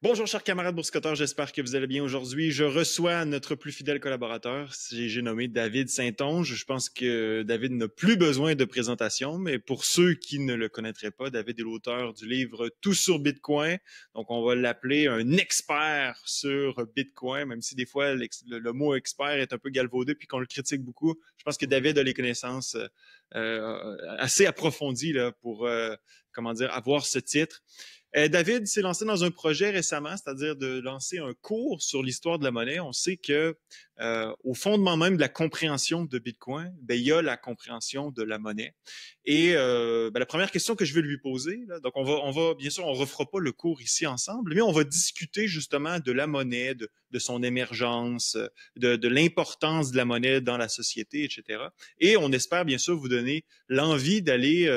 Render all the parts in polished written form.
Bonjour, chers camarades boursicotteurs, j'espère que vous allez bien aujourd'hui. Je reçois notre plus fidèle collaborateur, j'ai nommé David Saint-Onge. Je pense que David n'a plus besoin de présentation, mais pour ceux qui ne le connaîtraient pas, David est l'auteur du livre Tout sur Bitcoin. Donc, on va l'appeler un expert sur Bitcoin, même si des fois le mot expert est un peu galvaudé puis qu'on le critique beaucoup. Je pense que David a les connaissances assez approfondies là, pour, comment dire, avoir ce titre. David s'est lancé dans un projet récemment, c'est-à-dire de lancer un cours sur l'histoire de la monnaie. On sait que au fondement même de la compréhension de Bitcoin, ben, il y a la compréhension de la monnaie. Et ben, la première question que je vais lui poser, là, donc on va, bien sûr, on refera pas le cours ici ensemble, mais on va discuter justement de la monnaie, de son émergence, de l'importance de la monnaie dans la société, etc. Et on espère bien sûr vous donner l'envie d'aller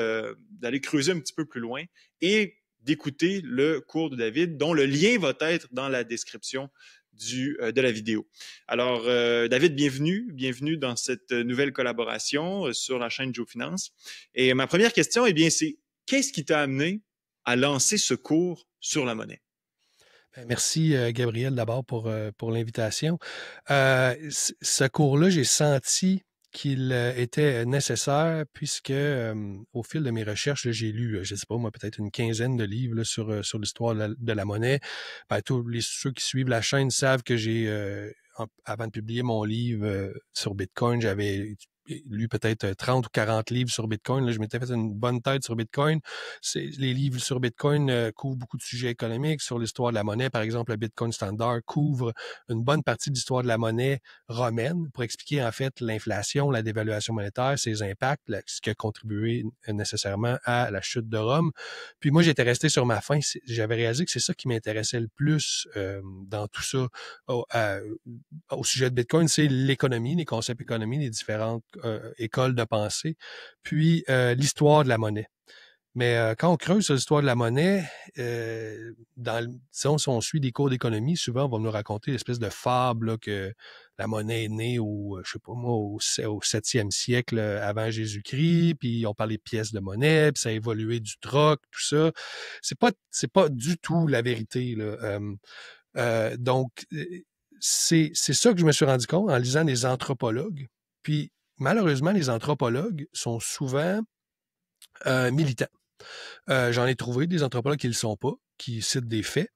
creuser un petit peu plus loin et d'écouter le cours de David, dont le lien va être dans la description de la vidéo. Alors, David, bienvenue dans cette nouvelle collaboration sur la chaîne Joe Finance. Et ma première question, eh bien, c'est qu'est-ce qui t'a amené à lancer ce cours sur la monnaie? Merci, Gabriel, d'abord pour l'invitation. Ce cours-là, j'ai senti qu'il était nécessaire puisque au fil de mes recherches, là, j'ai lu, je ne sais pas moi, peut-être une quinzaine de livres là, sur l'histoire de la monnaie. Ben, ceux qui suivent la chaîne savent que avant de publier mon livre sur Bitcoin, j'avais lu peut-être 30 ou 40 livres sur Bitcoin. Là, je m'étais fait une bonne tête sur Bitcoin. Les livres sur Bitcoin couvrent beaucoup de sujets économiques. Sur l'histoire de la monnaie, par exemple, le Bitcoin Standard couvre une bonne partie de l'histoire de la monnaie romaine pour expliquer en fait l'inflation, la dévaluation monétaire, ses impacts, ce qui a contribué nécessairement à la chute de Rome. Puis moi, j'étais resté sur ma faim. J'avais réalisé que c'est ça qui m'intéressait le plus dans tout ça. Au sujet de Bitcoin, c'est l'économie, les concepts économiques, les différentes écoles de pensée, puis l'histoire de la monnaie. Mais quand on creuse sur l'histoire de la monnaie, si on suit des cours d'économie, souvent on va nous raconter l'espèce de fable là, que la monnaie est née je sais pas moi, au 7e siècle avant Jésus-Christ, puis on parle des pièces de monnaie, puis ça a évolué du troc, tout ça. C'est pas du tout la vérité, là. Donc, c'est ça que je me suis rendu compte en lisant des anthropologues. Puis, malheureusement, les anthropologues sont souvent militants. J'en ai trouvé des anthropologues qui ne le sont pas, qui citent des faits.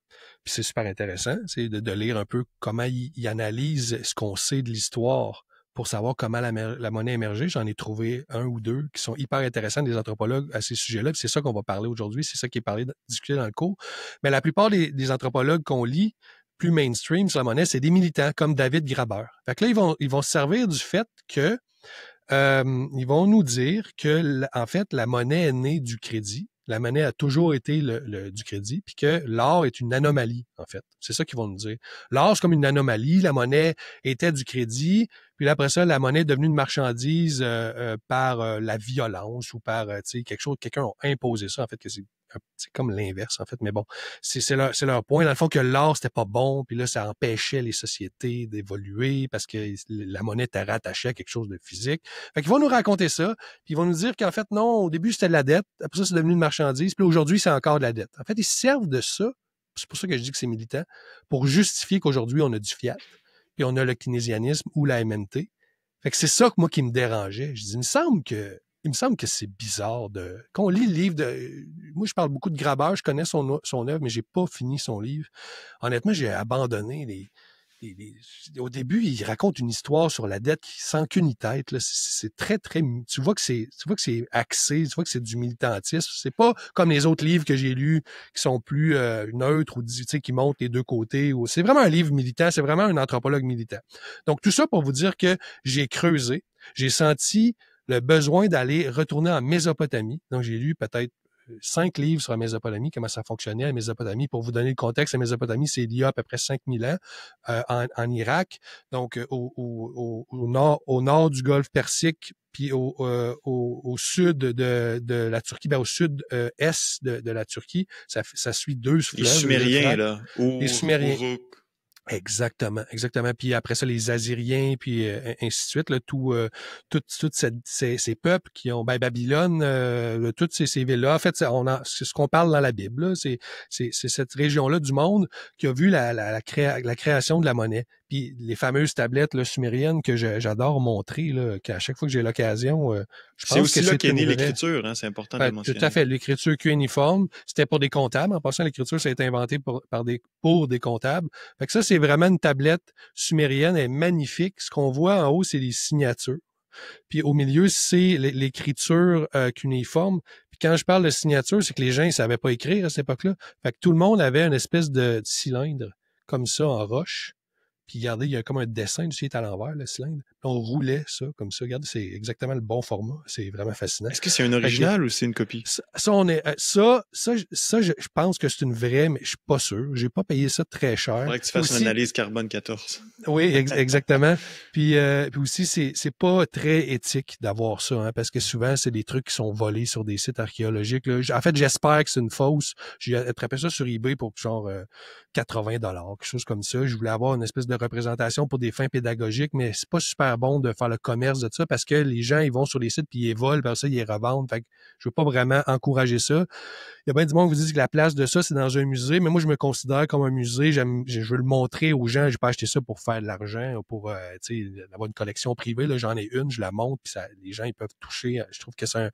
Puis c'est super intéressant, c'est de lire un peu comment ils analysent ce qu'on sait de l'histoire pour savoir comment la monnaie a émergé. J'en ai trouvé un ou deux qui sont hyper intéressants, des anthropologues à ces sujets-là. Puis c'est ça qu'on va parler aujourd'hui, c'est ça qui est discuté dans le cours. Mais la plupart des anthropologues qu'on lit, plus mainstream sur la monnaie, c'est des militants comme David Graeber. Fait que là, ils vont se servir du fait que ils vont nous dire que, en fait, la monnaie est née du crédit. La monnaie a toujours été du crédit, puis que l'or est une anomalie, en fait. C'est ça qu'ils vont nous dire. L'or, c'est comme une anomalie. La monnaie était du crédit, puis après ça, la monnaie est devenue une marchandise par la violence ou par quelqu'un a imposé ça, en fait, que c'est comme l'inverse, en fait. Mais bon, c'est leur point. Dans le fond, que l'or, c'était pas bon, puis là, ça empêchait les sociétés d'évoluer parce que la monnaie était rattachée à quelque chose de physique. Fait qu'ils vont nous raconter ça, puis ils vont nous dire qu'en fait, non, au début, c'était de la dette, après ça, c'est devenu une marchandise, puis aujourd'hui, c'est encore de la dette. En fait, ils se servent de ça, c'est pour ça que je dis que c'est militant, pour justifier qu'aujourd'hui, on a du fiat, puis on a le keynésianisme ou la MNT. Fait que c'est ça que moi qui me dérangeait. Je dis, il me semble que c'est bizarre quand on lit le livre moi, je parle beaucoup de Graeber, je connais son œuvre, mais j'ai pas fini son livre. Honnêtement, j'ai abandonné au début, il raconte une histoire sur la dette sans qu'une tête. Là. C'est très, très. Tu vois que c'est axé, tu vois que c'est du militantisme. C'est pas comme les autres livres que j'ai lus qui sont plus neutres ou qui montrent les deux côtés. C'est vraiment un livre militant, c'est vraiment un anthropologue militant. Donc, tout ça pour vous dire que j'ai creusé, j'ai senti le besoin d'aller retourner en Mésopotamie. Donc, j'ai lu peut-être 5 livres sur la Mésopotamie, comment ça fonctionnait, la Mésopotamie. Pour vous donner le contexte, la Mésopotamie, c'est il y a à peu près 5000 ans en Irak, donc au nord du golfe Persique, puis au sud de la Turquie, au sud-est de la Turquie. Ça suit deux Les fleuves, Sumériens, là, les Sumériens. Uruk. Exactement, exactement. Puis après ça, les Assyriens, puis ainsi de suite, là, toutes ces peuples qui ont Babylone, toutes ces villes-là. En fait, c'est ce qu'on parle dans la Bible. Là. C'est cette région-là du monde qui a vu la création de la monnaie. Puis les fameuses tablettes là, sumériennes que j'adore montrer, là, qu'à chaque fois que j'ai l'occasion, je C'est pense que aussi là c'est qu'est une née vraie. l'écriture, hein, c'est important de le Ouais, tout à mentionner. fait. L'écriture cunéiforme, c'était pour des comptables. En passant, l'écriture, ça a été inventé pour des comptables. Fait que ça, c'est vraiment une tablette sumérienne. Elle est magnifique. Ce qu'on voit en haut, c'est les signatures. Puis au milieu, c'est l'écriture cunéiforme. Puis quand je parle de signature, c'est que les gens, ils savaient pas écrire à cette époque-là. Fait que tout le monde avait une espèce de cylindre comme ça en roche. Puis regardez, il y a comme un dessin dessus, il est à l'envers, le cylindre. Puis on roulait ça comme ça. Regardez, c'est exactement le bon format. C'est vraiment fascinant. Est-ce que c'est un Fait que original ou c'est une copie? je pense que c'est une vraie, mais je suis pas sûr. J'ai pas payé ça très cher. Faudrait que tu Puis fasses une aussi, analyse carbone 14. oui, exactement. Puis aussi, c'est pas très éthique d'avoir ça, hein, parce que souvent, c'est des trucs qui sont volés sur des sites archéologiques. Là. En fait, j'espère que c'est une fausse. J'ai attrapé ça sur eBay pour genre $80, quelque chose comme ça. Je voulais avoir une espèce de représentation pour des fins pédagogiques, mais c'est pas super bon de faire le commerce de ça parce que les gens, ils vont sur les sites puis ils les volent, par ça, ils les revendent. Fait que je veux pas vraiment encourager ça. Il y a bien du monde qui vous dit que la place de ça, c'est dans un musée, mais moi, je me considère comme un musée. Je veux le montrer aux gens. J'ai pas acheté ça pour faire de l'argent ou pour avoir une collection privée. Là, j'en ai une, je la montre, puis ça, les gens ils peuvent toucher. Je trouve que c'est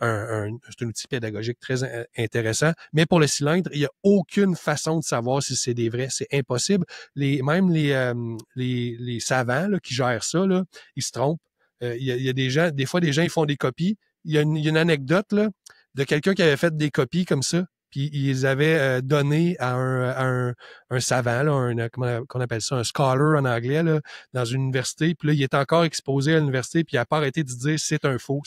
c'est un outil pédagogique très intéressant. Mais pour le cylindre, il n'y a aucune façon de savoir si c'est des vrais. C'est impossible. Même les savants là, qui gèrent ça, là, ils se trompent. Il y a des gens, des fois, des gens, ils font des copies. Il y a une anecdote, là, de quelqu'un qui avait fait des copies comme ça, puis ils les avaient donné à un savant, là, comment on appelle ça, un scholar en anglais, là, dans une université. Puis là, il est encore exposé à l'université, puis il n'a pas arrêté de dire c'est un faux,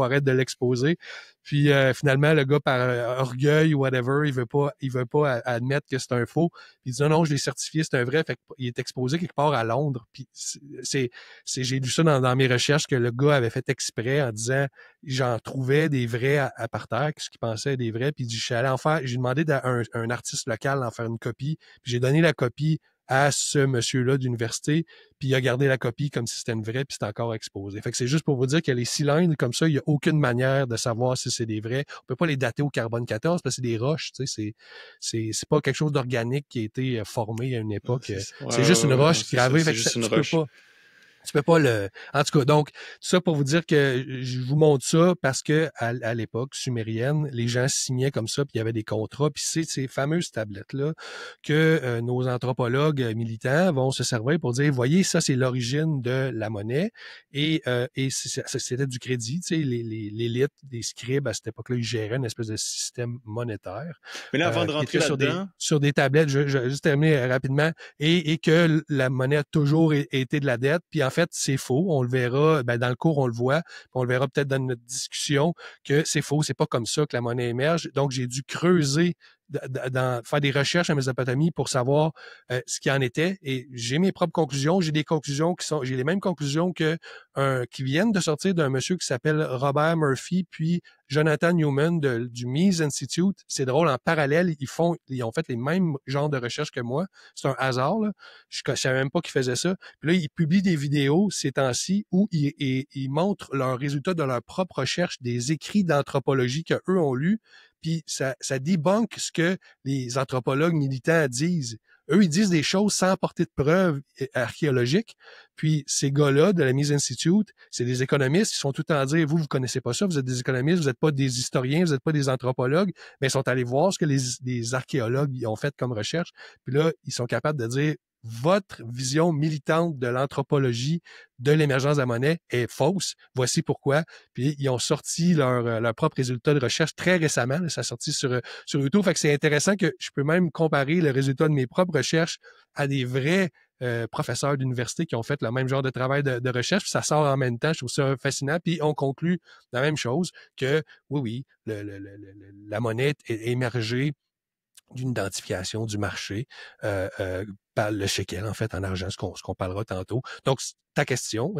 arrête de l'exposer. Puis finalement, le gars, par orgueil ou whatever, il veut pas admettre que c'est un faux. Puis il dit non, je l'ai certifié, c'est un vrai. Fait qu'il est exposé quelque part à Londres. Puis j'ai lu ça dans mes recherches que le gars avait fait exprès en disant j'en trouvais des vrais à par terre, ce qu'il pensait des vrais, puis je suis allé en faire, j'ai demandé à un artiste local d'en faire une copie, puis j'ai donné la copie à ce monsieur-là d'université, puis il a gardé la copie comme si c'était une vraie, puis c'est encore exposé. Fait que c'est juste pour vous dire que les cylindres, comme ça, il n'y a aucune manière de savoir si c'est des vrais. On peut pas les dater au carbone 14 parce que c'est des roches, tu sais, c'est pas quelque chose d'organique qui a été formé à une époque. C'est juste une roche gravée, fait que juste une tu peux roche. pas. Tu peux pas le. En tout cas, donc, tout ça pour vous dire que je vous montre ça parce que à l'époque sumérienne, les gens signaient comme ça, puis il y avait des contrats, puis c'est ces fameuses tablettes-là que nos anthropologues militants vont se servir pour dire, voyez, ça, c'est l'origine de la monnaie, et c'était du crédit, tu sais, l'élite des scribes à cette époque-là, ils géraient une espèce de système monétaire Mais là, avant de qui rentrer était là-dedans, sur des tablettes, je vais juste terminer rapidement, et que la monnaie a toujours été de la dette, puis en fait, c'est faux. On le verra, dans le cours, on le voit, puis on le verra peut-être dans notre discussion, que c'est faux, c'est pas comme ça que la monnaie émerge. Donc, j'ai dû creuser, faire des recherches en Mésopotamie pour savoir ce qu'il en était. Et j'ai mes propres conclusions. J'ai des conclusions j'ai les mêmes conclusions qui viennent de sortir d'un monsieur qui s'appelle Robert Murphy, puis Jonathan Newman du Mises Institute. C'est drôle, en parallèle, ils ont fait les mêmes genres de recherches que moi. C'est un hasard, là. Je savais même pas qu'ils faisaient ça. Puis là, ils publient des vidéos ces temps-ci où ils montrent leurs résultats de leur propre recherche, des écrits d'anthropologie qu'eux ont lus, puis ça débunk ce que les anthropologues militants disent. Eux, ils disent des choses sans porter de preuves archéologiques. Puis ces gars-là de la Mises Institute, c'est des économistes, ils sont tout le temps à dire, vous connaissez pas ça, vous êtes des économistes, vous n'êtes pas des historiens, vous n'êtes pas des anthropologues, mais ils sont allés voir ce que les archéologues ont fait comme recherche. Puis là, ils sont capables de dire, votre vision militante de l'anthropologie de l'émergence de la monnaie est fausse. Voici pourquoi. Puis ils ont sorti leur propre résultat de recherche très récemment. Là, ça a sorti sur YouTube. Fait que c'est intéressant que je peux même comparer le résultat de mes propres recherches à des vrais professeurs d'université qui ont fait le même genre de travail de recherche. Puis ça sort en même temps. Je trouve ça fascinant. Puis on conclut la même chose que oui, la monnaie est émergée d'une identification du marché par le shekel, en fait, en argent, ce qu'on parlera tantôt. Donc, ta question,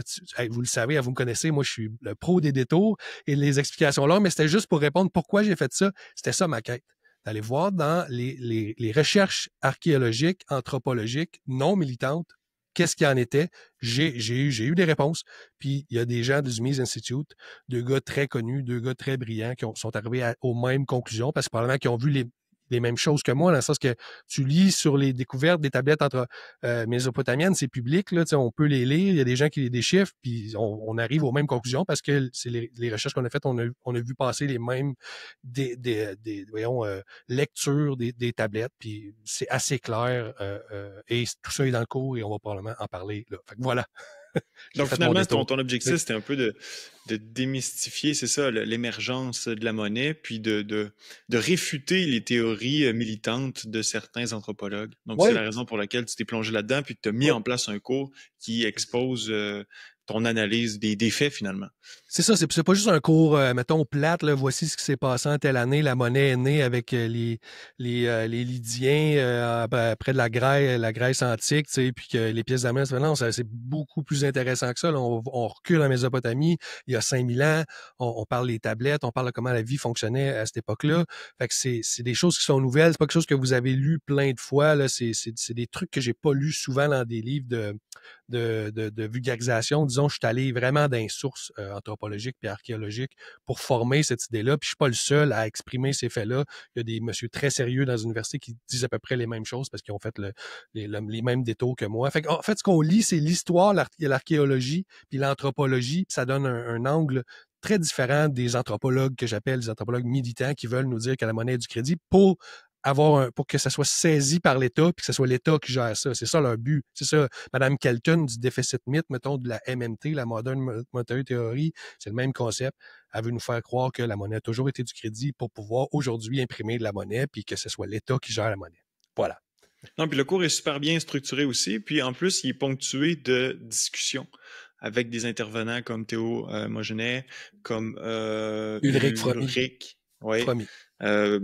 vous le savez, vous me connaissez, moi, je suis le pro des détours et les explications là, mais c'était juste pour répondre pourquoi j'ai fait ça. C'était ça ma quête. d'aller voir dans les recherches archéologiques, anthropologiques, non militantes, qu'est-ce qu'il en était. J'ai eu des réponses. Puis il y a des gens du Mises Institute, deux gars très connus, deux gars très brillants qui sont arrivés aux mêmes conclusions parce que probablement qu'ils ont vu les mêmes choses que moi, dans le sens que tu lis sur les découvertes des tablettes entre mésopotamiennes, c'est public, là, on peut les lire, il y a des gens qui des chiffres, puis on arrive aux mêmes conclusions parce que c'est les recherches qu'on a faites, on a vu passer les mêmes voyons, lectures des tablettes, puis c'est assez clair, et tout ça est dans le cours et on va probablement en parler là. Fait que voilà. J'ai Donc fait mon finalement, détour. ton objectif, c'était un peu de démystifier, c'est ça, l'émergence de la monnaie, puis de réfuter les théories militantes de certains anthropologues. Donc c'est Oui, la raison pour laquelle tu t'es plongé là-dedans, puis que tu as mis oui. en place un cours qui expose ton analyse des faits finalement. C'est ça, c'est pas juste un cours, mettons, plate, là, voici ce qui s'est passé en telle année, la monnaie est née avec les Lydiens près de la Grèce antique, tu sais, puis que les pièces d'argent, non, c'est beaucoup plus intéressant que ça. Là, on recule en Mésopotamie, il y a 5000 ans, on parle des tablettes, on parle de comment la vie fonctionnait à cette époque-là. Fait que c'est des choses qui sont nouvelles, c'est pas quelque chose que vous avez lu plein de fois, là, c'est des trucs que j'ai pas lus souvent dans des livres de vulgarisation. Disons, je suis allé vraiment dans les sources anthropologiques puis archéologiques pour former cette idée-là. Puis je suis pas le seul à exprimer ces faits-là. Il y a des messieurs très sérieux dans une université qui disent à peu près les mêmes choses parce qu'ils ont fait les mêmes détours que moi. Fait en fait, ce qu'on lit, c'est l'histoire, l'archéologie puis l'anthropologie. Puis ça donne un angle très différent des anthropologues que j'appelle des anthropologues militants qui veulent nous dire que la monnaie est du crédit pour pour que ça soit saisi par l'État puis que ce soit l'État qui gère ça. C'est ça leur but. C'est ça. Madame Kelton du déficit mythe, mettons, de la MMT, la Modern Monetary Theory, c'est le même concept. Elle veut nous faire croire que la monnaie a toujours été du crédit pour pouvoir aujourd'hui imprimer de la monnaie puis que ce soit l'État qui gère la monnaie. Voilà. Non, puis le cours est super bien structuré aussi, puis en plus, il est ponctué de discussions avec des intervenants comme Théo Mogenet, comme Ulrich Fromy. Oui,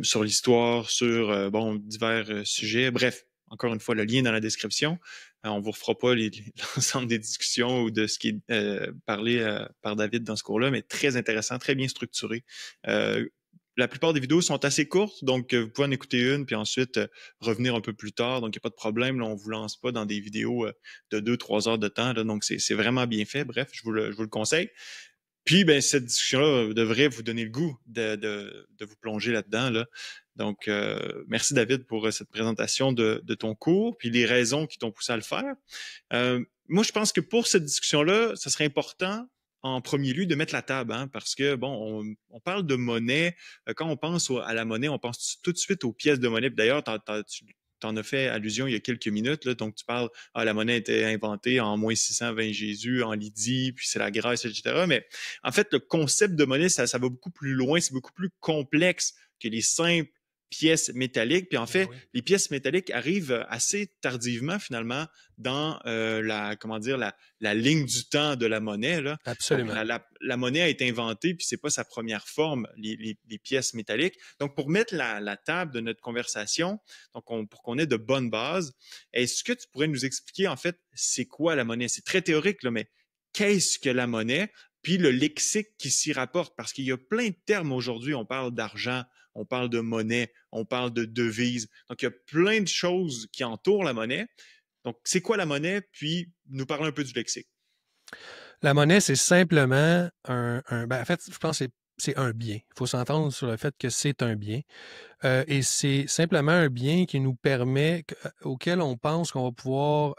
sur l'histoire, sur bon, divers sujets. Bref, encore une fois, le lien dans la description. On vous refera pas l'ensemble des discussions ou de ce qui est parlé par David dans ce cours-là, mais très intéressant, très bien structuré. La plupart des vidéos sont assez courtes, donc vous pouvez en écouter une, puis ensuite revenir un peu plus tard. Donc, il n'y a pas de problème. Là, on ne vous lance pas dans des vidéos de 2-3 heures de temps. Là, donc, c'est vraiment bien fait. Bref, je vous le conseille. Puis, ben, cette discussion-là devrait vous donner le goût de vous plonger là-dedans. Là. Donc, merci David pour cette présentation de ton cours, puis les raisons qui t'ont poussé à le faire. Moi, je pense que pour cette discussion-là, ça serait important en premier lieu de mettre la table, hein, parce que, bon, on parle de monnaie. Quand on pense à la monnaie, on pense tout de suite aux pièces de monnaie. D'ailleurs, tu t'en as fait allusion il y a quelques minutes, là, donc tu parles, la monnaie a été inventée en moins 620 Jésus, en Lydie, puis c'est la Grèce, etc. Mais en fait, le concept de monnaie, ça va beaucoup plus loin, c'est beaucoup plus complexe que les simples pièces métalliques. Puis en fait, les pièces métalliques arrivent assez tardivement finalement dans la ligne du temps de la monnaie. Là. Absolument. Donc, la monnaie a été inventée, puis c'est pas sa première forme, les pièces métalliques. Donc, pour mettre la table de notre conversation, donc pour qu'on ait de bonnes bases, est-ce que tu pourrais nous expliquer en fait c'est quoi la monnaie? C'est très théorique, là, mais qu'est-ce que la monnaie? Puis le lexique qui s'y rapporte, parce qu'il y a plein de termes aujourd'hui. On parle d'argent, on parle de monnaie, on parle de devise. Donc, il y a plein de choses qui entourent la monnaie. Donc, c'est quoi la monnaie? Puis, nous parlons un peu du lexique. La monnaie, c'est simplement en fait, je pense que c'est un bien. Il faut s'entendre sur le fait que c'est un bien. Et c'est simplement un bien qui nous permet, auquel on pense qu'on va pouvoir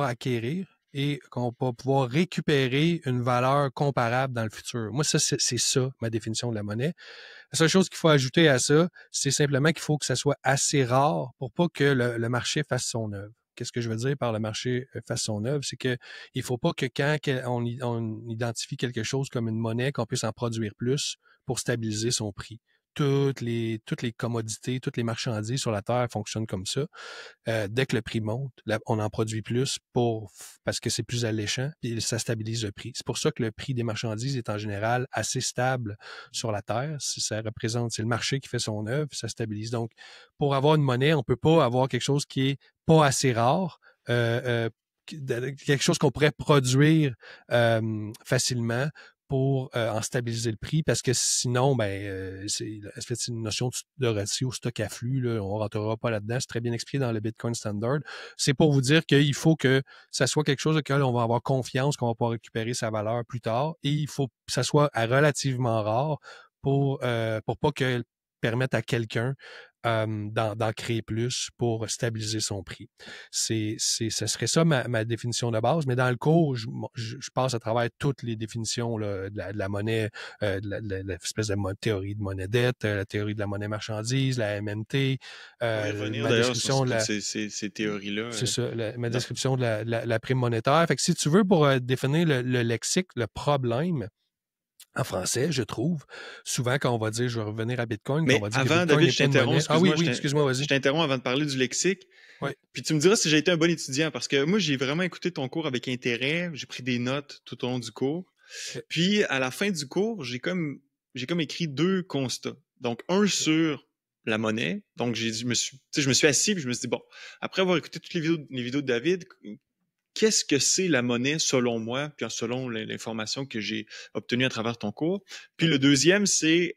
acquérir et qu'on va pouvoir récupérer une valeur comparable dans le futur. Moi, ça, c'est ça, ma définition de la monnaie. La seule chose qu'il faut ajouter à ça, c'est simplement qu'il faut que ça soit assez rare pour pas que le marché fasse son œuvre. Qu'est-ce que je veux dire par le marché fasse son œuvre? C'est que il faut pas que quand on identifie quelque chose comme une monnaie, qu'on puisse en produire plus pour stabiliser son prix. Toutes les commodités, toutes les marchandises sur la Terre fonctionnent comme ça. Dès que le prix monte, on en produit plus parce que c'est plus alléchant, puis ça stabilise le prix. C'est pour ça que le prix des marchandises est en général assez stable sur la Terre. C'est le marché qui fait son œuvre, ça stabilise. Donc, pour avoir une monnaie, on peut pas avoir quelque chose qui est pas assez rare, quelque chose qu'on pourrait produire facilement pour en stabiliser le prix, parce que sinon, c'est une notion de ratio stock à flux, là, on ne rentrera pas là-dedans, c'est très bien expliqué dans le Bitcoin Standard. C'est pour vous dire qu'il faut que ça soit quelque chose auquel on va avoir confiance, qu'on va pouvoir récupérer sa valeur plus tard, et il faut que ça soit relativement rare pour pas que permettre à quelqu'un d'en créer plus pour stabiliser son prix. Ce serait ça ma définition de base, mais dans le cours, je passe à travers toutes les définitions là, de la monnaie, de l'espèce de théorie de monnaie dette, la théorie de la monnaie marchandise, la MMT, On va y revenir d'ailleurs sur ces théories-là. C'est ça, ma description de la prime monétaire. Fait que si tu veux, pour définir le lexique, le problème, en français, je trouve, souvent quand on va dire, je vais revenir à Bitcoin, mais qu'on va dire avant, que Bitcoin David, n'est pas une monnaie. Ah oui, excuse-moi, vas-y. Je t'interromps avant de parler du lexique. Ouais. Puis tu me diras si j'ai été un bon étudiant, parce que moi, j'ai vraiment écouté ton cours avec intérêt. J'ai pris des notes tout au long du cours. Okay. Puis, à la fin du cours, j'ai comme écrit 2 constats. Donc, un sur la monnaie. Donc, je me suis assis et je me suis dit, bon, après avoir écouté toutes les vidéos de David, qu'est-ce que c'est la monnaie selon moi, puis selon l'information que j'ai obtenue à travers ton cours. Puis le deuxième, c'est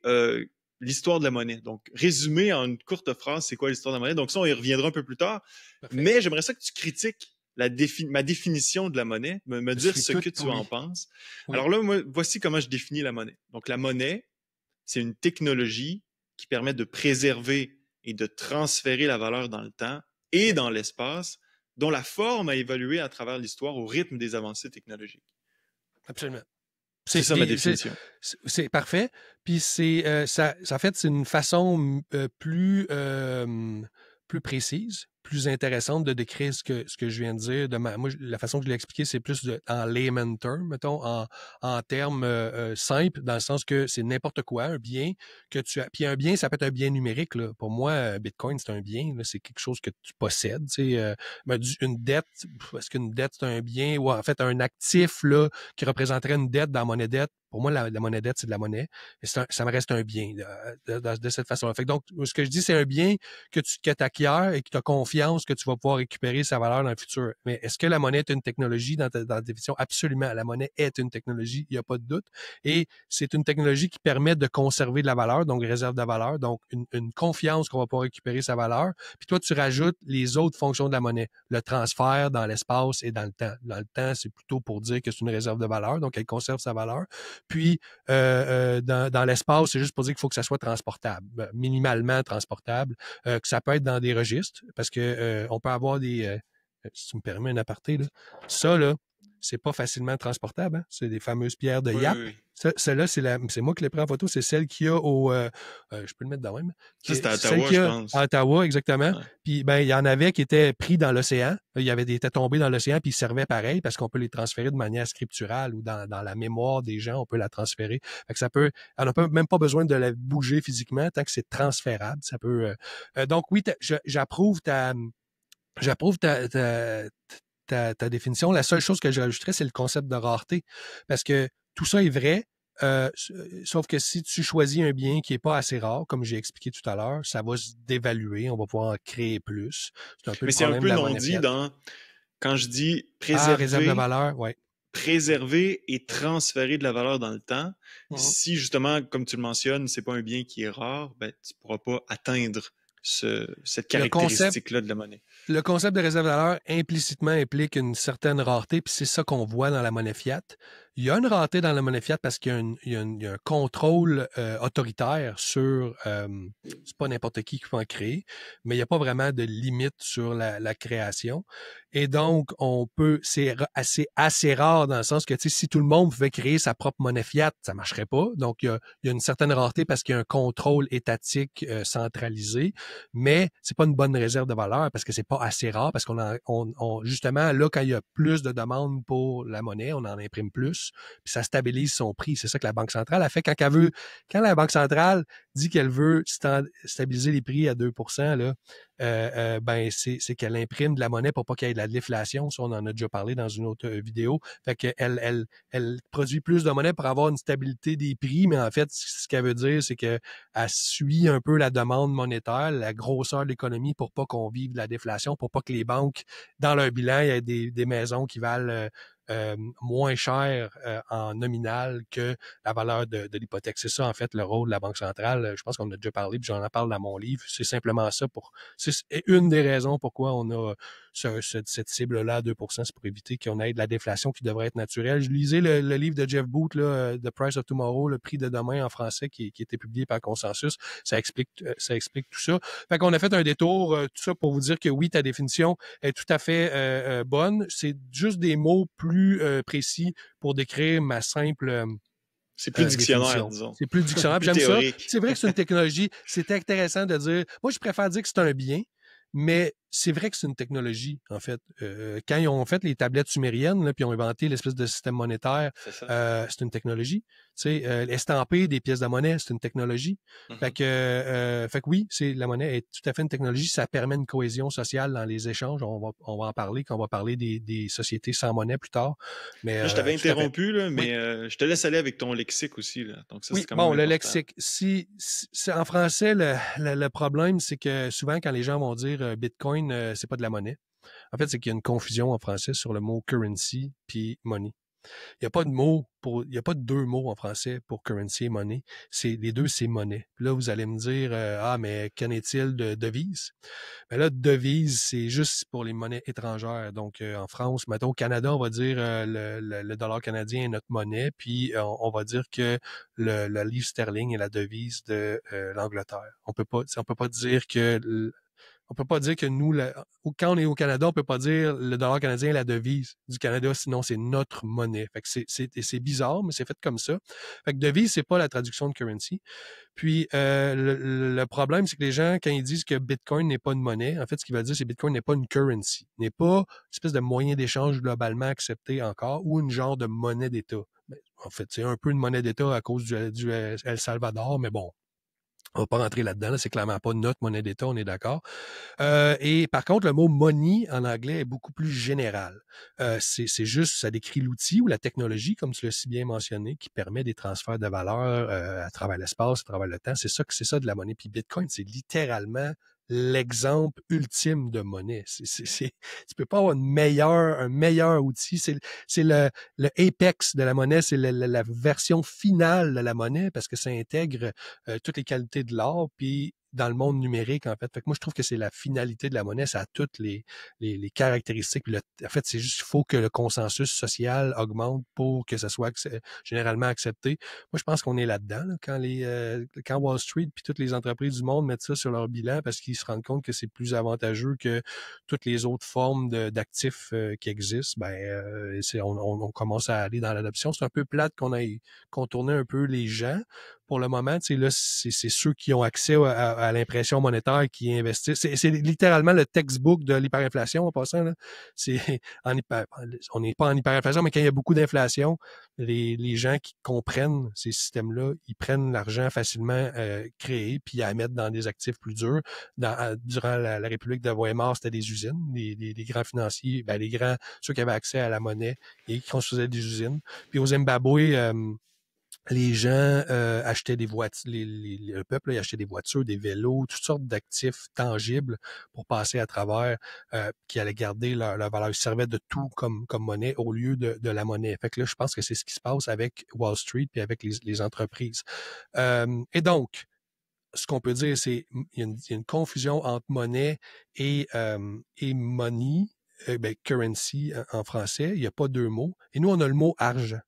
l'histoire de la monnaie. Donc, résumé en une courte phrase, c'est quoi l'histoire de la monnaie? Donc ça, on y reviendra un peu plus tard. Parfait. Mais j'aimerais ça que tu critiques ma définition de la monnaie, me dire ce que tu en penses. Oui. Alors là, moi, voici comment je définis la monnaie. Donc la monnaie, c'est une technologie qui permet de préserver et de transférer la valeur dans le temps et dans l'espace, dont la forme a évolué à travers l'histoire au rythme des avancées technologiques. Absolument. C'est ça ma définition. C'est parfait. Puis ça, en fait, c'est une façon plus précise, plus intéressante de décrire ce que je viens de dire. Moi, la façon que je l'ai expliqué, c'est plus en layman term, mettons, en termes simples, dans le sens que c'est n'importe quoi, un bien que tu as. Puis un bien, ça peut être un bien numérique. Là. Pour moi, Bitcoin, c'est un bien. Là, c'est quelque chose que tu possèdes. Une dette, est-ce qu'une dette, c'est un bien? Ou en fait, un actif là, qui représenterait une dette dans la monnaie dette. Pour moi, la monnaie dette, c'est de la monnaie. Mais ça me reste un bien de cette façon-là. Fait que donc, ce que je dis, c'est un bien que tu acquiers et que tu as confiance que tu vas pouvoir récupérer sa valeur dans le futur. Mais est-ce que la monnaie est une technologie dans la définition? Absolument. La monnaie est une technologie, il n'y a pas de doute. Et c'est une technologie qui permet de conserver de la valeur, donc réserve de valeur, donc une confiance qu'on va pouvoir récupérer sa valeur. Puis toi, tu rajoutes les autres fonctions de la monnaie, le transfert dans l'espace et dans le temps. Dans le temps, c'est plutôt pour dire que c'est une réserve de valeur, donc elle conserve sa valeur. Puis, dans l'espace, c'est juste pour dire qu'il faut que ça soit transportable, minimalement transportable, que ça peut être dans des registres, parce que on peut avoir des... si tu me permets un aparté, là, ça, là, c'est pas facilement transportable. Hein? C'est des fameuses pierres de Yap. Oui. Celle-là, c'est moi qui l'ai pris en photo. C'est celle qu'il y a au... je peux le mettre dans même. C'est à Ottawa, je pense. À Ottawa, exactement. Ouais. Puis, il y en avait qui étaient pris dans l'océan. Il y avait des étaient tombés dans l'océan, puis ils servaient pareil, parce qu'on peut les transférer de manière scripturale ou dans la mémoire des gens, on peut la transférer. Fait que ça peut... On n'a même pas besoin de la bouger physiquement, tant que c'est transférable. Ça peut... donc, oui, j'approuve ta définition. La seule chose que je rajouterais, c'est le concept de rareté. Parce que tout ça est vrai, sauf que si tu choisis un bien qui n'est pas assez rare, comme j'ai expliqué tout à l'heure, ça va se dévaluer, on va pouvoir en créer plus. C'est un peu c'est un peu non-dit quand je dis préserver, réserve de valeur, ouais. Préserver et transférer de la valeur dans le temps. Si justement, comme tu le mentionnes, c'est pas un bien qui est rare, tu ne pourras pas atteindre cette caractéristique-là de la monnaie. Le concept de réserve de valeur implicitement implique une certaine rareté, puis c'est ça qu'on voit dans la monnaie fiat. Il y a une rareté dans la monnaie fiat parce qu'il y a un contrôle autoritaire sur... c'est pas n'importe qui peut en créer, mais il n'y a pas vraiment de limite sur la création. Et donc, c'est assez rare dans le sens que si tout le monde pouvait créer sa propre monnaie fiat, ça marcherait pas. Donc, il y a une certaine rareté parce qu'il y a un contrôle étatique centralisé, mais c'est pas une bonne réserve de valeur parce que c'est pas assez rare, parce qu'on justement, là, quand il y a plus de demandes pour la monnaie, on en imprime plus, puis ça stabilise son prix. C'est ça que la Banque centrale a fait quand la Banque centrale dit qu'elle veut stabiliser les prix à 2%, là, c'est qu'elle imprime de la monnaie pour pas qu'il y ait de la déflation. Ça, on en a déjà parlé dans une autre vidéo. Fait qu'elle elle produit plus de monnaie pour avoir une stabilité des prix, mais en fait, ce qu'elle veut dire, c'est qu'elle suit un peu la demande monétaire, la grosseur de l'économie pour pas qu'on vive de la déflation, pour pas que les banques, dans leur bilan, il y ait des maisons qui valent moins cher en nominal que la valeur de l'hypothèque. C'est ça, en fait, le rôle de la Banque centrale. Je pense qu'on a déjà parlé, puis j'en parle dans mon livre. C'est simplement ça. C'est une des raisons pourquoi on a cette cible-là à 2 c'est pour éviter qu'on ait de la déflation qui devrait être naturelle. Je lisais le livre de Jeff Booth, là, The Price of Tomorrow, le prix de demain en français, qui était publié par Consensus. Ça explique tout ça. Fait qu'on a fait un détour, tout ça pour vous dire que oui, ta définition est tout à fait bonne. C'est juste des mots plus précis pour décrire ma simple c'est plus dictionnaire, définition. disons. C'est plus dictionnaire. J'aime ça. C'est vrai que c'est une technologie. C'est intéressant de dire. Moi, je préfère dire que c'est un bien, mais c'est vrai que c'est une technologie, en fait. Quand ils ont fait les tablettes sumériennes, là, puis ils ont inventé l'espèce de système monétaire, c'est une technologie. Tu sais, estamper des pièces de monnaie, c'est une technologie. Fait que oui, la monnaie est tout à fait une technologie. Ça permet une cohésion sociale dans les échanges. On va en parler quand on va parler des sociétés sans monnaie plus tard. Mais là, je t'avais interrompu, là, mais je te laisse aller avec ton lexique aussi. Là. Donc ça, oui, c'est quand même important. Le lexique. En français, le problème, c'est que souvent, quand les gens vont dire Bitcoin, c'est pas de la monnaie. En fait, c'est qu'il y a une confusion en français sur le mot currency puis money. Il n'y a pas de deux mots en français pour currency et money. Les deux, c'est monnaie. Puis là, vous allez me dire, mais qu'en est-il de devise? Mais là, devise, c'est juste pour les monnaies étrangères. Donc, en France, mettons, au Canada, on va dire le dollar canadien est notre monnaie, puis on va dire que la livre sterling est la devise de l'Angleterre. On peut pas dire que nous, quand on est au Canada, on peut pas dire le dollar canadien est la devise du Canada, sinon c'est notre monnaie. Fait que c'est bizarre, mais c'est fait comme ça. Fait que devise, c'est pas la traduction de currency. Puis le problème, c'est que les gens, quand ils disent que Bitcoin n'est pas une monnaie, en fait, ce qu'ils veulent dire, c'est que Bitcoin n'est pas une currency, n'est pas une espèce de moyen d'échange globalement accepté encore, ou une genre de monnaie d'État. En fait, c'est un peu une monnaie d'État à cause du El Salvador, mais bon. On va pas rentrer là-dedans, là, c'est clairement pas notre monnaie d'État, on est d'accord. Et par contre, le mot money en anglais est beaucoup plus général. C'est juste, ça décrit l'outil ou la technologie, comme tu l'as si bien mentionné, qui permet des transferts de valeur à travers l'espace, à travers le temps. C'est ça de la monnaie. Puis Bitcoin, c'est littéralement l'exemple ultime de monnaie. Tu peux pas avoir un meilleur outil. C'est le apex de la monnaie, c'est la version finale de la monnaie parce que ça intègre toutes les qualités de l'or, puis dans le monde numérique, en fait. Fait que moi, je trouve que c'est la finalité de la monnaie, ça a toutes les caractéristiques. Puis en fait, c'est juste, il faut que le consensus social augmente pour que ça soit généralement accepté. Moi, je pense qu'on est là-dedans, là, quand Wall Street puis toutes les entreprises du monde mettent ça sur leur bilan parce qu'ils se rendent compte que c'est plus avantageux que toutes les autres formes d'actifs qui existent, on commence à aller dans l'adoption. C'est un peu plate qu'on ait contourné un peu les gens. Pour le moment, tu sais, là, c'est ceux qui ont accès à l'impression monétaire qui investissent. C'est littéralement le textbook de l'hyperinflation en passant. Là. On n'est pas en hyperinflation, mais quand il y a beaucoup d'inflation, les gens qui comprennent ces systèmes-là, ils prennent l'argent facilement créé puis ils la mettent dans des actifs plus durs. Durant la République de Weimar, c'était des usines. Les grands financiers, ceux qui avaient accès à la monnaie et qui construisaient des usines. Puis au Zimbabwe, les gens achetaient des voitures, le peuple là, achetait des voitures, des vélos, toutes sortes d'actifs tangibles pour passer à travers, qui allaient garder leur valeur. Ils servaient de tout comme monnaie au lieu de la monnaie. Fait que là, je pense que c'est ce qui se passe avec Wall Street puis avec les entreprises. Et donc, ce qu'on peut dire, c'est il y a une confusion entre monnaie et money, currency en français. Il n'y a pas deux mots. Et nous, on a le mot argent.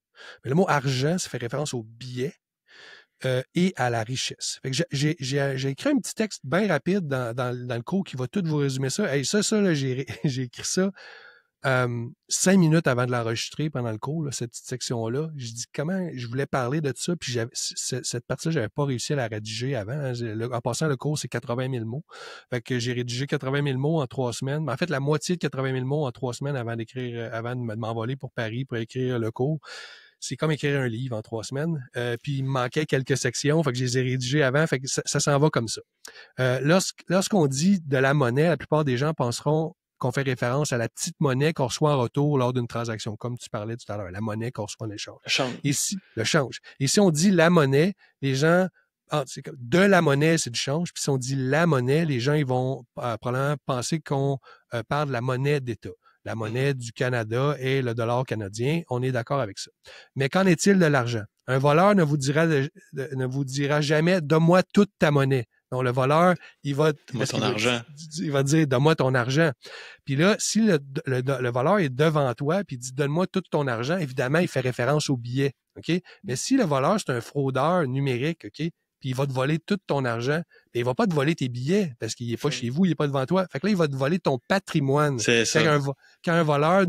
Mais le mot argent, ça fait référence au billet et à la richesse. Fait que j'ai écrit un petit texte bien rapide dans le cours qui va tout vous résumer ça. Hey, ça, là, j'ai écrit ça 5 minutes avant de l'enregistrer pendant le cours, là, cette petite section-là. Je dis comment je voulais parler de ça, puis cette partie-là, j'avais pas réussi à la rédiger avant. Hein. En passant, le cours, c'est 80 000 mots. Fait que j'ai rédigé 80 000 mots en 3 semaines. Mais en fait, la moitié de 80 000 mots en 3 semaines avant de m'envoler pour Paris pour écrire le cours. C'est comme écrire un livre en 3 semaines. Puis il me manquait quelques sections, fait que je les ai rédigées avant, fait que ça s'en va comme ça. Lorsqu'on dit de la monnaie, la plupart des gens penseront qu'on fait référence à la petite monnaie qu'on reçoit en retour lors d'une transaction, comme tu parlais tout à l'heure, la monnaie qu'on reçoit en échange. Le change. Et si on dit la monnaie, les gens, de la monnaie, c'est du change. Puis si on dit la monnaie, les gens ils vont probablement penser qu'on parle de la monnaie d'État. La monnaie du Canada est le dollar canadien. On est d'accord avec ça. Mais qu'en est-il de l'argent? Un voleur ne vous dira jamais « donne-moi toute ta monnaie ». Donc, le voleur, il va dire « donne-moi ton argent ». Puis là, si le voleur est devant toi puis il dit « donne-moi tout ton argent », évidemment, il fait référence au billet. OK? Mais si le voleur, c'est un fraudeur numérique, OK? Puis il va te voler tout ton argent, mais il va pas te voler tes billets parce qu'il est pas chez vous, il est pas devant toi. Fait que là, il va te voler ton patrimoine. C'est ça. Quand un voleur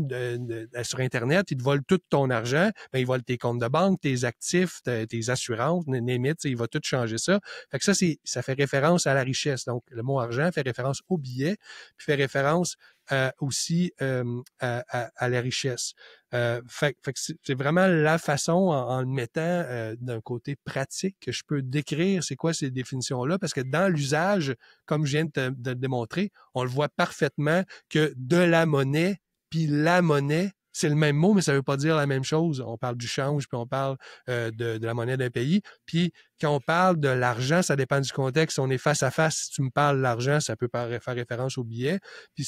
sur Internet, il te vole tout ton argent, ben, il vole tes comptes de banque, tes actifs, tes assurances, il va tout changer ça. Fait que ça fait référence à la richesse. Donc, le mot argent fait référence au billet, puis fait référence aussi à la richesse. Fait que c'est vraiment la façon, en le mettant d'un côté pratique, que je peux décrire c'est quoi ces définitions-là, parce que dans l'usage, comme je viens de le démontrer, on le voit parfaitement que de la monnaie, puis la monnaie, c'est le même mot, mais ça veut pas dire la même chose. On parle du change, puis on parle de la monnaie d'un pays. Puis quand on parle de l'argent, ça dépend du contexte. Si on est face à face, si tu me parles de l'argent, ça peut faire référence au billet. Puis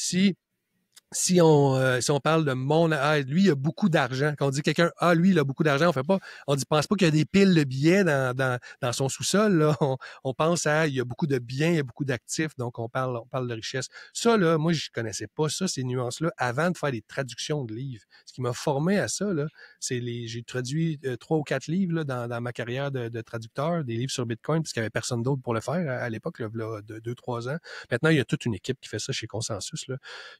si on parle de lui, il a beaucoup d'argent. Quand on dit quelqu'un, lui, il a beaucoup d'argent, on pense pas qu'il y a des piles de billets dans son sous-sol, là. On pense il y a beaucoup de biens, il y a beaucoup d'actifs, donc on parle de richesse. Ça, là, moi, je connaissais pas ça, ces nuances-là, avant de faire des traductions de livres. Ce qui m'a formé à ça, là, j'ai traduit 3 ou 4 livres, là, dans ma carrière de traducteur, des livres sur Bitcoin, puisqu'il y avait personne d'autre pour le faire à l'époque, là, de 2-3 ans. Maintenant, il y a toute une équipe qui fait ça chez Consensus, là.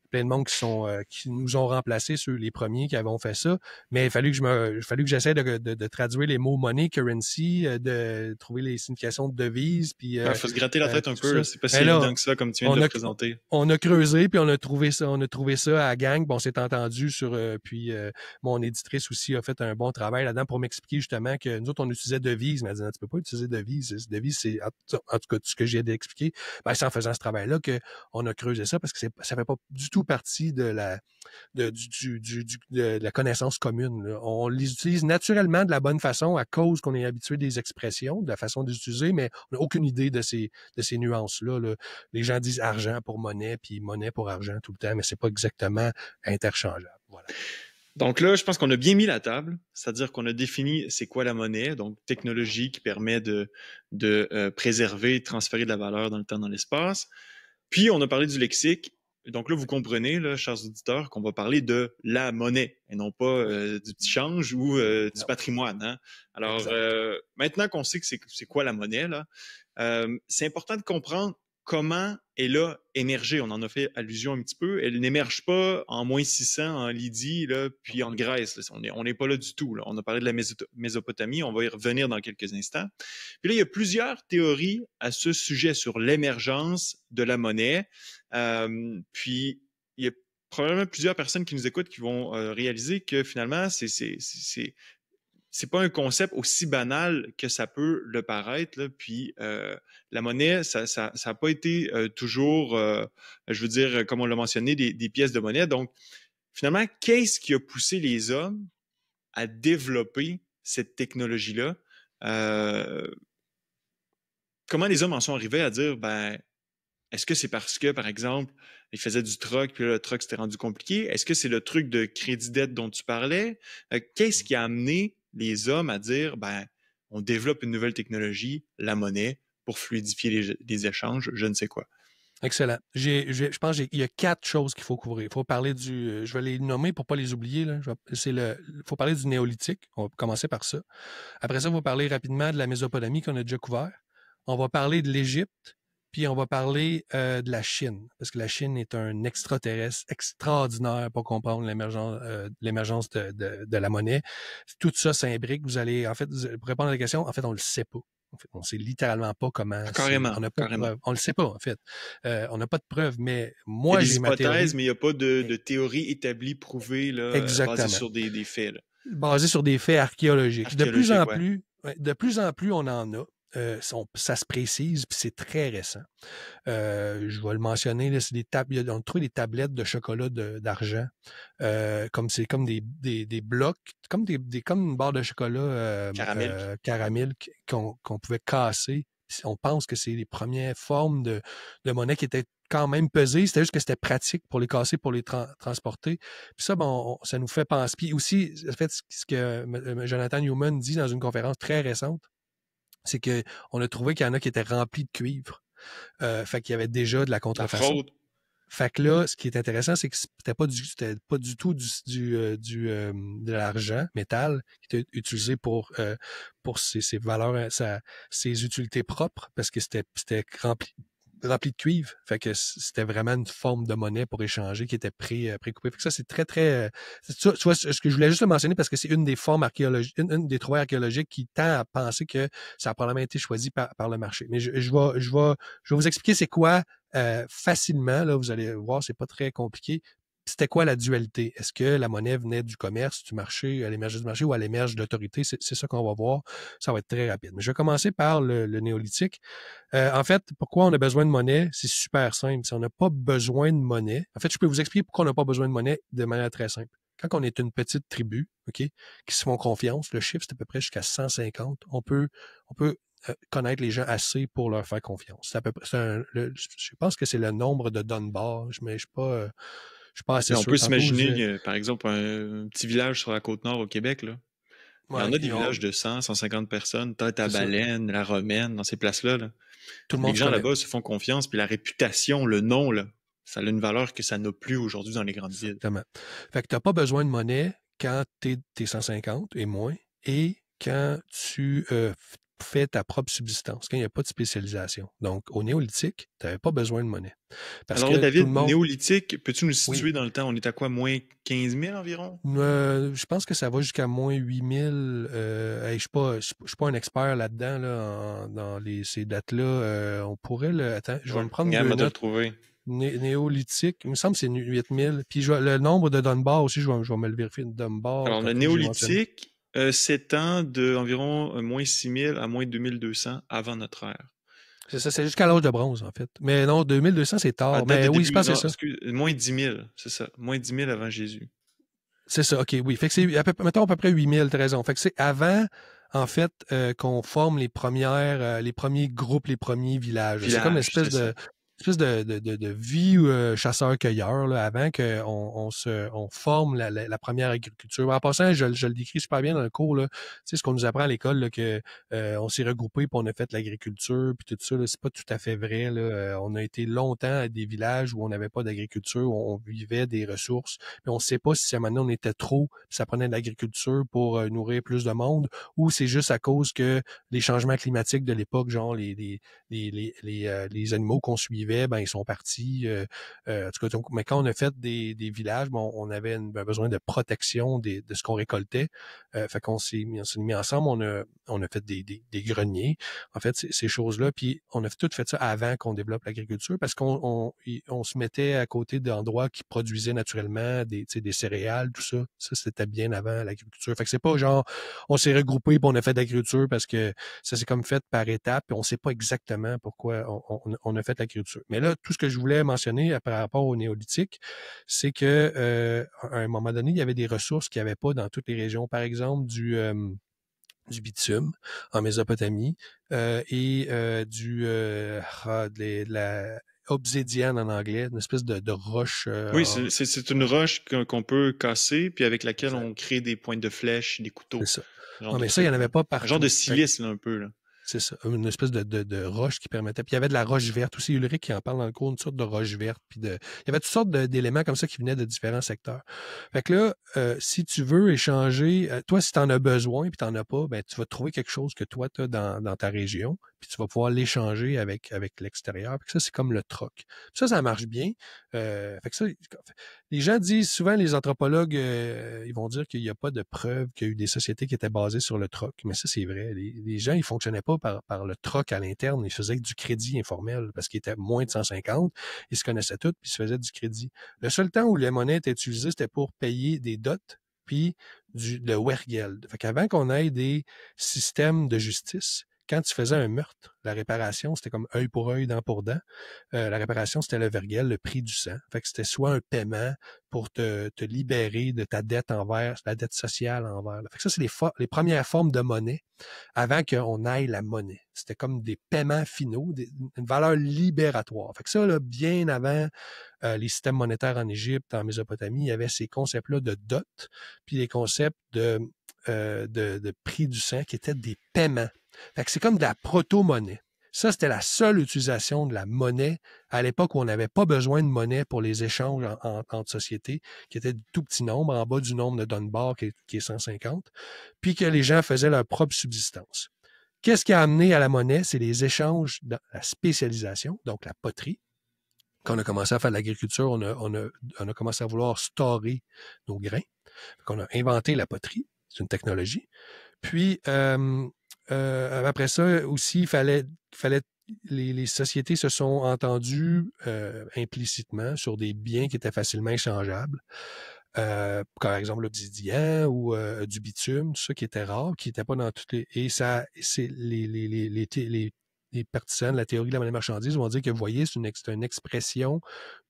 Plein de monde qui nous ont remplacés sur les premiers qui avaient fait ça. Mais il fallu que j'essaie de traduire les mots money, currency, de trouver les significations de devises. Puis, faut se gratter la tête un peu. Ça. C'est pas si évident que ça, comme tu viens de le présenter. On a creusé, puis on a trouvé ça à la gang. Bon, on s'est entendu puis mon éditrice aussi a fait un bon travail là-dedans pour m'expliquer justement que nous autres, on utilisait devises. Mais elle disait, tu peux pas utiliser devises. Devises, c'est, en tout cas, tout ce que j'ai d'expliquer. Ben, c'est en faisant ce travail-là qu'on a creusé ça, parce que ça fait pas du tout partie de la connaissance commune, là. On les utilise naturellement de la bonne façon à cause qu'on est habitué des expressions, de la façon de les utiliser, mais on n'a aucune idée de ces nuances-là, là. Les gens disent argent pour monnaie, puis monnaie pour argent tout le temps, mais c'est pas exactement interchangeable. Voilà. Donc là, je pense qu'on a bien mis la table, c'est-à-dire qu'on a défini c'est quoi la monnaie, donc technologie qui permet de préserver et de transférer de la valeur dans le temps, dans l'espace. Puis, on a parlé du lexique. Donc là, vous comprenez, là, chers auditeurs, qu'on va parler de la monnaie et non pas du petit change ou du patrimoine. Hein? Alors, maintenant qu'on sait que c'est quoi la monnaie, là, c'est important de comprendre comment elle a émergé. On en a fait allusion un petit peu. Elle n'émerge pas en moins 600 en Lydie, là, puis en Grèce. Là. On n'est pas là du tout. Là. On a parlé de la Mésopotamie. On va y revenir dans quelques instants. Puis là, il y a plusieurs théories à ce sujet sur l'émergence de la monnaie. Puis, il y a probablement plusieurs personnes qui nous écoutent qui vont réaliser que finalement, c'est pas un concept aussi banal que ça peut le paraître. Là. Puis la monnaie, ça a pas été toujours, je veux dire, comme on l'a mentionné, des pièces de monnaie. Donc, finalement, qu'est-ce qui a poussé les hommes à développer cette technologie-là? Comment les hommes en sont arrivés à dire, est-ce que c'est parce que, par exemple, ils faisaient du troc, puis là, le troc s'était rendu compliqué? Est-ce que c'est le truc de crédit-dette dont tu parlais? Qu'est-ce qui a amené les hommes à dire, on développe une nouvelle technologie, la monnaie, pour fluidifier les échanges, je ne sais quoi. Excellent. Je pense qu'il y a 4 choses qu'il faut couvrir. Il faut parler je vais les nommer pour ne pas les oublier, là. Il faut parler du néolithique. On va commencer par ça. Après ça, on va parler rapidement de la Mésopotamie qu'on a déjà couvert. On va parler de l'Égypte. Puis on va parler de la Chine, parce que la Chine est un extraterrestre extraordinaire pour comprendre l'émergence de la monnaie. Tout ça s'imbrique. Pour répondre à la question, en fait, on le sait pas. En fait, on sait littéralement pas comment. Carrément. On n'a pas de preuve. On le sait pas, en fait. On n'a pas de preuve, mais moi, j'ai ma théorie. Mais il n'y a pas de théorie établie, prouvée, là, basée sur des faits. Là. Basée sur des faits archéologiques. De plus en plus, on en a. Ça se précise, puis c'est très récent. Je vais le mentionner, là, on a trouvé des tablettes de chocolat d'argent, c'est comme des blocs, comme une barre de chocolat caramel qu'on pouvait casser on pense que c'est les premières formes de monnaie qui étaient quand même pesées. C'était juste que c'était pratique pour les casser, pour les transporter. Puis ça, bon, ça nous fait penser. Puis aussi, en fait, ce que Jonathan Newman dit dans une conférence très récente, c'est qu'on a trouvé qu'il y en a qui étaient remplis de cuivre. Fait qu'il y avait déjà de la La contrefaçon. fraude. Fait que là, ce qui est intéressant, c'est que c'était pas du tout de l'argent, métal, qui était utilisé pour ses valeurs, ses utilités propres, parce que c'était rempli de cuivre. Fait que c'était vraiment une forme de monnaie pour échanger qui était précoupée. Fait que ça, c'est très, très... tu vois, ce que je voulais juste le mentionner parce que c'est une des formes archéologiques, une des trouvailles archéologiques qui tend à penser que ça a probablement été choisi par le marché. Mais je vais vous expliquer c'est quoi facilement. Là, vous allez voir, c'est pas très compliqué. C'était quoi la dualité? Est-ce que la monnaie venait du commerce, du marché, à l'émergence du marché ou à l'émergence de l'autorité? C'est ça qu'on va voir. Ça va être très rapide. Mais je vais commencer par le néolithique. En fait, pourquoi on a besoin de monnaie? C'est super simple. Si on n'a pas besoin de monnaie, en fait, je peux vous expliquer pourquoi on n'a pas besoin de monnaie de manière très simple. Quand on est une petite tribu, OK, qui se font confiance, le chiffre, c'est à peu près jusqu'à 150. On peut connaître les gens assez pour leur faire confiance. C'est à peu près, je pense que c'est le nombre de Dunbar, mais je suis pas assez Mais on sûr. peut Tantôt, s'imaginer, par exemple, un petit village sur la Côte-Nord au Québec, là. Il y en ouais, a des villages de 100, 150 personnes, Tête à c'est ça. Baleine, La Romaine, dans ces places-là, là. Tout le Les monde se gens connaît. là-bas se font confiance, puis la réputation, le nom, là, ça a une valeur que ça n'a plus aujourd'hui dans les grandes villes. Exactement. Fait que tu n'as pas besoin de monnaie quand tu es 150 et moins, et quand tu fais ta propre subsistance, quand il n'y a pas de spécialisation. Donc, au néolithique, tu n'avais pas besoin de monnaie. Parce Alors là, que tout le David, monde, néolithique, peux-tu nous oui, situer dans le temps? On est à quoi, moins 15 000 environ? je pense que ça va jusqu'à moins 8000. Je suis pas un expert là-dedans, là, dans ces dates-là. On pourrait le... Attends, je Je vais vais me prendre regarder deux de le notes. trouver. Néolithique, il me semble que c'est 8000. Puis le nombre de Dunbar aussi, je vais me le vérifier. Dunbar, Alors, le tantôt que j'ai mentionné. néolithique s'étend de environ moins 6 000 à moins 2200 avant notre ère. C'est ça, c'est jusqu'à l'âge de bronze, en fait. Mais non, 2200, c'est À tard. date Mais de oui, je début, pense que non, c'est ça. excuse, moins 10 000, c'est ça. Moins 10 000 avant Jésus. C'est ça, OK, oui. Fait que c'est, mettons, à peu près 8000, t'as raison. Fait que c'est avant, en fait, qu'on forme les premiers groupes, les premiers villages. C'est comme une Village, c'est ça. espèce de vie chasseur-cueilleur, là, avant qu'on on forme la première agriculture. En passant, je le décris super bien dans le cours, là. Tu sais, ce qu'on nous apprend à l'école, là, que on s'est regroupé puis on a fait l'agriculture puis tout ça, là, c'est pas tout à fait vrai, là. On a été longtemps à des villages où on n'avait pas d'agriculture, où on vivait des ressources. Mais on ne sait pas si à un moment donné, on était trop, puis ça prenait de l'agriculture pour nourrir plus de monde, ou c'est juste à cause que les changements climatiques de l'époque, genre les animaux qu'on suivait, ben ils sont partis. En tout cas, donc, mais quand on a fait des villages, bon, on avait un besoin de protection de ce qu'on récoltait. Fait qu'on s'est mis ensemble, on a fait des greniers, en fait, ces choses-là, puis on a tout fait ça avant qu'on développe l'agriculture, parce qu'on se mettait à côté d'endroits qui produisaient naturellement des céréales, tout ça. Ça, c'était bien avant l'agriculture. Fait que c'est pas genre, on s'est regroupé puis on a fait de l'agriculture parce que ça s'est comme fait par étapes puis on sait pas exactement pourquoi on a fait l'agriculture. Mais là, tout ce que je voulais mentionner par rapport au néolithique, c'est que à un moment donné, il y avait des ressources qu'il n'y avait pas dans toutes les régions. Par exemple, du bitume en Mésopotamie et de la obsidienne en anglais, une espèce de roche. Oui, c'est une roche qu'on peut casser, puis avec laquelle Exact, on crée des pointes de flèches, des c'est couteaux. ça. Ce genre Ah, de mais ça, il n'y en truc, là. avait pas Un genre de partout. silice, là, un peu, là. C'est ça, une espèce de roche qui permettait. Puis il y avait de la roche verte aussi. Ulrich qui en parle dans le cours, une sorte de roche verte. Il y avait toutes sortes d'éléments comme ça qui venaient de différents secteurs. Fait que là, si tu veux échanger, toi, si tu en as besoin puis tu n'en as pas, ben, tu vas trouver quelque chose que toi, tu as dans ta région, puis tu vas pouvoir l'échanger avec l'extérieur. Puis ça, c'est comme le troc. Puis ça marche bien. Fait que ça, les gens disent souvent, les anthropologues, ils vont dire qu'il n'y a pas de preuve qu'il y a eu des sociétés qui étaient basées sur le troc. Mais ça, c'est vrai. Les gens, ils fonctionnaient pas par le troc à l'interne. Ils faisaient du crédit informel parce qu'ils étaient moins de 150. Ils se connaissaient tous, puis ils se faisaient du crédit. Le seul temps où les monnaies étaient utilisées, c'était pour payer des dots, puis le wergeld. Fait qu'avant qu'on ait des systèmes de justice quand tu faisais un meurtre, la réparation, c'était comme œil pour œil, dent pour dent. La réparation, c'était le vergel, le prix du sang. Fait que c'était soit un paiement pour te libérer de ta dette envers, la dette sociale envers. Fait que ça, c'est les premières formes de monnaie avant qu'on aille la monnaie. C'était comme des paiements finaux, une valeur libératoire. Fait que ça, là, bien avant les systèmes monétaires en Égypte, en Mésopotamie, il y avait ces concepts-là de dot, puis les concepts de prix du sang qui étaient des paiements. Fait que c'est comme de la proto-monnaie. Ça, c'était la seule utilisation de la monnaie à l'époque où on n'avait pas besoin de monnaie pour les échanges entre sociétés, qui étaient de tout petits nombres, en bas du nombre de Dunbar, qui est 150, puis que les gens faisaient leur propre subsistance. Qu'est-ce qui a amené à la monnaie? C'est les échanges, la spécialisation, donc la poterie. Quand on a commencé à faire de l'agriculture, on a commencé à vouloir storer nos grains. On a inventé la poterie, c'est une technologie. Puis, après ça aussi, il fallait les sociétés se sont entendues implicitement sur des biens qui étaient facilement échangeables. Par exemple l'obsidian ou du bitume, tout ça qui était rare, qui n'était pas dans toutes les... Et ça, c'est les partisans de la théorie de la monnaie marchandise vont dire que, vous voyez, c'est une expression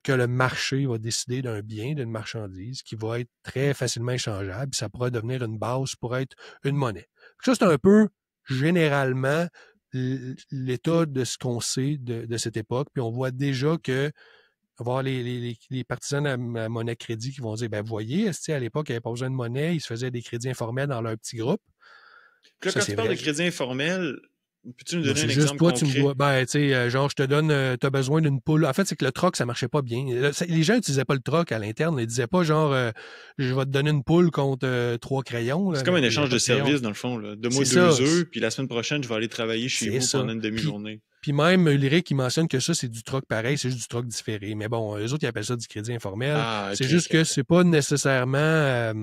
que le marché va décider d'un bien, d'une marchandise, qui va être très facilement échangeable, puis ça pourrait devenir une base pour être une monnaie. Ça, c'est un peu, généralement, l'état de ce qu'on sait de cette époque, puis on voit déjà que voir les partisans de la monnaie crédit qui vont dire, ben vous voyez, à l'époque, il n'y avait pas besoin de monnaie, ils se faisaient des crédits informels dans leur petit groupe. Puis là, Ça, quand tu parles vrai. de crédit informel, peux-tu nous Ben, donner un c'est exemple juste toi, concret? tu me dois. Ben, tu sais, genre, je te donne, t'as besoin d'une poule. En fait, c'est que le troc, ça marchait pas bien. Les gens n'utilisaient pas le troc à l'interne. Ils disaient pas, genre, je vais te donner une poule contre 3 crayons. Là. C'est comme un Il y avait échange pas de de crayon. services, dans le fond. Là. Donne-moi C'est 2 ça. œufs, puis la semaine prochaine, je vais aller travailler chez vous Ça. pendant une demi-journée. Puis même Ulrich, il mentionne que ça, c'est du troc pareil, c'est juste du troc différé. Mais bon, eux autres, ils appellent ça du crédit informel. Ah, C'est juste que c'est pas nécessairement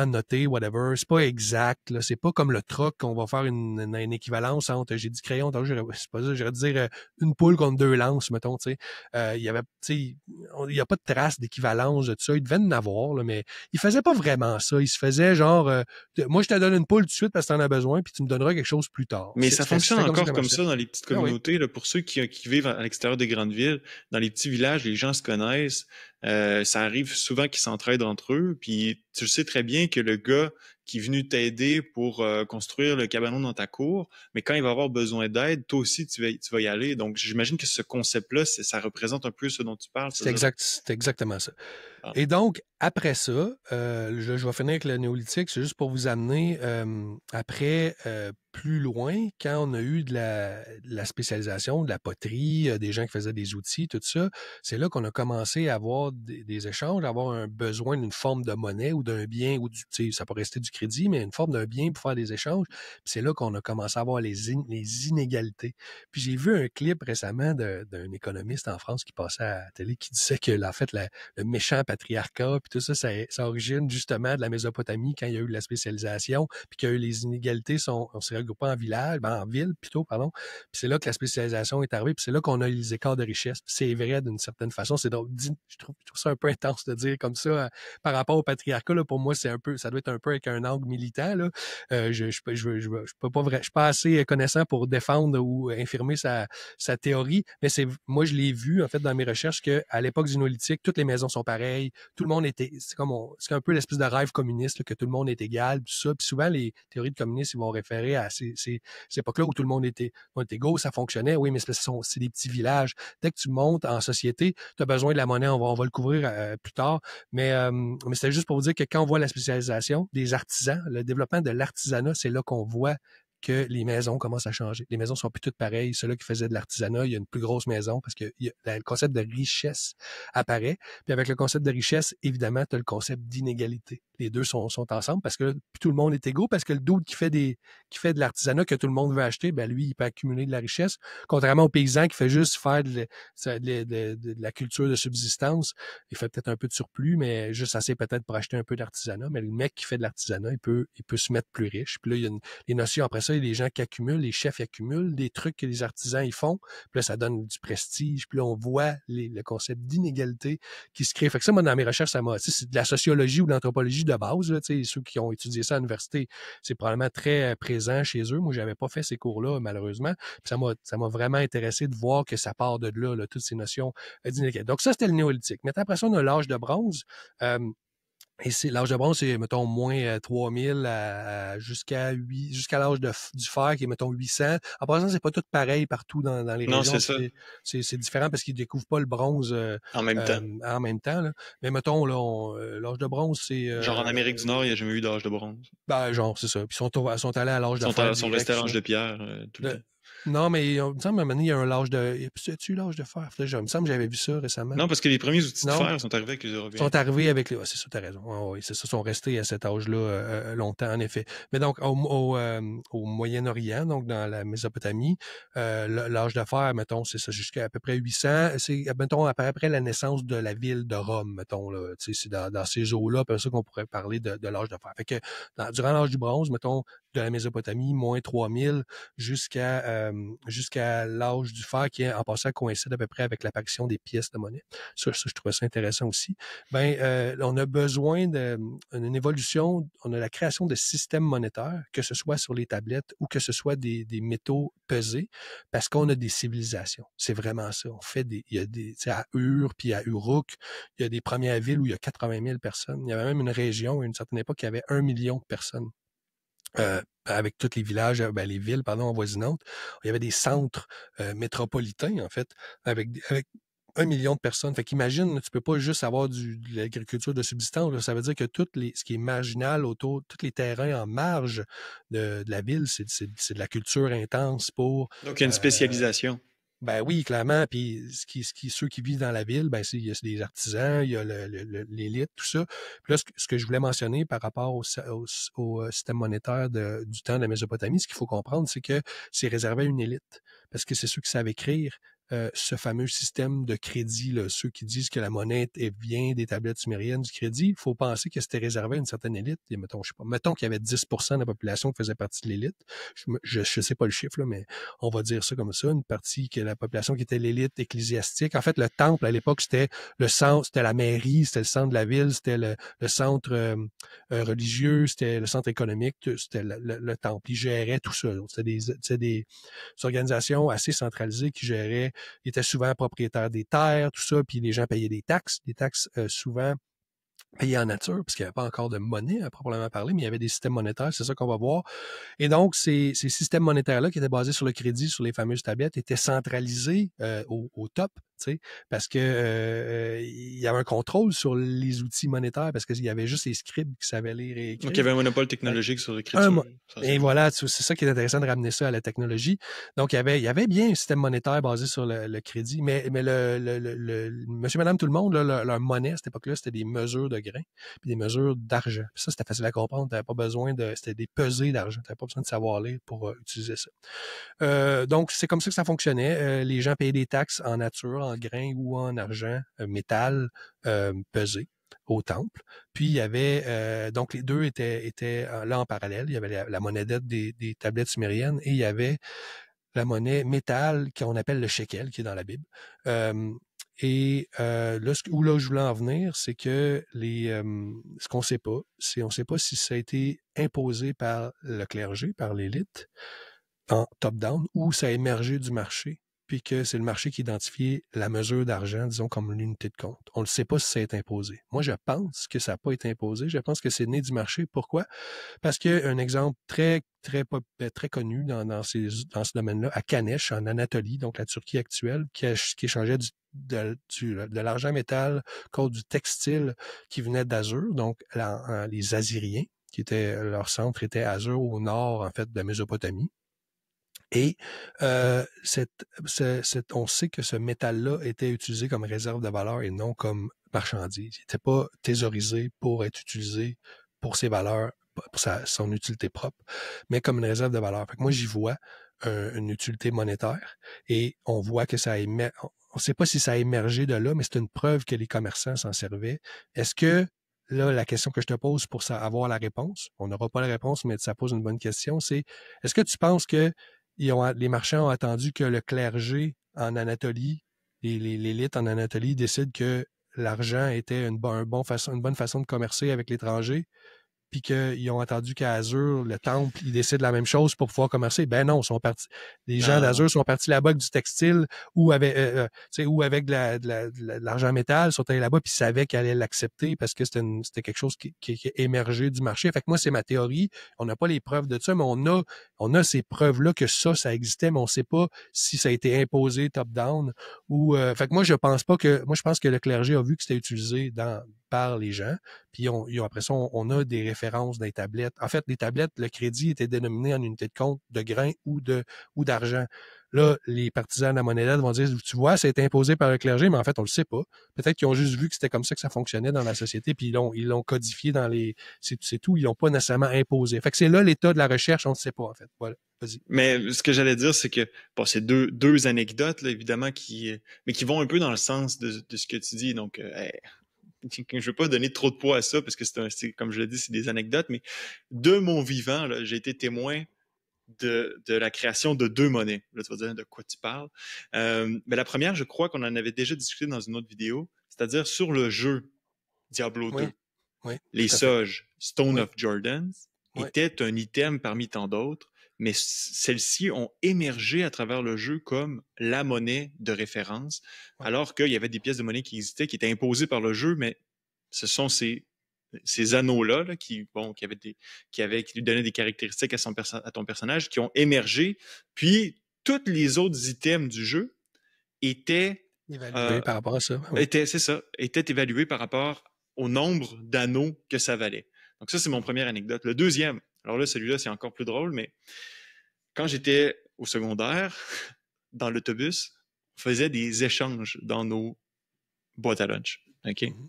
noté, whatever. C'est pas exact. Là. C'est pas comme le troc qu'on va faire une équivalence entre, j'ai dit crayon, c'est pas ça, j'aurais dire une poule contre 2 lances, mettons, tu sais. Il y avait, tu sais, il y a pas de trace d'équivalence de tout ça. Il devait en avoir, là, mais il faisait pas vraiment ça. Il se faisait genre, moi, je te donne une poule tout de suite parce que t'en as besoin, puis tu me donneras quelque chose plus tard. Mais ça fonctionne encore comme ça. ça dans les petites communautés. Là, pour ceux qui vivent à l'extérieur des grandes villes, dans les petits villages, les gens se connaissent. Ça arrive souvent qu'ils s'entraident entre eux. Puis tu sais très bien que le gars qui est venu t'aider pour construire le cabanon dans ta cour, mais quand il va avoir besoin d'aide, toi aussi, tu vas y aller. Donc, j'imagine que ce concept-là, ça représente un peu ce dont tu parles. C'est exactement ça. Ah. Et donc, après ça, je vais finir avec le néolithique, c'est juste pour vous amener après plus loin, quand on a eu de la spécialisation, de la poterie, des gens qui faisaient des outils, tout ça, c'est là qu'on a commencé à avoir des échanges, à avoir un besoin d'une forme de monnaie ou d'un bien, ou ça peut rester du crédit, mais une forme d'un bien pour faire des échanges. Puis c'est là qu'on a commencé à avoir les inégalités. Puis j'ai vu un clip récemment d'un économiste en France qui passait à la télé qui disait que, en fait, le méchant patriarcat, puis tout ça, ça origine justement de la Mésopotamie quand il y a eu de la spécialisation, puis qu'il y a eu les inégalités, on s'est regroupé en village, en ville plutôt, pardon. Puis c'est là que la spécialisation est arrivée, puis c'est là qu'on a eu les écarts de richesse. Puis c'est vrai d'une certaine façon. C'est donc, je trouve ça un peu intense de dire comme ça par rapport au patriarcat. Là, pour moi, ça doit être un peu avec un angle militant. Là. Je suis pas assez connaissant pour défendre ou infirmer sa théorie, mais moi je l'ai vu en fait dans mes recherches qu'à l'époque du néolithique, toutes les maisons sont pareilles, tout le monde c'est un peu l'espèce de rêve communiste là, que tout le monde est égal, tout ça. Puis souvent les théories de communisme ils vont référer à ces époques-là où tout le monde était égaux, ça fonctionnait, oui, mais c'est des petits villages. Dès que tu montes en société, tu as besoin de la monnaie, on va le couvrir plus tard, mais c'était juste pour vous dire que quand on voit la spécialisation des artisans, le développement de l'artisanat, c'est là qu'on voit que les maisons commencent à changer. Les maisons sont plus toutes pareilles. Ceux-là qui faisaient de l'artisanat, il y a une plus grosse maison parce que le concept de richesse apparaît. Puis avec le concept de richesse, évidemment, tu as le concept d'inégalité. Les deux sont ensemble parce que plus tout le monde est égaux, parce que le dude qui fait de l'artisanat que tout le monde veut acheter, ben lui, il peut accumuler de la richesse. Contrairement au paysan qui fait juste faire de la culture de subsistance, il fait peut-être un peu de surplus, mais juste assez peut-être pour acheter un peu d'artisanat. Mais le mec qui fait de l'artisanat, il peut se mettre plus riche. Puis là, il y a les notions après ça, il y a des gens qui accumulent, les chefs ils accumulent, des trucs que les artisans ils font, puis là, ça donne du prestige, puis là, on voit le concept d'inégalité qui se crée. Fait que ça, moi, dans mes recherches, c'est de la sociologie ou de l'anthropologie, technologie de base, là, ceux qui ont étudié ça à l'université, c'est probablement très présent chez eux. Moi, j'avais pas fait ces cours-là, malheureusement. Puis ça m'a vraiment intéressé de voir que ça part de là, toutes ces notions d'inégalité. Donc, ça, c'était le néolithique. Mais après ça, on a l'âge de bronze. Et c'est l'âge de bronze, c'est, mettons, moins 3000 jusqu'à l'âge du fer, qui est, mettons, 800. En passant, c'est pas tout pareil partout dans les Non, régions. c'est ça. C'est différent parce qu'ils découvrent pas le bronze En même temps. en même temps. Là. Mais mettons, là, l'âge de bronze, c'est... Genre en Amérique du Nord, il n'y a jamais eu d'âge de bronze. ben, genre, c'est ça. Puis ils sont allés à l'âge de fer Ils sont direct. restés à l'âge de pierre tout le temps. Non, mais il me semble à un moment donné, il y a un l'âge de... As-tu l'âge de fer? Il me semble que j'avais vu ça récemment. Non, parce que les premiers outils de Non. fer sont arrivés avec les Européens. Sont arrivés avec les... c'est ça, t'as raison. Oui, c'est ça, sont restés à cet âge-là longtemps, en effet. Mais donc, au Moyen-Orient, donc dans la Mésopotamie, l'âge de fer, mettons, c'est ça, jusqu'à à peu près 800. C'est, mettons, après la naissance de la ville de Rome, mettons, là. Tu sais, c'est dans ces eaux-là, c'est ça qu'on pourrait parler de l'âge de fer. Fait que, durant l'âge du bronze, mettons, de la Mésopotamie, moins 3000 jusqu'à l'âge du fer, qui, en passant, coïncide à peu près avec l'apparition des pièces de monnaie. Ça, je trouvais ça intéressant aussi. On a besoin d'une évolution, on a la création de systèmes monétaires, que ce soit sur les tablettes ou que ce soit des métaux pesés, parce qu'on a des civilisations. C'est vraiment ça. Il y a des, tu sais, à Ur puis à Uruk, il y a des premières villes où il y a 80 000 personnes. Il y avait même une région, à une certaine époque, qui avait 1 million de personnes. Avec tous les villages, les villes, avoisinantes. Il y avait des centres métropolitains, en fait, avec 1 million de personnes. Fait qu'imagine, tu peux pas juste avoir de l'agriculture de subsistance. Là. Ça veut dire que ce qui est marginal autour, tous les terrains en marge de la ville, c'est de la culture intense pour... Donc, il y a une spécialisation. Ben oui, clairement. Puis ceux qui vivent dans la ville, il y a des artisans, il y a l'élite, tout ça. Puis là, ce que je voulais mentionner par rapport au système monétaire du temps de la Mésopotamie, ce qu'il faut comprendre, c'est que c'est réservé à une élite. Parce que c'est ceux qui savent écrire ce fameux système de crédit, là, ceux qui disent que la monnaie vient des tablettes sumériennes du crédit, il faut penser que c'était réservé à une certaine élite. Et mettons qu'il y avait 10% de la population qui faisait partie de l'élite. Je sais pas le chiffre, là, mais on va dire ça comme ça, une partie que la population qui était l'élite ecclésiastique. En fait, le temple, à l'époque, c'était le centre, c'était la mairie, c'était le centre de la ville, c'était le centre religieux, c'était le centre économique, c'était le temple. Ils géraient tout ça. C'était des organisations assez centralisées qui géraient. Ils étaient souvent propriétaires des terres, tout ça, puis les gens payaient des taxes souvent payées en nature, parce qu'il n'y avait pas encore de monnaie à proprement parler, mais il y avait des systèmes monétaires, c'est ça qu'on va voir. Et donc, ces systèmes monétaires-là, qui étaient basés sur le crédit, sur les fameuses tablettes, étaient centralisés au top, tu sais, parce que il y avait un contrôle sur les outils monétaires, parce qu'il y avait juste les scribes qui savaient lire et écrire. Donc, il y avait un monopole technologique sur l'écriture. Et voilà, c'est ça qui est intéressant de ramener ça à la technologie. Donc, il y avait bien un système monétaire basé sur le crédit, mais monsieur, madame, tout le monde, là, leur monnaie à cette époque-là, c'était des mesures de grains puis des mesures d'argent. Puis ça, c'était facile à comprendre. T'avais pas besoin c'était des pesées d'argent. T'avais pas besoin de savoir lire pour utiliser ça. Donc, c'est comme ça que ça fonctionnait. Les gens payaient des taxes en nature, en grains ou en argent, métal, pesé au temple. Puis il y avait donc les deux étaient là en parallèle. Il y avait la monnaie dette des tablettes sumériennes et il y avait la monnaie métal qu'on appelle le shekel, qui est dans la Bible. Là, où je voulais en venir, c'est que ce qu'on sait pas, on sait pas si ça a été imposé par le clergé, par l'élite, en top-down, ou ça a émergé du marché, puis que c'est le marché qui identifiait la mesure d'argent, disons, comme l'unité de compte. On ne sait pas si ça a été imposé. Moi, je pense que ça n'a pas été imposé. Je pense que c'est né du marché. Pourquoi? Parce qu'il y a un exemple très connu dans ce domaine-là, à Kanesh, en Anatolie, donc la Turquie actuelle, qui échangeait de l'argent métal contre du textile qui venait d'Azur, donc les Assyriens, leur centre était Azur au nord, en fait, de la Mésopotamie. Et on sait que ce métal-là était utilisé comme réserve de valeur et non comme marchandise. Il n'était pas thésaurisé pour être utilisé pour ses valeurs, pour son utilité propre, mais comme une réserve de valeur. Fait que moi, j'y vois une utilité monétaire et on voit que ça émerge. On ne sait pas si ça a émergé de là, mais c'est une preuve que les commerçants s'en servaient. Est-ce que là, la question que je te pose pour avoir la réponse, on n'aura pas la réponse, mais ça pose une bonne question, c'est est-ce que tu penses que les marchands ont attendu que le clergé en Anatolie, l'élite en Anatolie décide que l'argent était une bonne façon de commercer avec l'étranger, puis qu'ils ont entendu qu'à Azure, le temple, ils décident la même chose pour pouvoir commercer. Ben non, ils sont partis. Les gens d'Azure sont partis là-bas avec du textile ou avec, ou avec de l'argent métal, sont allés là-bas puis ils savaient qu'ils allaient l'accepter parce que c'était quelque chose qui émergeait du marché. Fait que moi, c'est ma théorie. On n'a pas les preuves de ça, mais on a ces preuves-là que ça existait, mais on ne sait pas si ça a été imposé top-down ou. Fait que moi, je pense que le clergé a vu que c'était utilisé par les gens. Puis après ça, on a des références des tablettes. En fait, les tablettes, le crédit était dénominé en unité de compte de grains ou d'argent. Là, les partisans de la monnaie lettre vont dire, tu vois, ça a été imposé par le clergé, mais en fait, on le sait pas. Peut-être qu'ils ont juste vu que c'était comme ça que ça fonctionnait dans la société, puis ils l'ont codifié dans les... C'est tout, ils l'ont pas nécessairement imposé. Fait que c'est là l'état de la recherche, on ne sait pas, en fait. Voilà, vas-y. Mais ce que j'allais dire, c'est que, bon, c'est deux anecdotes, là, évidemment, mais qui vont un peu dans le sens de ce que tu dis. Donc, je ne veux pas donner trop de poids à ça parce que comme je l'ai dit, c'est des anecdotes, mais de mon vivant, là, j'ai été témoin de la création de 2 monnaies. Là, tu vas dire de quoi tu parles. Mais la première, je crois qu'on en avait déjà discuté dans une autre vidéo, c'est-à-dire sur le jeu Diablo 2. Oui, Les SOG, Stone Oui. of Jordan, Oui. étaient un item parmi tant d'autres, mais celles-ci ont émergé à travers le jeu comme la monnaie de référence, alors qu'il y avait des pièces de monnaie qui existaient, qui étaient imposées par le jeu, mais ce sont ces anneaux-là là, qui lui donnaient des caractéristiques à ton personnage, qui ont émergé. Puis, tous les autres items du jeu étaient évalués par rapport à ça. Oui. étaient évalués par rapport au nombre d'anneaux que ça valait. Donc ça, c'est mon première anecdote. Le deuxième, alors là, celui-là, c'est encore plus drôle, mais quand j'étais au secondaire, dans l'autobus, on faisait des échanges dans nos boîtes à lunch. OK? Mm-hmm.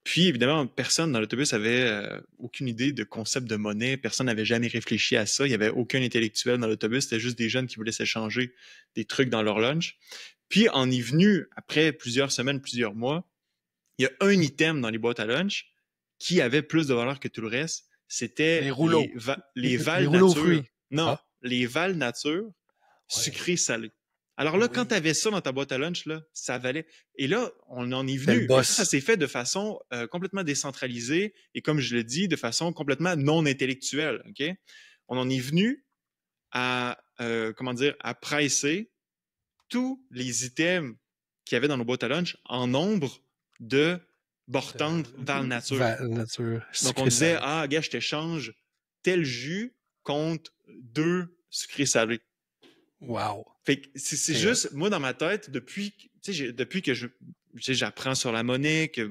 Puis, évidemment, personne dans l'autobus avait aucune idée de concept de monnaie. Personne n'avait jamais réfléchi à ça. Il n'y avait aucun intellectuel dans l'autobus. C'était juste des jeunes qui voulaient s'échanger des trucs dans leur lunch. Puis, on est venu, après plusieurs semaines, plusieurs mois, il y a un item dans les boîtes à lunch qui avait plus de valeur que tout le reste. C'était les rouleaux. Les Val les rouleaux nature. Fruits. Non, les Val nature sucrés salés. Alors là, quand tu avais ça dans ta boîte à lunch, là, ça valait. Et là, on en est venu. Et ça s'est fait de façon complètement décentralisée et, comme je le dis, de façon complètement non intellectuelle. Okay? On en est venu à, à pricer tous les items qu'il y avait dans nos boîtes à lunch en nombre de Bortante Val Nature. Donc, on disait, gars, je t'échange tel jus contre 2 sucrés salés. Wow. Fait que c'est juste, moi, dans ma tête, depuis que j'apprends sur la monnaie, que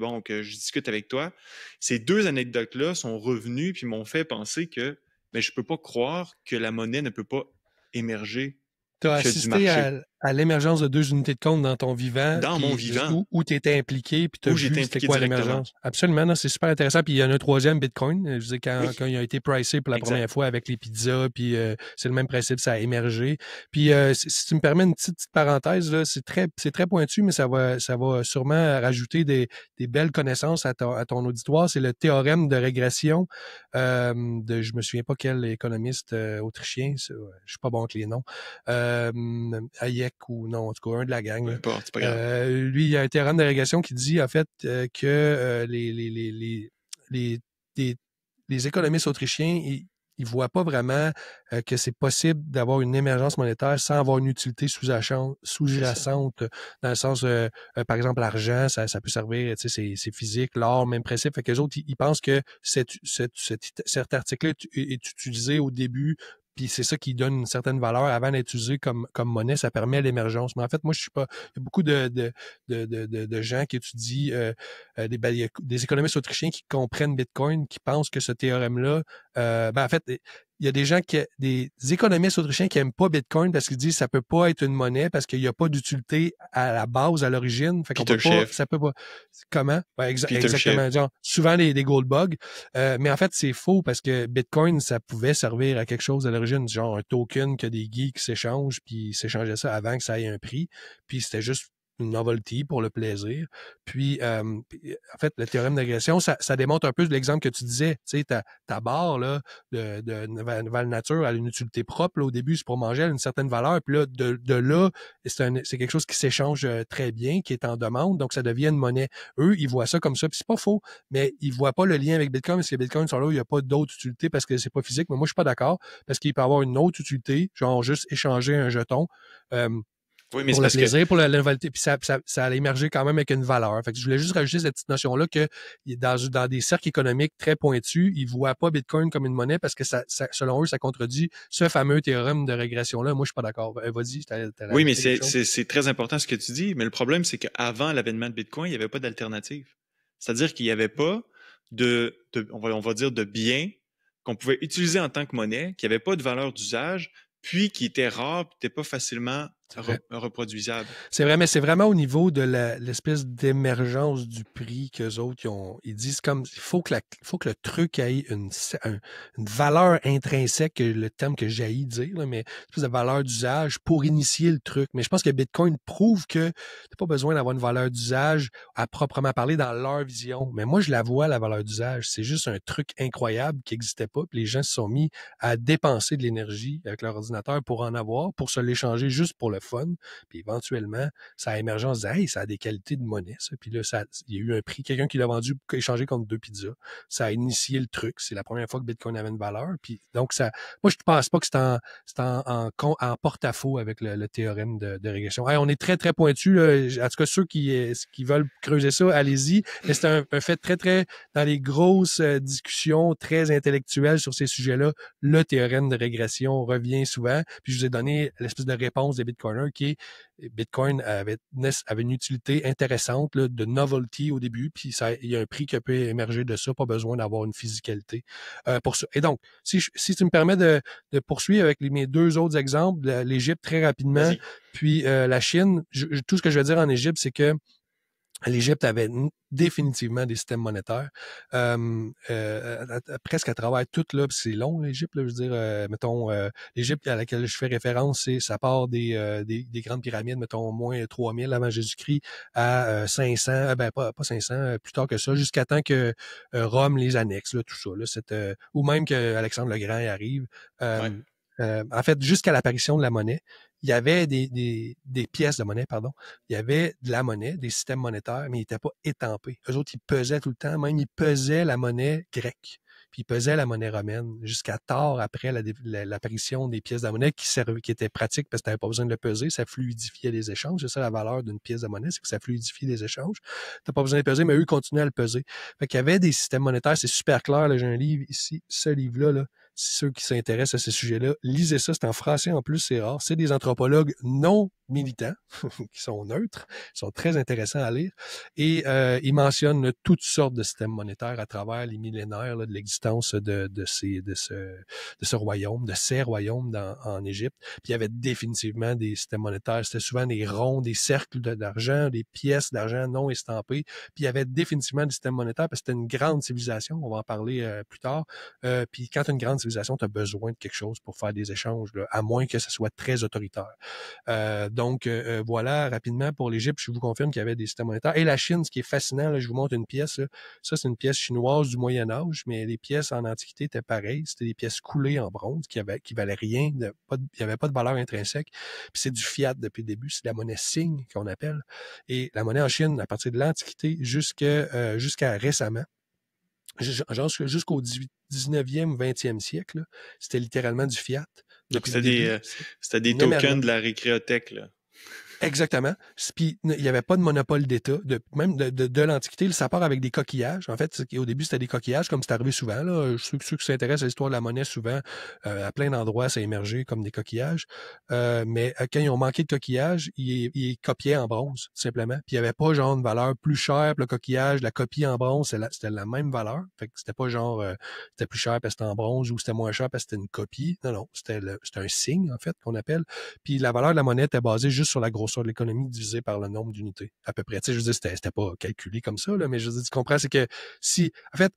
je discute avec toi, ces 2 anecdotes-là sont revenues puis m'ont fait penser que je peux pas croire que la monnaie ne peut pas émerger. Tu as assisté à l'émergence de 2 unités de compte dans ton vivant. Dans mon vivant. Où tu étais impliqué, puis tu as vu c'était quoi l'émergence. Absolument, c'est super intéressant. Puis il y en a un troisième, Bitcoin. Je veux dire, quand il a été pricé pour la première fois avec les pizzas, puis c'est le même principe, ça a émergé. Puis si tu me permets une petite parenthèse, là, c'est très pointu, mais ça va sûrement rajouter des belles connaissances à ton auditoire. C'est le théorème de régression je me souviens pas quel économiste autrichien, je suis pas bon avec les noms. Hayek ou non, en tout cas, un de la gang. Peu importe, c'est pas grave. Lui, il y a un théorème de régression qui dit, en fait, que les économistes autrichiens, ils voient pas vraiment que c'est possible d'avoir une émergence monétaire sans avoir une utilité sous-jacente, dans le sens, par exemple, l'argent, ça peut servir, tu sais, c'est physique, l'or, même principe. Fait qu'eux autres, ils pensent que cet article-là est utilisé au début, puis c'est ça qui donne une certaine valeur avant d'être utilisé comme monnaie, ça permet l'émergence. Mais en fait, moi, je suis pas. Il y a beaucoup de gens qui étudient des économistes autrichiens qui comprennent Bitcoin, qui pensent que ce théorème-là, en fait, il y a des économistes autrichiens qui aiment pas Bitcoin parce qu'ils disent que ça peut pas être une monnaie parce qu'il y a pas d'utilité à la base, à l'origine. Fait qu'on peut pas, ça peut pas. Comment? Ouais, exactement. Genre, souvent des gold bugs. Mais en fait, c'est faux parce que Bitcoin, ça pouvait servir à quelque chose à l'origine, genre un token que des geeks s'échangent, puis ils s'échangeaient ça avant que ça ait un prix. Puis c'était juste une novelty pour le plaisir. Puis, en fait, le théorème d'agression, ça démontre un peu l'exemple que tu disais. Tu sais, ta barre là, de Val Nature, elle a une utilité propre. Là, au début, c'est pour manger, elle a une certaine valeur. Puis là, de là, c'est quelque chose qui s'échange très bien, qui est en demande. Donc, ça devient une monnaie. Eux, ils voient ça comme ça. Puis c'est pas faux, mais ils voient pas le lien avec Bitcoin. Parce que Bitcoin sont là, il n'y a pas d'autre utilité parce que c'est pas physique. Mais moi, je suis pas d'accord parce qu'il peut avoir une autre utilité, genre juste échanger un jeton. Oui, mais c'est Pour le parce que plaisir, pour la novelty, puis ça a émergé quand même avec une valeur. Fait que je voulais juste rajouter cette petite notion-là que dans des cercles économiques très pointus, ils ne voient pas Bitcoin comme une monnaie parce que selon eux, ça contredit ce fameux théorème de régression-là. Moi, je suis pas d'accord. Vas-y, t'as oui, mais rajouté quelque chose? c'est très important ce que tu dis, mais le problème, c'est qu'avant l'avènement de Bitcoin, il n'y avait pas d'alternative. C'est-à-dire qu'il n'y avait pas on va dire, de biens qu'on pouvait utiliser en tant que monnaie, qui n'avaient pas de valeur d'usage, puis qui étaient rares, qui n'étaient pas facilement C'est vrai. reproduisables. C'est vrai, mais c'est vraiment au niveau de l'espèce d'émergence du prix qu'eux autres ils disent comme il faut que le truc ait une valeur intrinsèque, le terme que j'haïs dire, là, mais une espèce de valeur d'usage pour initier le truc. Mais je pense que Bitcoin prouve que t'as pas besoin d'avoir une valeur d'usage à proprement parler dans leur vision. Mais moi, je la vois, la valeur d'usage. C'est juste un truc incroyable qui n'existait pas. Puis les gens se sont mis à dépenser de l'énergie avec leur ordinateur pour en avoir, pour se l'échanger juste pour le fun. Puis éventuellement, ça a émergé, on se disait, hey, ça a des qualités de monnaie, ça. Puis là, il y a eu un prix, quelqu'un qui l'a vendu, échangé contre 2 pizzas. Ça a initié le truc. C'est la première fois que Bitcoin avait une valeur. Puis donc, moi, je ne pense pas que c'est en porte-à-faux avec le théorème de régression. Hey, on est très, très pointu, là. En tout cas, ceux qui veulent creuser ça, allez-y. Mais c'est un fait très, très, dans les grosses discussions très intellectuelles sur ces sujets-là, le théorème de régression revient souvent. Puis je vous ai donné l'espèce de réponse des Bitcoiners qui est Bitcoin avait une utilité intéressante là, de novelty au début, puis il y a un prix qui peut émerger de ça, pas besoin d'avoir une physicalité pour ça. Et donc, si tu me permets de poursuivre avec mes deux autres exemples, l'Égypte très rapidement, Vas-y. puis la Chine, tout ce que je veux dire en Égypte, c'est que l'Égypte avait définitivement des systèmes monétaires. Presque à travers tout, là, c'est long, l'Égypte, là, je veux dire, mettons, l'Égypte à laquelle je fais référence, ça part des grandes pyramides, mettons, au moins 3000 avant Jésus-Christ à 500, pas 500, plus tard que ça, jusqu'à temps que Rome les annexe, là, tout ça, là, ou même que Alexandre le Grand y arrive. Ouais. En fait, jusqu'à l'apparition de la monnaie, il y avait des pièces de monnaie, pardon. Il y avait de la monnaie, des systèmes monétaires, mais ils n'étaient pas étampés. Eux autres, ils pesaient tout le temps. Même, ils pesaient la monnaie grecque. Puis ils pesaient la monnaie romaine jusqu'à tard après l'apparition des pièces de monnaie qui étaient pratiques parce que tu n'avais pas besoin de le peser. Ça fluidifiait les échanges. C'est ça la valeur d'une pièce de monnaie, c'est que ça fluidifie les échanges. Tu n'as pas besoin de le peser, mais eux continuaient à le peser. Fait qu'il y avait des systèmes monétaires. C'est super clair. Là, j'ai un livre ici. Ce livre-là, là, ceux qui s'intéressent à ce sujet-là, lisez ça, c'est en français en plus, c'est rare. C'est des anthropologues non militants, qui sont neutres, qui sont très intéressants à lire, et ils mentionnent toutes sortes de systèmes monétaires à travers les millénaires là, de l'existence de ce royaume, de ces royaumes en Égypte. Puis il y avait définitivement des systèmes monétaires, c'était souvent des ronds, des cercles d'argent, des pièces d'argent non estampées, puis il y avait définitivement des systèmes monétaires parce que c'était une grande civilisation, on va en parler plus tard, puis quand tu as une grande civilisation, tu as besoin de quelque chose pour faire des échanges, là, à moins que ce soit très autoritaire. Donc, voilà, rapidement, pour l'Égypte, je vous confirme qu'il y avait des systèmes monétaires. Et la Chine, ce qui est fascinant, là, je vous montre une pièce. Là. Ça, c'est une pièce chinoise du Moyen-Âge, mais les pièces en Antiquité étaient pareilles. C'était des pièces coulées en bronze qui valaient rien. Il n'y avait pas de valeur intrinsèque. Puis c'est du fiat depuis le début. C'est la monnaie signe qu'on appelle. Et la monnaie en Chine, à partir de l'Antiquité jusqu'à récemment, jusqu'au 19e, 20e siècle, là, c'était littéralement du fiat. Donc, Depuis le début. c'était des tokens de la récréothèque, là. Exactement. Puis il n'y avait pas de monopole d'État, même de l'Antiquité. Ça part avec des coquillages. En fait, au début, c'était des coquillages, comme c'est arrivé souvent. Là. Ceux qui s'intéressent à l'histoire de la monnaie, souvent, à plein d'endroits, ça a émergé comme des coquillages. Mais quand ils ont manqué de coquillages, ils copiaient en bronze, tout simplement. Puis il n'y avait pas genre une valeur plus chère pour le coquillage. La copie en bronze, c'était la même valeur. Fait que c'était pas genre c'était plus cher parce que c'était en bronze ou c'était moins cher parce que c'était une copie. Non, c'était un signe, en fait, qu'on appelle. Puis la valeur de la monnaie était basée juste sur la grosseur de l'économie divisée par le nombre d'unités, à peu près. Tu sais, je veux dire, c'était pas calculé comme ça, là, mais je veux dire, tu comprends, c'est que en fait,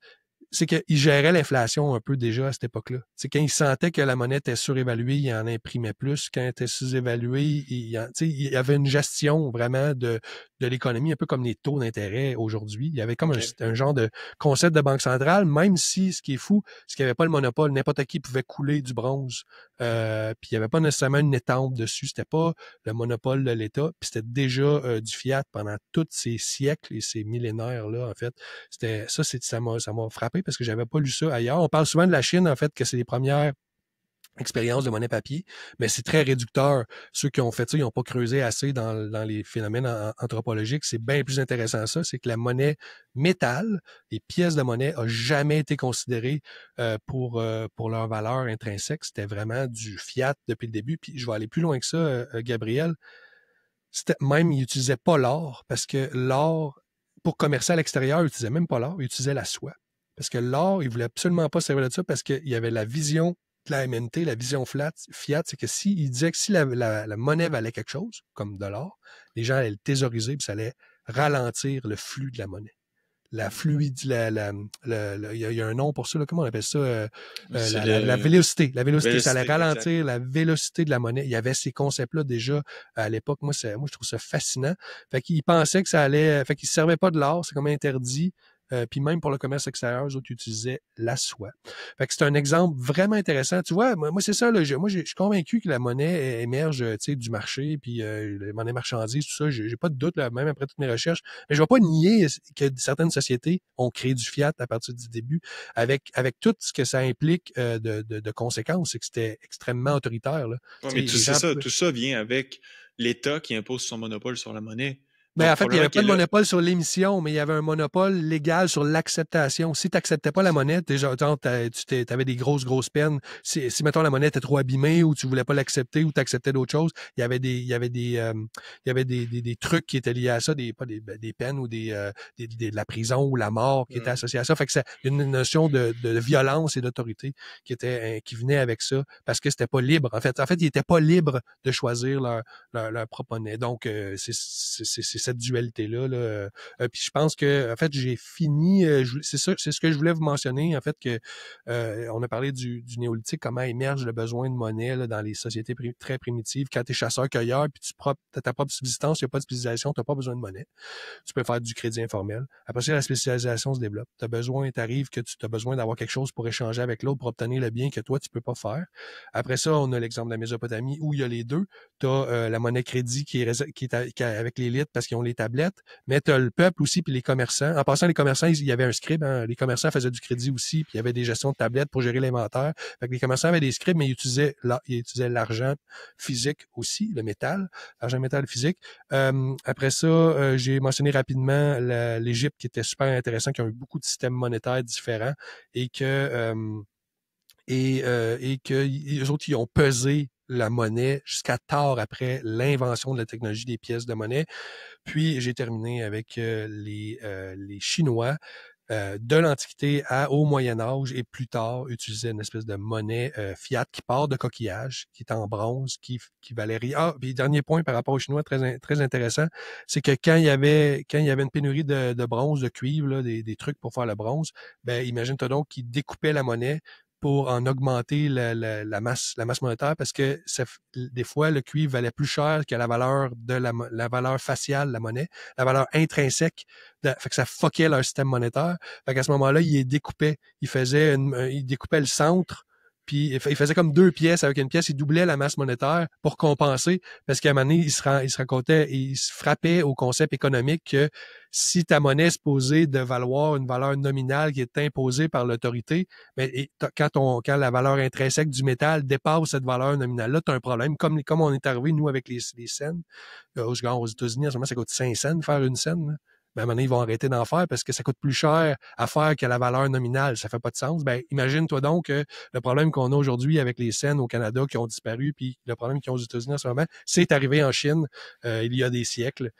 c'est qu'il gérait l'inflation un peu déjà à cette époque-là. C'est quand il sentait que la monnaie était surévaluée, il en imprimait plus. Quand elle était sous-évaluée, il y avait une gestion vraiment de l'économie, un peu comme les taux d'intérêt aujourd'hui. Il y avait comme un genre de concept de banque centrale, même si, ce qui est fou, c'est qu'il n'y avait pas le monopole. N'importe qui pouvait couler du bronze. Puis il n'y avait pas nécessairement une étampe dessus. C'était pas le monopole de l'État. Puis c'était déjà du fiat pendant tous ces siècles et ces millénaires-là, en fait. Ça m'a frappé parce que j'avais pas lu ça ailleurs. On parle souvent de la Chine, en fait, que c'est les premières expériences de monnaie papier, mais c'est très réducteur. Ceux qui ont fait ça, ils n'ont pas creusé assez dans les phénomènes anthropologiques. C'est bien plus intéressant ça, c'est que la monnaie métal, les pièces de monnaie, a jamais été considérées pour leur valeur intrinsèque. C'était vraiment du fiat depuis le début. Puis je vais aller plus loin que ça, Gabriel. Même, ils n'utilisaient pas l'or parce que l'or, pour commercer à l'extérieur, ils n'utilisaient même pas l'or, ils utilisaient la soie. Parce que l'or, ils ne voulaient absolument pas se servir de ça parce qu'il y avait la vision de la MNT, la vision fiat, c'est que ils disaient que si la monnaie valait quelque chose, comme de l'or, les gens allaient le thésauriser puis ça allait ralentir le flux de la monnaie. La fluidité, il y a un nom pour ça, là, comment on appelle ça? La vélocité. La vélocité, ça allait ralentir exact. La vélocité de la monnaie. Il y avait ces concepts-là déjà à l'époque. Moi, je trouve ça fascinant. Fait qu'ils pensaient que ça allait, fait qu'ils ne servaient pas de l'or, c'est comme interdit. Puis même pour le commerce extérieur, eux autres utilisaient la soie. Fait que c'est un exemple vraiment intéressant. Tu vois, moi c'est ça. Là, je suis convaincu que la monnaie émerge du marché, puis la monnaie marchandise, tout ça. J'ai pas de doute, là, même après toutes mes recherches. Mais je ne vais pas nier que certaines sociétés ont créé du fiat à partir du début, avec tout ce que ça implique de conséquences. C'est que c'était extrêmement autoritaire. Là. Ouais, mais tu sais ça, tout ça vient avec l'État qui impose son monopole sur la monnaie. Ben, en fait, il n'y avait pas de monopole sur l'émission, mais il y avait un monopole légal sur l'acceptation. Si tu n'acceptais pas la monnaie, déjà, tu avais des grosses peines. Si, mettons, la monnaie était trop abîmée ou tu voulais pas l'accepter ou tu acceptais d'autres choses, il y avait des trucs qui étaient liés à ça, des peines ou de la prison ou la mort qui étaient associées à ça. Fait que c'est une notion de violence et d'autorité qui venait avec ça parce que c'était pas libre. En fait, ils étaient pas libres de choisir leur propre monnaie. Donc, c'est cette dualité-là. Là. Puis je pense que, en fait, j'ai fini. C'est ce que je voulais vous mentionner, en fait, que on a parlé du néolithique, comment émerge le besoin de monnaie là, dans les sociétés très primitives. Quand tu es chasseur-cueilleur, puis tu as ta propre subsistance, il n'y a pas de spécialisation, tu n'as pas besoin de monnaie. Tu peux faire du crédit informel. Après ça, la spécialisation se développe. T'arrive que tu as besoin d'avoir quelque chose pour échanger avec l'autre, pour obtenir le bien que toi, tu peux pas faire. Après ça, on a l'exemple de la Mésopotamie où il y a les deux. Tu as la monnaie crédit qui est avec l'élite parce qu'ils ont les tablettes, mais tu as le peuple aussi, puis les commerçants. En passant, les commerçants, il y avait un scribe. Hein, les commerçants faisaient du crédit aussi, puis il y avait des gestions de tablettes pour gérer l'inventaire. Fait que les commerçants avaient des scribes, mais ils utilisaient l'argent physique aussi, le métal, l'argent métal physique. Après ça, j'ai mentionné rapidement l'Égypte qui était super intéressant, qui a eu beaucoup de systèmes monétaires différents et que les autres, ils ont pesé la monnaie jusqu'à tard après l'invention de la technologie des pièces de monnaie. Puis, j'ai terminé avec les Chinois de l'Antiquité au Moyen Âge et plus tard utilisaient une espèce de monnaie fiat qui part de coquillage, qui est en bronze, qui valait rien. Ah, puis dernier point par rapport aux Chinois, très intéressant, c'est que quand il y avait une pénurie de bronze, de cuivre, là, des trucs pour faire le bronze, ben imagine-toi donc qu'ils découpaient la monnaie pour en augmenter la masse monétaire parce que des fois, le cuivre valait plus cher que la valeur de la valeur faciale de la monnaie, la valeur intrinsèque. Fait que ça fuckait leur système monétaire. Fait qu'à ce moment-là, il les découpait. Il découpait le centre, puis il faisait comme deux pièces. Avec une pièce, il doublait la masse monétaire pour compenser, parce qu'à un moment donné, il se frappait au concept économique que si ta monnaie est supposée de valoir une valeur nominale qui est imposée par l'autorité, mais quand la valeur intrinsèque du métal dépasse cette valeur nominale-là, tu as un problème. Comme on est arrivé, nous, avec les cents. Aux États-Unis, en ce moment, ça coûte 5 cents faire une scène. Là. Ben, à un moment donné, ils vont arrêter d'en faire parce que ça coûte plus cher à faire que la valeur nominale. Ça fait pas de sens. Ben, imagine-toi donc que le problème qu'on a aujourd'hui avec les scènes au Canada qui ont disparu, puis le problème qu'ils ont aux États-Unis en ce moment, c'est arrivé en Chine il y a des siècles.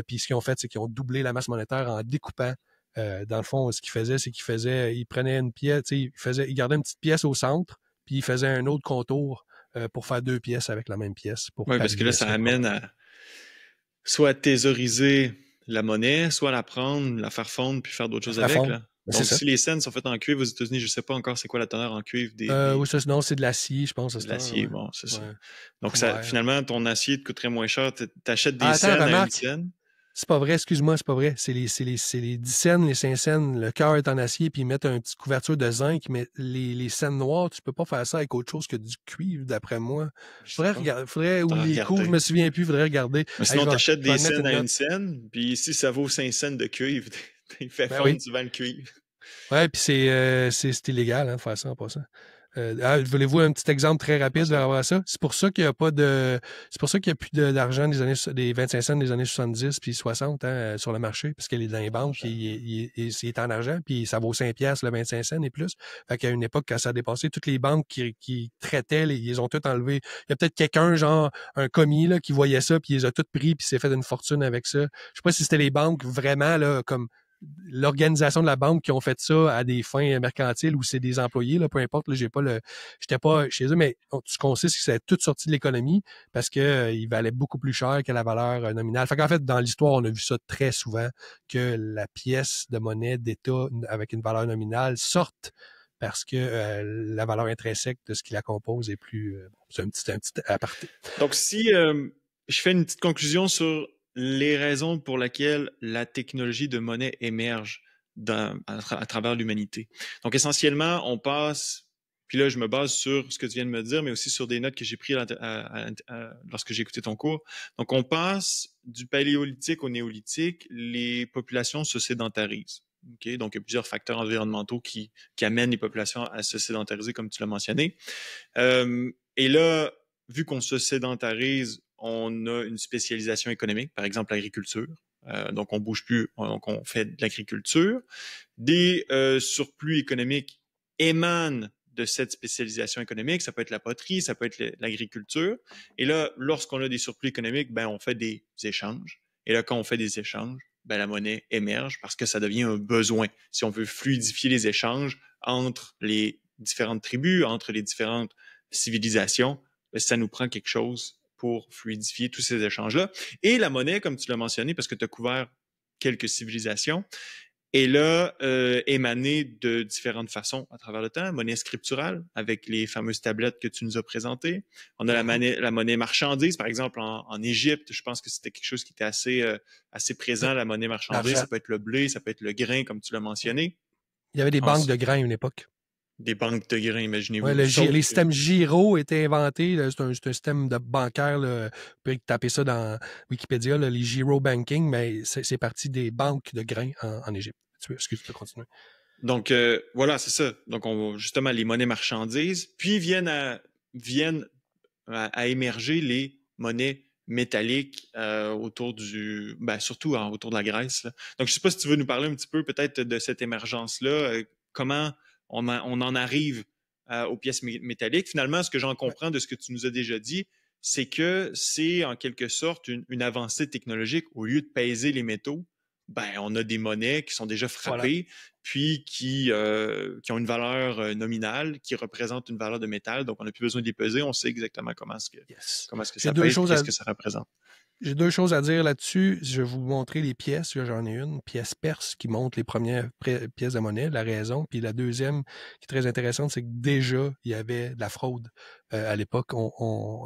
Puis ce qu'ils ont fait, c'est qu'ils ont doublé la masse monétaire en découpant. Dans le fond, ce qu'ils faisaient, c'est qu'ils prenaient une pièce, ils gardaient une petite pièce au centre, puis ils faisaient un autre contour pour faire deux pièces avec la même pièce. Oui, parce que là, ça amène à soit thésauriser la monnaie, soit la prendre, la faire fondre, puis faire d'autres choses avec. Là. Ben, c'est Donc, ça. si les scènes sont faites en cuivre aux États-Unis, je sais pas encore c'est quoi la teneur en cuivre Oui, ça, non, c'est de l'acier, je pense, à de cette heure, l'acier. ouais. Bon, c'est ça. Ouais. Donc, Couvert. finalement, ton acier te coûterait moins cher. T'achètes des Ah, attends, scènes à une remarque. scène. C'est pas vrai, excuse-moi, c'est pas vrai. C'est les 10 scènes, les 5 scènes, le cœur est en acier, puis ils mettent une petite couverture de zinc, mais les scènes noires, tu peux pas faire ça avec autre chose que du cuivre, d'après moi. Je sais pas. Ou Faudra les cours, je regarder. me souviens plus, faudrait regarder. Mais Hey, sinon, t'achètes je vais des en mettre scènes une à note. une scène, puis si ça vaut 5 scènes de cuivre, tu fais Ben fondre oui. souvent le cuivre. Ouais, puis c'est illégal, hein, de faire ça en passant. Voulez-vous un petit exemple très Pas rapide ça. vers rapport à ça? C'est pour ça qu'il y a pas de. C'est pour ça qu'il n'y a plus d'argent des 25 cents des années 70 puis 60 hein, sur le marché, parce qu'il est dans les banques, puis il est en argent, puis ça vaut 5 piastres le 25 cents et plus. Fait qu'à une époque, quand ça a dépassé, toutes les banques qui traitaient, ils ont tout enlevé. Il y a peut-être quelqu'un, genre un commis, là, qui voyait ça, puis ils ont tout pris, puis s'est fait une fortune avec ça. Je sais pas si c'était les banques vraiment, là, comme l'organisation de la banque qui ont fait ça à des fins mercantiles ou c'est des employés, là, peu importe, là, j'étais pas chez eux, mais ce qu'on sait, c'est que c'est tout sorti de l'économie parce que il valait beaucoup plus cher que la valeur nominale. Fait qu'en fait, dans l'histoire, on a vu ça très souvent, que la pièce de monnaie d'État avec une valeur nominale sorte parce que la valeur intrinsèque de ce qui la compose est plus... c'est un petit aparté. Donc, si je fais une petite conclusion sur les raisons pour lesquelles la technologie de monnaie émerge à travers l'humanité. Donc, essentiellement, on passe, puis là, je me base sur ce que tu viens de me dire, mais aussi sur des notes que j'ai prises lorsque j'ai écouté ton cours. Donc, on passe du paléolithique au néolithique, les populations se sédentarisent. Okay? Donc, il y a plusieurs facteurs environnementaux qui amènent les populations à se sédentariser, comme tu l'as mentionné. Et là, vu qu'on se sédentarise, on a une spécialisation économique, par exemple l'agriculture. Donc, on bouge plus, donc on fait de l'agriculture. Des surplus économiques émanent de cette spécialisation économique. Ça peut être la poterie, ça peut être l'agriculture. Et là, lorsqu'on a des surplus économiques, ben, on fait des échanges. Et là, quand on fait des échanges, ben, la monnaie émerge parce que ça devient un besoin. Si on veut fluidifier les échanges entre les différentes tribus, entre les différentes civilisations, ben, ça nous prend quelque chose pour fluidifier tous ces échanges-là. Et la monnaie, comme tu l'as mentionné, parce que tu as couvert quelques civilisations, est là émanée de différentes façons à travers le temps. Monnaie scripturale, avec les fameuses tablettes que tu nous as présentées. On a la monnaie marchandise, par exemple, en Égypte. Je pense que c'était quelque chose qui était assez présent, la monnaie marchandise. Ça peut être le blé, ça peut être le grain, comme tu l'as mentionné. Il y avait des banques de grains à une époque. Des banques de grains, Ouais, imaginez-vous. les systèmes Giro étaient inventés. C'est un système de bancaire. Là, vous pouvez taper ça dans Wikipédia, là, les Giro Banking, mais c'est parti des banques de grains en Égypte. Excuse, tu peux continuer. Donc, voilà, c'est ça. Donc, justement, les monnaies marchandises, puis viennent à émerger les monnaies métalliques surtout autour de la Grèce. Là. Donc, je ne sais pas si tu veux nous parler un petit peu peut-être de cette émergence-là, comment on en arrive aux pièces métalliques. Finalement, ce que j'en comprends de ce que tu nous as déjà dit, c'est que c'est en quelque sorte une avancée technologique. Au lieu de peser les métaux, ben, on a des monnaies qui sont déjà frappées, puis qui ont une valeur nominale, qui représentent une valeur de métal. Donc, on n'a plus besoin de les peser. On sait exactement comment est-ce que ça pèse et qu'est-ce que ça représente. J'ai deux choses à dire là-dessus. Je vais vous montrer les pièces. J'en ai une pièce perse qui montre les premières pièces de monnaie, la raison. Puis la deuxième, qui est très intéressante, c'est que déjà, il y avait de la fraude à l'époque.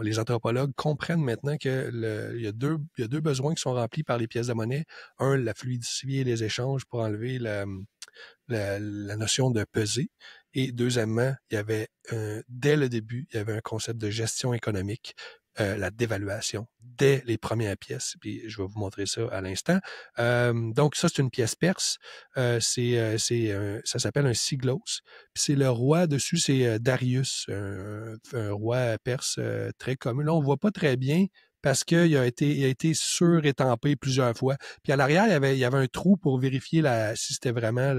Les anthropologues comprennent maintenant que il y a deux besoins qui sont remplis par les pièces de monnaie. Un, la fluidifier les échanges pour enlever la notion de peser. Et deuxièmement, il y avait, dès le début, il y avait un concept de gestion économique. La dévaluation dès les premières pièces. Puis je vais vous montrer ça à l'instant. Donc ça, c'est une pièce perse. Ça s'appelle un siglos. Puis c'est le roi dessus, c'est Darius, un roi perse très connu. Là, on voit pas très bien parce qu'il a été surétampé plusieurs fois. Puis à l'arrière, il y avait un trou pour vérifier si c'était vraiment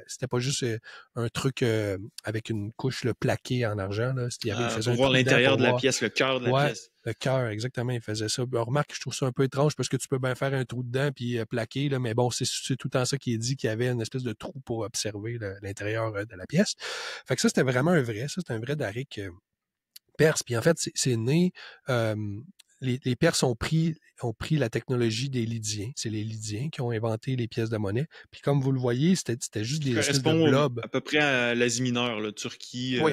c'était pas juste un truc avec une couche plaquée en argent. Là. Il faisait pour voir l'intérieur de la pièce, le cœur de la pièce. Le cœur, exactement, il faisait ça. Remarque, je trouve ça un peu étrange parce que tu peux bien faire un trou dedans puis plaquer, là, mais bon, c'est tout le temps ça qui est dit qu'il y avait une espèce de trou pour observer l'intérieur de la pièce. Fait que ça, c'était vraiment un vrai. Ça, c'était un vrai Daric perse. Puis en fait, c'est né les Perses ont pris la technologie des Lydiens. C'est les Lydiens qui ont inventé les pièces de monnaie. Puis comme vous le voyez, c'était juste Qui des espèces de correspond blobs. à peu près à l'Asie mineure, là, Turquie Oui,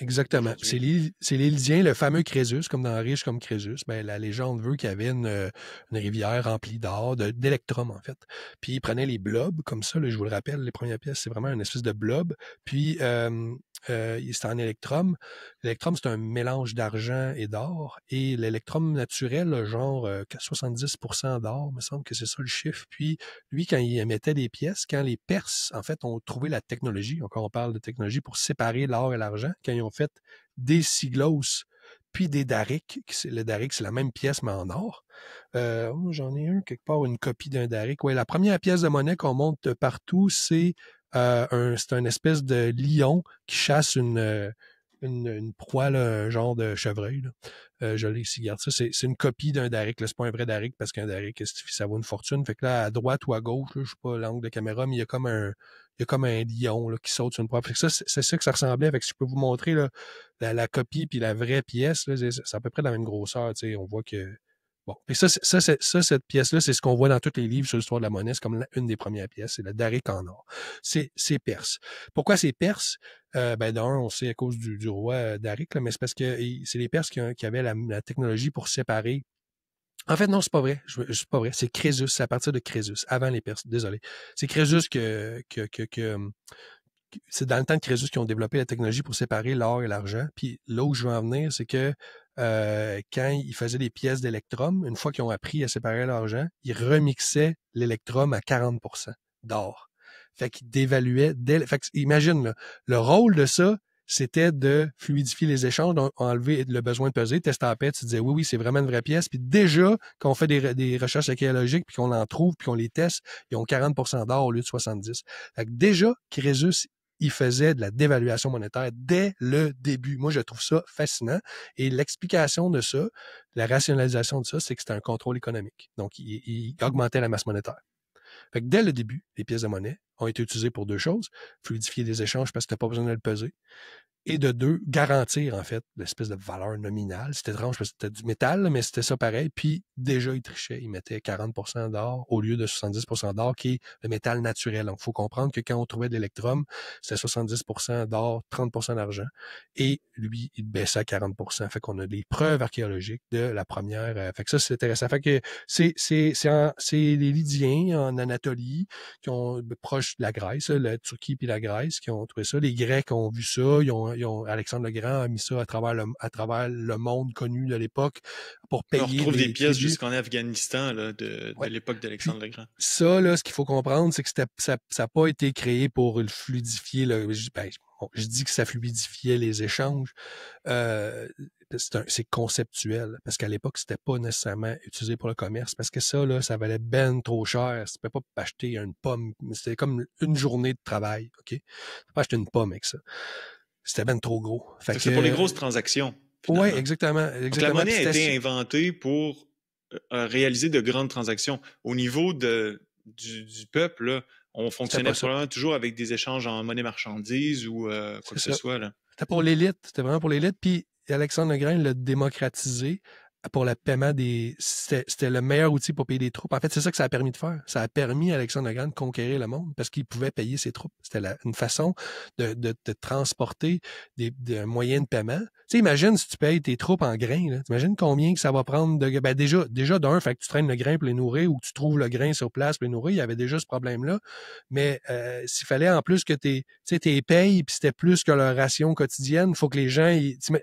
exactement. d'aujourd'hui. C'est les Lydiens, le fameux Crésus, comme dans Riche comme Crésus. Ben, la légende veut qu'il y avait une rivière remplie d'or, d'électrum, en fait. Puis ils prenaient les blobs, comme ça, là, je vous le rappelle, les premières pièces, c'est vraiment une espèce de blob. Puis c'était en électrum. L'électrum, c'est un mélange d'argent et d'or. Et l'électrum naturel, là, genre 70% d'or, il me semble que c'est ça le chiffre. Puis lui, quand il émettait des pièces, quand les Perses, en fait, ont trouvé la technologie, encore on parle de technologie, pour séparer l'or et l'argent, quand ils ont fait des siglos, puis des darics, le daric, c'est la même pièce, mais en or. J'en ai un quelque part, une copie d'un daric. Ouais, la première pièce de monnaie qu'on monte partout, c'est un espèce de lion qui chasse une proie, là, un genre de chevreuil. Là. Je l'ai ici, regarde ça. C'est une copie d'un Daric. C'est pas un vrai Daric parce qu'un Daric, ça vaut une fortune. Fait que là, à droite ou à gauche, là, je sais pas l'angle de caméra, mais il y a comme un lion là, qui saute sur une proie. Fait que ça, c'est ça que ça ressemblait. Fait que si je peux vous montrer là, la copie puis la vraie pièce, là, c'est à peu près de la même grosseur. On voit que. Bon. Et cette pièce-là, c'est ce qu'on voit dans tous les livres sur l'histoire de la monnaie. C'est comme une des premières pièces. C'est le Daric en or. C'est perse. Pourquoi c'est perse? D'un, on sait à cause du roi Daric, là, mais c'est parce que c'est les Perses qui avaient la technologie pour séparer. En fait, non, c'est pas vrai. C'est pas vrai. C'est Crésus. C'est à partir de Crésus, avant les Perses. Désolé. C'est Crésus c'est dans le temps de Crésus qu'ils ont développé la technologie pour séparer l'or et l'argent. Puis là où je veux en venir, c'est que quand ils faisaient des pièces d'électrum, une fois qu'ils ont appris à séparer l'argent, ils remixaient l'électrum à 40% d'or. Fait qu'ils dévaluaient. Fait que, imagine, là, le rôle de ça, c'était de fluidifier les échanges, donc enlever le besoin de peser, tester à pète, tu disais oui, c'est vraiment une vraie pièce. Puis déjà, quand on fait des recherches archéologiques, puis qu'on en trouve, puis qu'on les teste, ils ont 40% d'or au lieu de 70. Fait que déjà, Crésus, il faisait de la dévaluation monétaire dès le début. Moi, je trouve ça fascinant. Et l'explication de ça, la rationalisation de ça, c'est que c'était un contrôle économique. Donc, il augmentait la masse monétaire. Fait que dès le début, les pièces de monnaie ont été utilisées pour deux choses. Fluidifier les échanges parce que tu n'as pas besoin de le peser. Et de deux, garantir, en fait, l'espèce de valeur nominale. C'était étrange parce que c'était du métal, mais c'était ça pareil. Puis, déjà, ils trichaient. Ils mettaient 40% d'or au lieu de 70% d'or, qui est le métal naturel. Donc, il faut comprendre que quand on trouvait de l'électrum, c'était 70% d'or, 30% d'argent. Et lui, il baissait à 40%. Fait qu'on a des preuves archéologiques de la première. Fait que ça, c'est intéressant. Fait que c'est les Lydiens en Anatolie, qui ont proche de la Grèce, la Turquie puis la Grèce, qui ont trouvé ça. Les Grecs ont vu ça. Alexandre le Grand a mis ça à travers le monde connu de l'époque pour On payer retrouve des les pièces tribus. jusqu'en Afghanistan là, de Ouais. l'époque Puis d'Alexandre le Grand. ça, là, ce qu'il faut comprendre, c'est que ça n'a pas été créé pour le fluidifier. Je dis que ça fluidifiait les échanges. C'est conceptuel, parce qu'à l'époque, c'était pas nécessairement utilisé pour le commerce, parce que ça, là, ça valait ben trop cher. Tu ne pouvais pas acheter une pomme. C'était comme une journée de travail, OK? Tu peux pas acheter une pomme avec ça. C'était ben trop gros. Fait C'est pour les que, grosses transactions, ouais, finalement. exactement, Donc la exactement. Puis monnaie a été inventée pour réaliser de grandes transactions. Au niveau du peuple, là, on c'était fonctionnait pas ça. probablement toujours avec des échanges en monnaie marchandise ou quoi C'est que ce ça. soit. Là. C'était pour l'élite. C'était vraiment pour l'élite. Puis Alexandre le Grand l'a démocratisé pour le paiement des. C'était le meilleur outil pour payer des troupes. En fait, c'est ça que ça a permis de faire. Ça a permis à Alexandre le Grand de conquérir le monde parce qu'il pouvait payer ses troupes. C'était une façon de transporter un moyen de paiement. Tu sais, imagine si tu payes tes troupes en grains. Imagine combien que ça va prendre de. Ben déjà d'un, fait que tu traînes le grain pour les nourrir ou que tu trouves le grain sur place pour les nourrir. Il y avait déjà ce problème-là. Mais s'il fallait en plus que tes payes, puis c'était plus que leur ration quotidienne, il faut que les gens,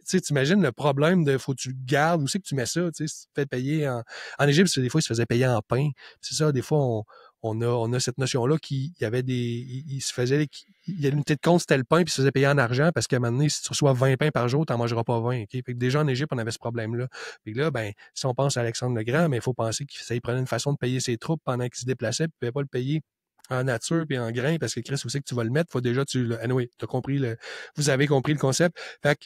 tu imagines le problème de faut que tu le gardes, où c'est que tu mets ça, si tu te fais payer en Égypte, des fois, ils se faisaient payer en pain. C'est ça, des fois, on a cette notion-là qu'il y avait il se faisait, il y a une unité de compte, c'était le pain, puis il se faisait payer en argent, parce qu'à un moment donné, si tu reçois 20 pains par jour, t'en mangeras pas 20, OK? Fait que déjà, en Égypte, on avait ce problème-là. Puis là, ben, si on pense à Alexandre le Grand, mais il faut penser qu'il prenait une façon de payer ses troupes pendant qu'il se déplaçait, puis il pouvait pas le payer en nature puis en grain, parce que Chris, où c'est que tu vas le mettre? Faut déjà, anyway, vous avez compris le concept. Fait que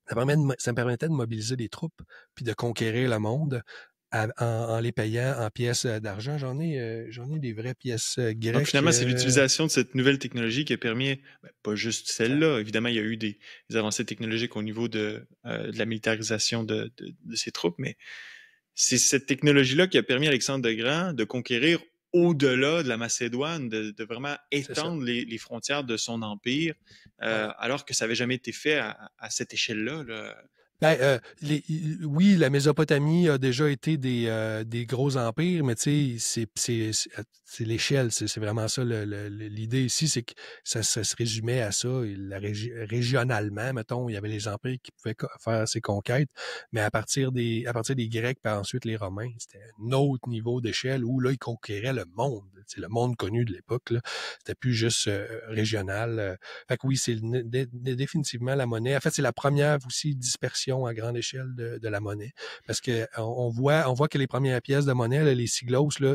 ça me permettait de mobiliser des troupes puis de conquérir le monde en les payant en pièces d'argent. J'en ai des vraies pièces Donc grecques. finalement, c'est l'utilisation de cette nouvelle technologie qui a permis, pas juste celle-là, évidemment, il y a eu des avancées technologiques au niveau de la militarisation de ces troupes, mais c'est cette technologie-là qui a permis à Alexandre le Grand de conquérir au-delà de la Macédoine, de vraiment C'est ça. étendre les frontières de son empire, Voilà. alors que ça n'avait jamais été fait à cette échelle-là. Ben, oui, la Mésopotamie a déjà été des gros empires, mais tu sais, c'est l'échelle, c'est vraiment ça. L'idée ici, c'est que ça se résumait à ça. Et régionalement, mettons, il y avait les empires qui pouvaient faire ces conquêtes, mais à partir des Grecs, puis ensuite les Romains, c'était un autre niveau d'échelle où là, ils conquéraient le monde. C'est le monde connu de l'époque, là. C'était plus juste régional. Fait que oui, c'est définitivement la monnaie. En fait, c'est la première aussi dispersion à grande échelle de la monnaie. Parce que on voit que les premières pièces de monnaie, là, les siglos, là,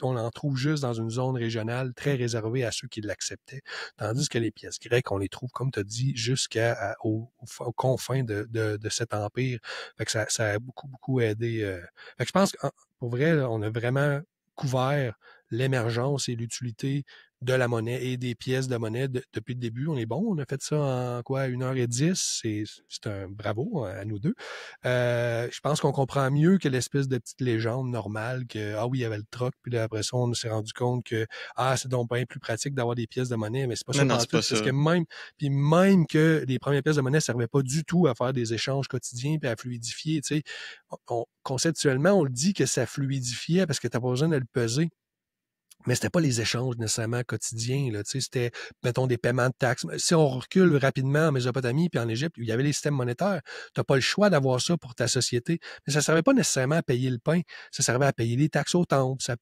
on en trouve juste dans une zone régionale très réservée à ceux qui l'acceptaient. Tandis que les pièces grecques, on les trouve, comme tu as dit, jusqu'aux confins de cet empire. Fait que ça a beaucoup, beaucoup aidé. Fait que je pense que pour vrai, là, on a vraiment couvert l'émergence et l'utilité de la monnaie et des pièces de monnaie depuis le début. On est bon. On a fait ça en quoi, 1h10. C'est un bravo à nous deux. Je pense qu'on comprend mieux que l'espèce de petite légende normale que, ah oui, il y avait le troc, puis là, après ça, on s'est rendu compte que, c'est donc bien plus pratique d'avoir des pièces de monnaie, mais c'est pas Non, ça non, c'est pantoute. pas Parce que ça. même que les premières pièces de monnaie servaient pas du tout à faire des échanges quotidiens puis à fluidifier, tu sais. Conceptuellement, on le dit que ça fluidifiait parce que t'as pas besoin de le peser. Mais c'était pas les échanges nécessairement quotidiens, là, tu sais, c'était, mettons, des paiements de taxes. Si on recule rapidement en Mésopotamie puis en Égypte, où il y avait les systèmes monétaires, t'as pas le choix d'avoir ça pour ta société. Mais ça servait pas nécessairement à payer le pain, ça servait à payer les taxes au temple, ça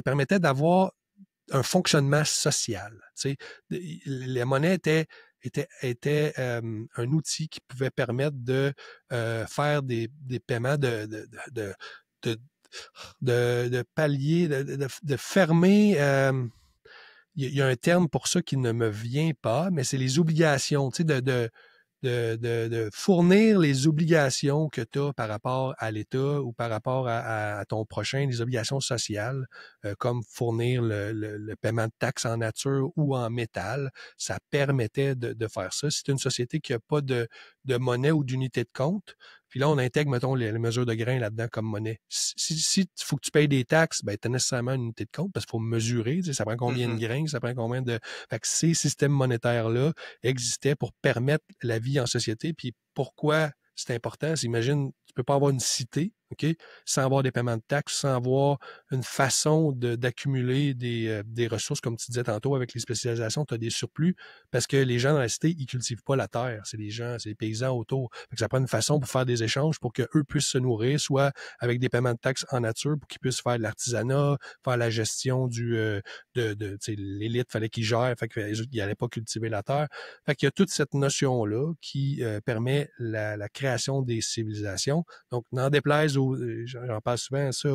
permettait d'avoir un fonctionnement social, tu sais. La monnaie était un outil qui pouvait permettre de faire des paiements de, de pallier, de fermer. Il y a un terme pour ça qui ne me vient pas, mais c'est les obligations, tu sais, de fournir les obligations que tu as par rapport à l'État ou par rapport à ton prochain, les obligations sociales, comme fournir le paiement de taxes en nature ou en métal. Ça permettait de faire ça. C'est une société qui n'a pas de monnaie ou d'unité de compte. Puis là, on intègre, mettons, les mesures de grains là-dedans comme monnaie. Si il faut que tu payes des taxes, ben, tu as nécessairement une unité de compte parce qu'il faut mesurer, tu sais, ça prend combien de Mhm. grains, ça prend combien de... Fait que ces systèmes monétaires-là existaient pour permettre la vie en société. Puis pourquoi c'est important? Imagine, tu peux pas avoir une cité, OK, sans avoir des paiements de taxes, sans avoir une façon d'accumuler des ressources, comme tu disais tantôt, avec les spécialisations, tu as des surplus, parce que les gens dans la cité, ils cultivent pas la terre. C'est les gens, c'est les paysans autour. Fait que ça prend une façon pour faire des échanges pour qu'eux puissent se nourrir, soit avec des paiements de taxes en nature pour qu'ils puissent faire de l'artisanat, faire la gestion l'élite, fallait qu'ils gèrent, fait qu'ils n'allaient pas cultiver la terre. Fait qu'il y a toute cette notion-là qui permet la création des civilisations. Donc, n'en déplaise j'en parle souvent, ça,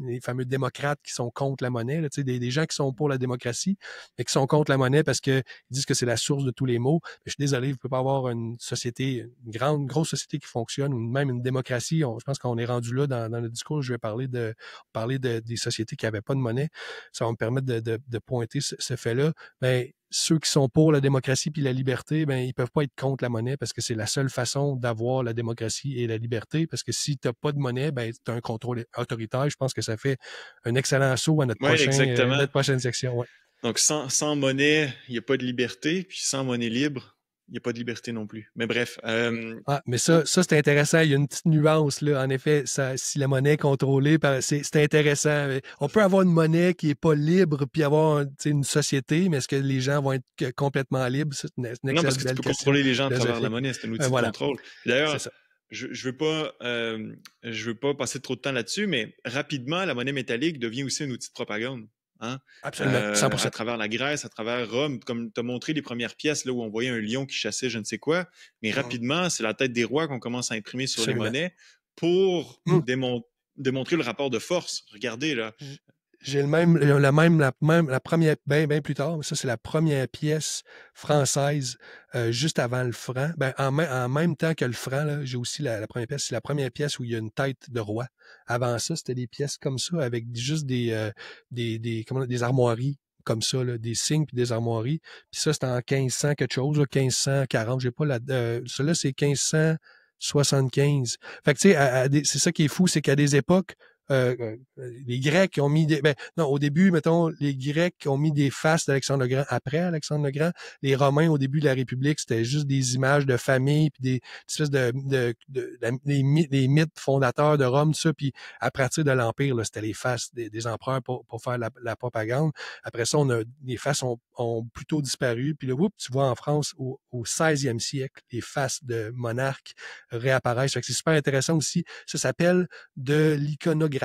les fameux démocrates qui sont contre la monnaie, là, des gens qui sont pour la démocratie, mais qui sont contre la monnaie parce qu'ils disent que c'est la source de tous les maux. Mais je suis désolé, vous ne pouvez pas avoir une société, une grosse société qui fonctionne, ou même une démocratie. Je pense qu'on est rendu là dans le discours, je vais parler des sociétés qui n'avaient pas de monnaie. Ça va me permettre de pointer ce fait-là. Ben, ceux qui sont pour la démocratie puis la liberté, ben ils peuvent pas être contre la monnaie parce que c'est la seule façon d'avoir la démocratie et la liberté. Parce que si t'as pas de monnaie, ben tu as un contrôle autoritaire. Je pense que ça fait un excellent saut à Oui, exactement. notre prochaine section. Ouais. Donc, sans monnaie, il n'y a pas de liberté, puis sans monnaie libre, il n'y a pas de liberté non plus. Mais bref, Mais ça c'est intéressant. Il y a une petite nuance, là. En effet, si la monnaie est contrôlée, c'est intéressant. On peut avoir une monnaie qui est pas libre, puis avoir une société, mais est-ce que les gens vont être complètement libres? C'est une non, parce excellente que tu belle peux question contrôler les gens à travers la philosophique. monnaie, c'est un outil de Voilà, contrôle. c'est D'ailleurs, ça. je veux pas passer trop de temps là-dessus, mais rapidement, la monnaie métallique devient aussi un outil de propagande. Hein? Absolument, 100%. À travers la Grèce, à travers Rome, comme tu as montré les premières pièces là, où on voyait un lion qui chassait je ne sais quoi, mais rapidement, c'est la tête des rois qu'on commence à imprimer sur les Absolument. monnaies pour démontrer le rapport de force. Regardez, là. J'ai la première, bien plus tard, mais ça, c'est la première pièce française juste avant le franc. Ben, en même temps que le franc, là, j'ai aussi la première pièce. C'est la première pièce où il y a une tête de roi. Avant ça, c'était des pièces comme ça, avec juste des armoiries comme ça, là, des signes puis des armoiries. Puis ça, c'était en 1500 quelque chose, là, 1540. J'ai pas celle-là, c'est 1500. 75. Fait que, tu sais, c'est ça qui est fou, c'est qu'à des époques, les Grecs ont mis non, au début, mettons, les Grecs ont mis des faces d'Alexandre le Grand après Alexandre le Grand. Les Romains, au début de la République, c'était juste des images de famille, puis des espèces des mythes fondateurs de Rome, tout ça. Puis à partir de l'Empire, là, c'était les faces des empereurs pour faire la propagande. Après ça, les faces ont plutôt disparu. Puis là, tu vois en France, au 16e siècle, les faces de monarques réapparaissent. Fait que c'est super intéressant aussi. Ça s'appelle de l'iconographie.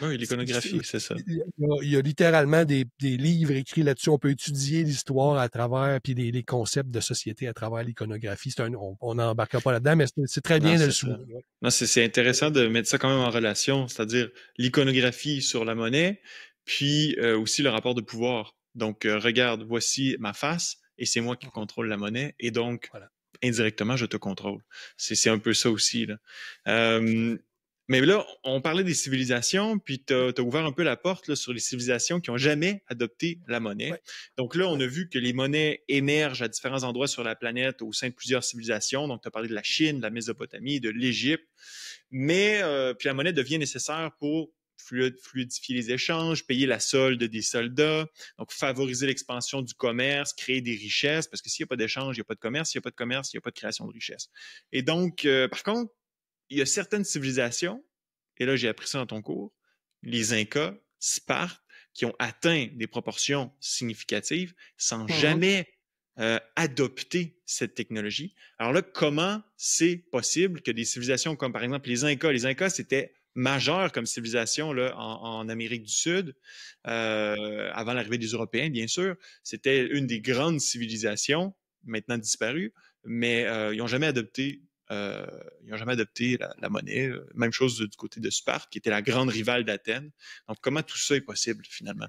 Oui, l'iconographie, c'est ça. Il y a littéralement des livres écrits là-dessus. On peut étudier l'histoire à travers, puis les concepts de société à travers l'iconographie. On n'embarquera pas là-dedans, mais c'est très bien de le souligner. Non, c'est intéressant de mettre ça quand même en relation, c'est-à-dire l'iconographie sur la monnaie, puis aussi le rapport de pouvoir. Donc, regarde, voici ma face, et c'est moi qui contrôle la monnaie, et donc, voilà, indirectement, je te contrôle. C'est un peu ça aussi, là. Mais là, on parlait des civilisations, puis tu as ouvert un peu la porte là, sur les civilisations qui n'ont jamais adopté la monnaie. Ouais. Donc là, on a vu que les monnaies émergent à différents endroits sur la planète au sein de plusieurs civilisations. Donc, tu as parlé de la Chine, de la Mésopotamie, de l'Égypte. Mais puis la monnaie devient nécessaire pour fluidifier les échanges, payer la solde des soldats, donc favoriser l'expansion du commerce, créer des richesses, parce que s'il n'y a pas d'échange, il n'y a pas de commerce. S'il n'y a pas de commerce, il n'y a pas de création de richesses. Et donc, par contre, il y a certaines civilisations, et là j'ai appris ça dans ton cours, les Incas, Sparte, qui ont atteint des proportions significatives sans jamais adopter cette technologie. Alors là, comment c'est possible que des civilisations comme par exemple les Incas c'était majeur comme civilisation là, en Amérique du Sud, avant l'arrivée des Européens, bien sûr. C'était une des grandes civilisations, maintenant disparues, mais ils n'ont jamais adopté la monnaie. Même chose du côté de Sparte, qui était la grande rivale d'Athènes. Donc, comment tout ça est possible, finalement?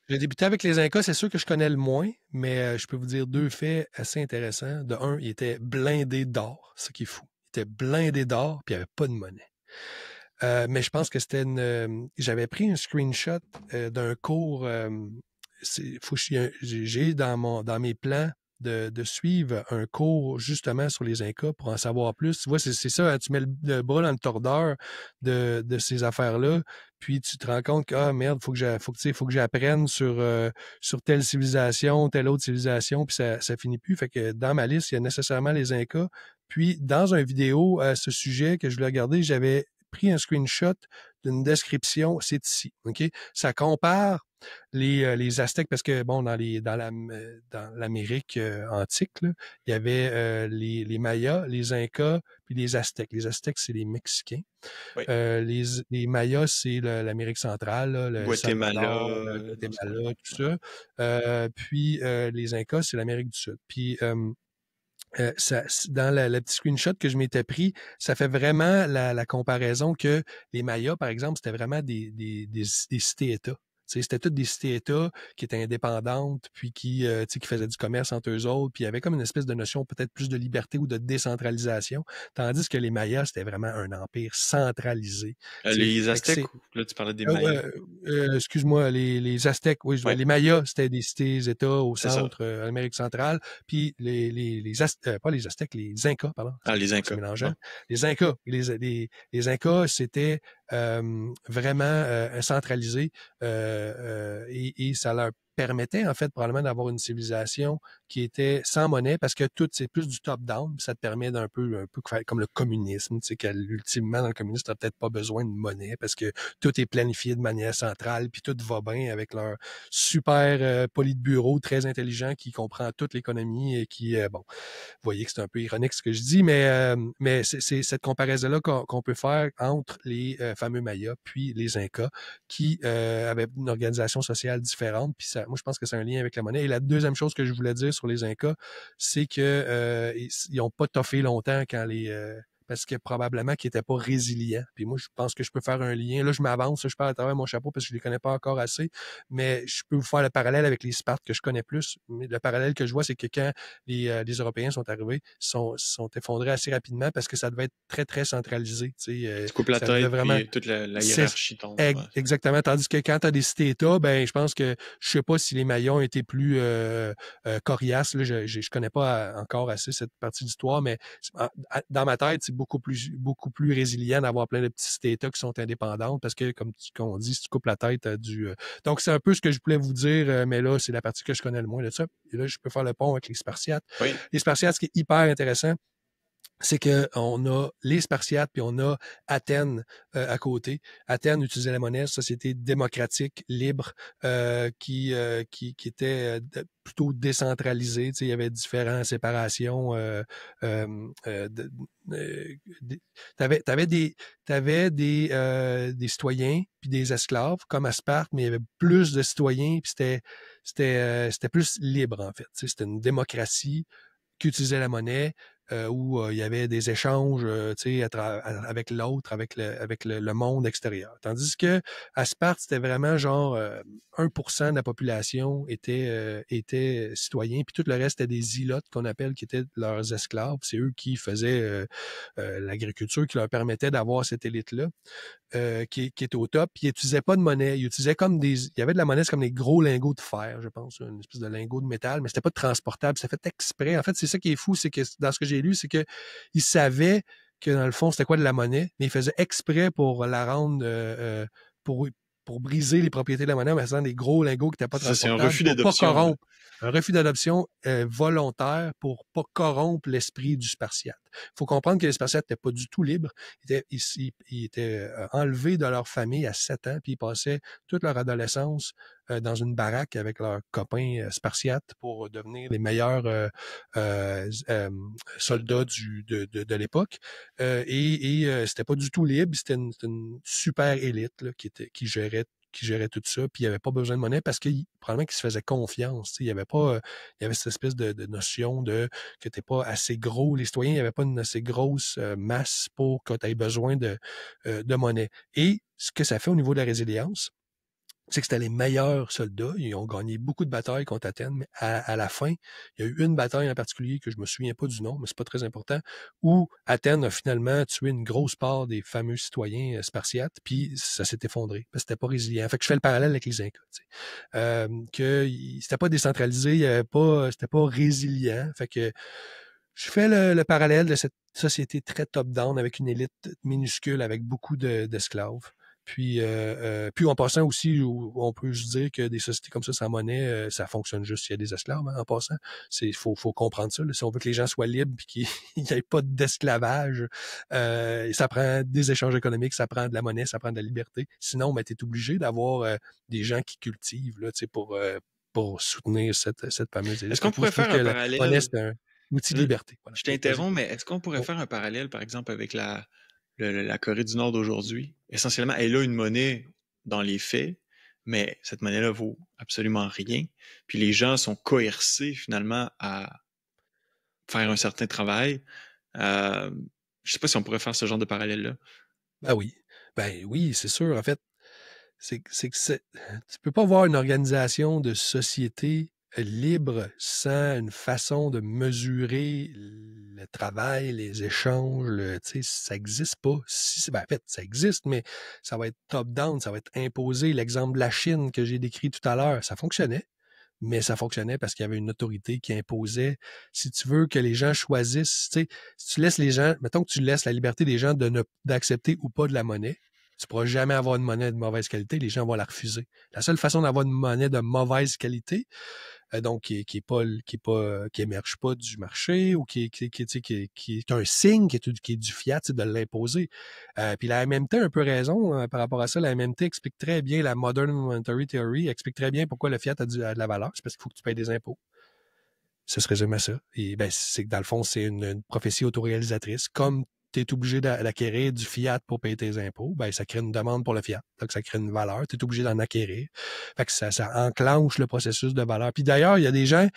J'ai débuté avec les Incas, c'est sûr que je connais le moins, mais je peux vous dire deux faits assez intéressants. De un, il était blindé d'or, ce qui est fou. Il était blindé d'or, puis il n'y avait pas de monnaie. Mais je pense que c'était j'avais pris un screenshot d'un cours. J'ai dans mes plans de suivre un cours justement sur les Incas pour en savoir plus. Tu vois, c'est ça, tu mets le bras dans le tordeur de ces affaires-là, puis tu te rends compte que, ah merde, faut que j'apprenne sur telle civilisation, telle autre civilisation, puis ça finit plus. Fait que dans ma liste, il y a nécessairement les Incas. Puis dans une vidéo à ce sujet que je voulais regarder, j'avais pris un screenshot d'une description, c'est ici, OK? Ça compare les Aztèques, parce que, bon, dans l'Amérique antique, là, il y avait les Mayas, les Incas, puis les Aztèques. Les Aztèques, c'est les Mexicains. Oui. Les Mayas, c'est l'Amérique centrale, là, le Guatemala, Salvador, le Guatemala, tout ça. Puis les Incas, c'est l'Amérique du Sud. Puis dans le petit screenshot que je m'étais pris, ça fait vraiment la comparaison que les Mayas, par exemple, c'était vraiment des cités-États. C'était toutes des cités-États qui étaient indépendantes, puis qui faisaient du commerce entre eux autres, puis il y avait comme une espèce de notion peut-être plus de liberté ou de décentralisation, tandis que les Mayas, c'était vraiment un empire centralisé. Les Aztèques, là tu parlais des Mayas. Excuse-moi, les Aztèques, oui, les Mayas, c'était des cités-États au centre, Amérique centrale, puis pas les Aztèques, les Incas, pardon. Les Incas. Les Incas. Les Incas, c'était vraiment centralisé et ça leur permettait, en fait, probablement d'avoir une civilisation qui était sans monnaie parce que tout, c'est plus du top-down. Ça te permet d'un peu comme le communisme, tu sais, qu'ultimement, dans le communisme, t'as peut-être pas besoin de monnaie parce que tout est planifié de manière centrale puis tout va bien avec leur super politburo très intelligent qui comprend toute l'économie et qui, vous voyez que c'est un peu ironique ce que je dis, mais c'est cette comparaison-là qu'on peut faire entre les fameux Mayas puis les Incas qui avaient une organisation sociale différente. Puis moi, je pense que c'est un lien avec la monnaie. Et la deuxième chose que je voulais dire sur les Incas, c'est que ils n'ont pas toffé longtemps quand parce que probablement qu'ils n'étaient pas résilients. Puis moi, je pense que je peux faire un lien. Là, je m'avance, je parle à travers mon chapeau parce que je les connais pas encore assez, mais je peux vous faire le parallèle avec les Spartes que je connais plus. Mais le parallèle que je vois, c'est que quand les Européens sont arrivés, sont effondrés assez rapidement parce que ça devait être très, très centralisé. Tu coupes la tête, vraiment... puis toute la hiérarchie tombe. Exactement. Tandis que quand tu as des cités-États, ben je pense que je sais pas si les Mayas ont été plus coriaces. Là, je connais pas encore assez cette partie d'histoire, mais dans ma tête, beaucoup plus résilient d'avoir plein de petits États qui sont indépendants parce que, comme on dit, si tu coupes la tête Donc, c'est un peu ce que je voulais vous dire, mais là, c'est la partie que je connais le moins de ça. Et là, je peux faire le pont avec les Spartiates. Oui. Les Spartiates, ce qui est hyper intéressant, c'est qu'on a les Spartiates puis on a Athènes à côté. Athènes utilisait la monnaie, société démocratique, libre, qui était plutôt décentralisée. Tu sais, il y avait différentes séparations. T'avais des citoyens puis des esclaves comme à Sparte, mais il y avait plus de citoyens puis c'était plus libre en fait. Tu sais, c'était une démocratie qui utilisait la monnaie, où il y avait des échanges avec l'autre, avec le monde extérieur. Tandis que à Sparte, c'était vraiment genre 1% de la population était citoyen, puis tout le reste était des zealotes qu'on appelle, qui étaient leurs esclaves. C'est eux qui faisaient l'agriculture, qui leur permettait d'avoir cette élite-là. Qui était au top. Puis, il n'utilisait pas de monnaie. Il utilisait il y avait de la monnaie, c'est comme des gros lingots de fer, je pense, une espèce de lingot de métal, mais c'était pas transportable. C'est fait exprès. En fait, c'est ça qui est fou, c'est que dans ce que j'ai lu, c'est que il savait que dans le fond, c'était quoi de la monnaie, mais il faisait exprès pour la rendre, pour briser les propriétés de la monnaie en faisant des gros lingots qui n'étaient pas transportables. C'est un refus d'adoption. Pour pas corrompre. Là. Un refus d'adoption volontaire pour pas corrompre l'esprit du Spartiate. Il faut comprendre que les Spartiates n'étaient pas du tout libres. Ils étaient enlevés de leur famille à 7 ans, puis ils passaient toute leur adolescence dans une baraque avec leurs copains spartiates pour devenir les meilleurs soldats de l'époque. C'était pas du tout libre, c'était une super élite là, qui gérait tout ça, puis il n'y avait pas besoin de monnaie parce que probablement qu'ils se faisaient confiance. Il y avait pas, il y avait cette espèce de notion de que t'es pas assez gros. Les citoyens, il n'y avait pas une assez grosse masse pour que tu aies besoin de monnaie. Et ce que ça fait au niveau de la résilience, c'est que c'était les meilleurs soldats. Ils ont gagné beaucoup de batailles contre Athènes, mais à la fin, il y a eu une bataille en particulier que je me souviens pas du nom, mais c'est pas très important, où Athènes a finalement tué une grosse part des fameux citoyens spartiates, puis ça s'est effondré, parce que c'était pas résilient. Fait que je fais le parallèle avec les Incas, que c'était pas décentralisé, il y avait pas, c'était pas résilient. Fait que je fais le parallèle de cette société très top-down avec une élite minuscule, avec beaucoup d'esclaves. Puis en passant aussi, on peut juste dire que des sociétés comme ça, sans monnaie, ça fonctionne juste s'il y a des esclaves, hein, en passant. Faut comprendre ça. Là. Si on veut que les gens soient libres et qu'il n'y ait pas d'esclavage, ça prend des échanges économiques, ça prend de la monnaie, ça prend de la liberté. Sinon, ben, tu es obligé d'avoir des gens qui cultivent là, pour soutenir cette fameuse élite. Est-ce qu'on pourrait faire un parallèle? La monnaie, c'est un outil de liberté. Voilà. Je t'interromps, mais est-ce qu'on pourrait faire un parallèle, par exemple, avec la Corée du Nord d'aujourd'hui? Essentiellement, elle a une monnaie dans les faits, mais cette monnaie-là vaut absolument rien. Puis les gens sont coercés, finalement, à faire un certain travail. Je sais pas si on pourrait faire ce genre de parallèle-là. Ben oui, c'est sûr. En fait, tu peux pas voir une organisation de société libre sans une façon de mesurer le travail, les échanges, ça n'existe pas. En fait, ça existe, mais ça va être top-down, ça va être imposé. L'exemple de la Chine que j'ai décrit tout à l'heure, ça fonctionnait, mais ça fonctionnait parce qu'il y avait une autorité qui imposait. Si tu veux que les gens choisissent, si tu laisses les gens, mettons que tu laisses la liberté des gens d'accepter ou pas de la monnaie, tu ne pourras jamais avoir une monnaie de mauvaise qualité, les gens vont la refuser. La seule façon d'avoir une monnaie de mauvaise qualité, donc qui émerge pas du marché ou qui est un signe, qui est du fiat, de l'imposer. Puis la MMT a un peu raison par rapport à ça. La MMT explique très bien, la Modern Monetary Theory explique très bien pourquoi le fiat a de la valeur. C'est parce qu'il faut que tu payes des impôts. Ça se résume à ça. Et ben, c'est que dans le fond, c'est une prophétie autoréalisatrice. Comme tu es obligé d'acquérir du fiat pour payer tes impôts, ben, ça crée une demande pour le fiat. Donc, ça crée une valeur. Tu es obligé d'en acquérir. Fait que ça enclenche le processus de valeur. Puis d'ailleurs, il y a des gens,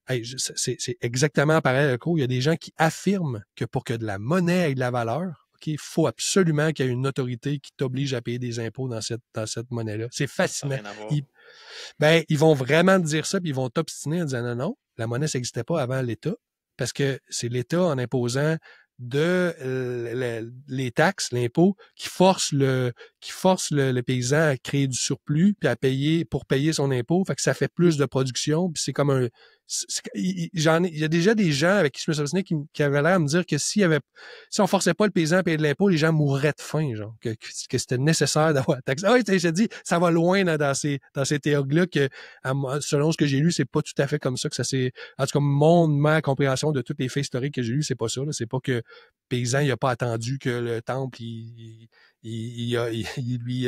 c'est exactement pareil, il y a des gens qui affirment que pour que de la monnaie ait de la valeur, il faut absolument qu'il y ait une autorité qui t'oblige à payer des impôts dans cette monnaie-là. C'est fascinant. Ils vont vraiment te dire ça, puis ils vont t'obstiner en disant non, la monnaie, ça n'existait pas avant l'État, parce que c'est l'État en imposant les taxes, l'impôt, qui force le paysan à créer du surplus, puis pour payer son impôt, fait que ça fait plus de production, puis c'est comme il y a déjà des gens avec qui je me suis obstiné qui avaient l'air de me dire que si on forçait pas le paysan à payer de l'impôt, les gens mourraient de faim, genre, que c'était nécessaire d'avoir la taxe. Ah oui, je te dis, ça va loin dans ces théories-là que, selon ce que j'ai lu, c'est pas tout à fait comme ça que ça s'est, en tout cas, ma compréhension de toutes les faits historiques que j'ai lus, c'est pas ça, là. C'est pas que le paysan, il a pas attendu que le temple, il lui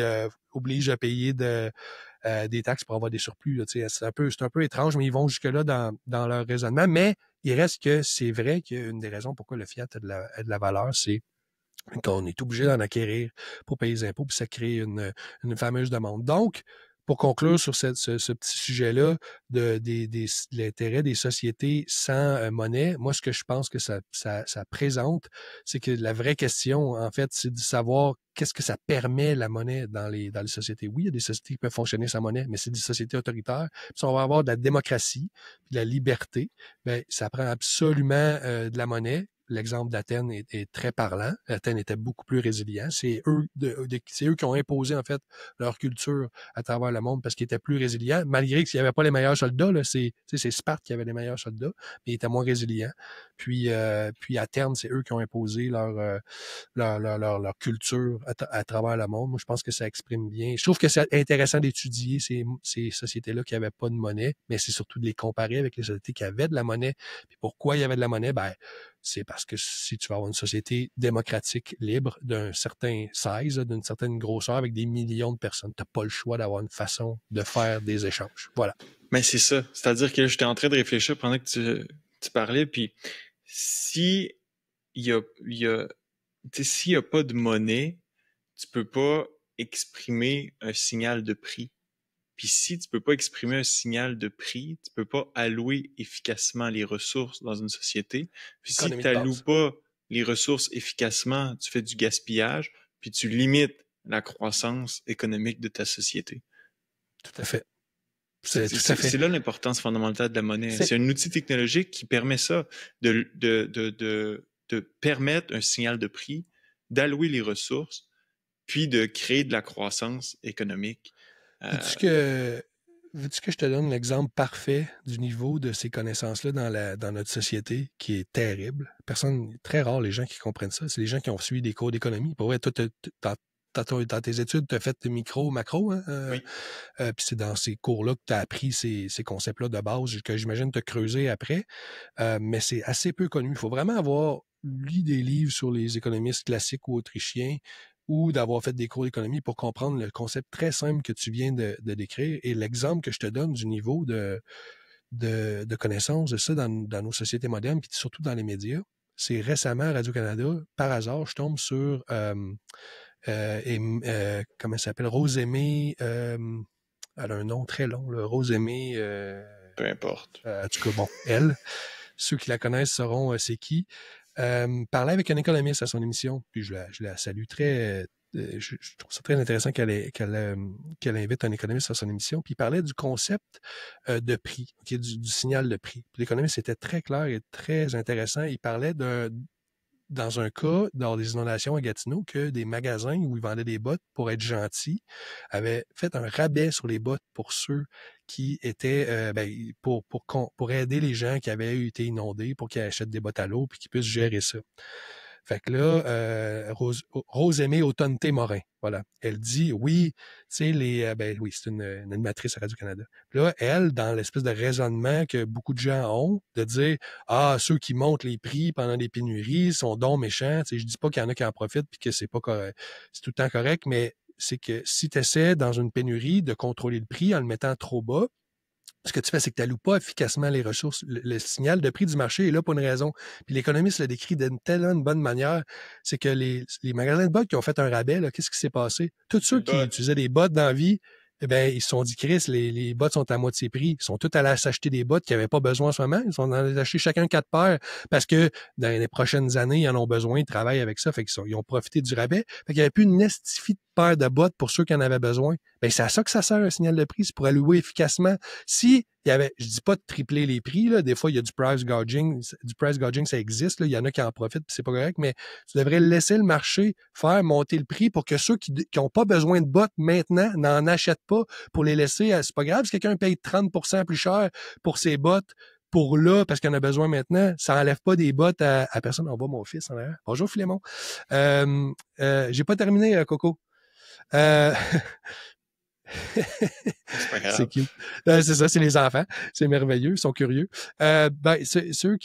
oblige à payer des taxes pour avoir des surplus. Là, c'est un peu étrange, mais ils vont jusque-là dans leur raisonnement. Mais il reste que c'est vrai qu'une des raisons pourquoi le fiat a de la valeur, c'est qu'on est obligé d'en acquérir pour payer les impôts, puis ça crée une fameuse demande. Donc, pour conclure sur ce petit sujet-là de l'intérêt des sociétés sans monnaie, moi, ce que je pense que ça présente, c'est que la vraie question, en fait, c'est de savoir qu'est-ce que ça permet la monnaie dans les sociétés. Oui, il y a des sociétés qui peuvent fonctionner sans monnaie, mais c'est des sociétés autoritaires. Puis si on va avoir de la démocratie, puis de la liberté, ben ça prend absolument de la monnaie. L'exemple d'Athènes est très parlant. Athènes était beaucoup plus résilient. C'est eux qui ont imposé, en fait, leur culture à travers le monde parce qu'ils étaient plus résilients, malgré qu'il n'y avait pas les meilleurs soldats. Là, c'est Sparte qui avait les meilleurs soldats, mais ils étaient moins résilients. Puis à terme, c'est eux qui ont imposé leur culture à travers le monde. Moi, je pense que ça exprime bien. Je trouve que c'est intéressant d'étudier ces sociétés-là qui n'avaient pas de monnaie, mais c'est surtout de les comparer avec les sociétés qui avaient de la monnaie. Puis pourquoi il y avait de la monnaie? Ben, c'est parce que si tu vas avoir une société démocratique, libre, d'un certain size, d'une certaine grosseur, avec des millions de personnes, tu n'as pas le choix d'avoir une façon de faire des échanges. Voilà. Mais c'est ça. C'est-à-dire que j'étais en train de réfléchir pendant que tu parlais, puis si il y a s'il n'y a pas de monnaie, tu peux pas exprimer un signal de prix. Puis si tu peux pas exprimer un signal de prix, tu peux pas allouer efficacement les ressources dans une société. Puis si tu n'alloues pas les ressources efficacement, tu fais du gaspillage, puis tu limites la croissance économique de ta société. Tout à fait. C'est là l'importance fondamentale de la monnaie. C'est un outil technologique qui permet ça, de permettre un signal de prix, d'allouer les ressources, puis de créer de la croissance économique. Veux-tu que je te donne l'exemple parfait du niveau de ces connaissances-là dans notre société qui est terrible? Très rare les gens qui comprennent ça. C'est les gens qui ont suivi des cours d'économie. Pour vrai, toi, dans tes études, tu as fait micro, macro, hein? Oui. Puis c'est dans ces cours-là que tu as appris ces concepts-là de base que j'imagine te creuser après. Mais c'est assez peu connu. Il faut vraiment avoir lu des livres sur les économistes classiques ou autrichiens ou d'avoir fait des cours d'économie pour comprendre le concept très simple que tu viens de décrire. Et l'exemple que je te donne du niveau de connaissance de ça dans nos sociétés modernes, puis surtout dans les médias, c'est récemment à Radio-Canada, par hasard, je tombe sur comment elle s'appelle? Rose-Aimée, elle a un nom très long, là, Rose-Aimée... peu importe. En tout cas, bon, elle, ceux qui la connaissent sauront c'est qui. Parlait avec un économiste à son émission, puis je la salue très... je trouve ça très intéressant qu'elle invite un économiste à son émission, puis il parlait du concept de prix, okay, du signal de prix. Puis l'économiste était très clair et très intéressant. Il parlait dans un cas, dans des inondations à Gatineau, que des magasins où ils vendaient des bottes pour être gentils avaient fait un rabais sur les bottes pour ceux qui étaient pour aider les gens qui avaient été inondés pour qu'ils achètent des bottes à l'eau puis qu'ils puissent gérer ça. Fait que là, Rose-Aimée Autonté-Morin, voilà. Elle dit, oui, tu sais, oui, c'est une animatrice à Radio-Canada. Là, elle, dans l'espèce de raisonnement que beaucoup de gens ont, de dire, ceux qui montent les prix pendant des pénuries sont donc méchants. Tu sais, je dis pas qu'il y en a qui en profitent puis que c'est pas correct, c'est tout le temps correct, mais c'est que si tu essaies dans une pénurie de contrôler le prix en le mettant trop bas, ce que tu fais, c'est que tu n'alloues pas efficacement les ressources. Le signal de prix du marché est là pour une raison. Puis l'économiste le décrit d'une bonne manière. C'est que les magasins de bottes qui ont fait un rabais, là, qu'est-ce qui s'est passé? Tous ceux qui utilisaient des bottes dans la vie, ils se sont dit, Chris, les bottes sont à moitié prix. Ils sont tous allés s'acheter des bottes qu'ils n'avaient pas besoin en ce moment. Ils sont allés acheter chacun 4 paires parce que dans les prochaines années, ils en ont besoin, ils travaillent avec ça. Fait qu'ils ont profité du rabais. Fait qu'il n'y avait plus une estifie de paires de bottes pour ceux qui en avaient besoin. C'est à ça que ça sert un signal de prix, c'est pour allouer efficacement. Si il y avait, je dis pas de tripler les prix, là, des fois il y a du price gouging, ça existe, là, il y en a qui en profitent, puis c'est pas correct, mais tu devrais laisser le marché faire monter le prix pour que ceux qui ont pas besoin de bottes maintenant n'en achètent pas pour les laisser, c'est pas grave si quelqu'un paye 30% plus cher pour ses bottes pour là, parce qu'il y en a besoin maintenant, ça enlève pas des bottes à personne. On voit mon fils en arrière. Bonjour, Philémon. J'ai pas terminé, Coco. C'est pas C'est grave. cute. C'est ça, c'est les enfants. C'est merveilleux, ils sont curieux. Ceux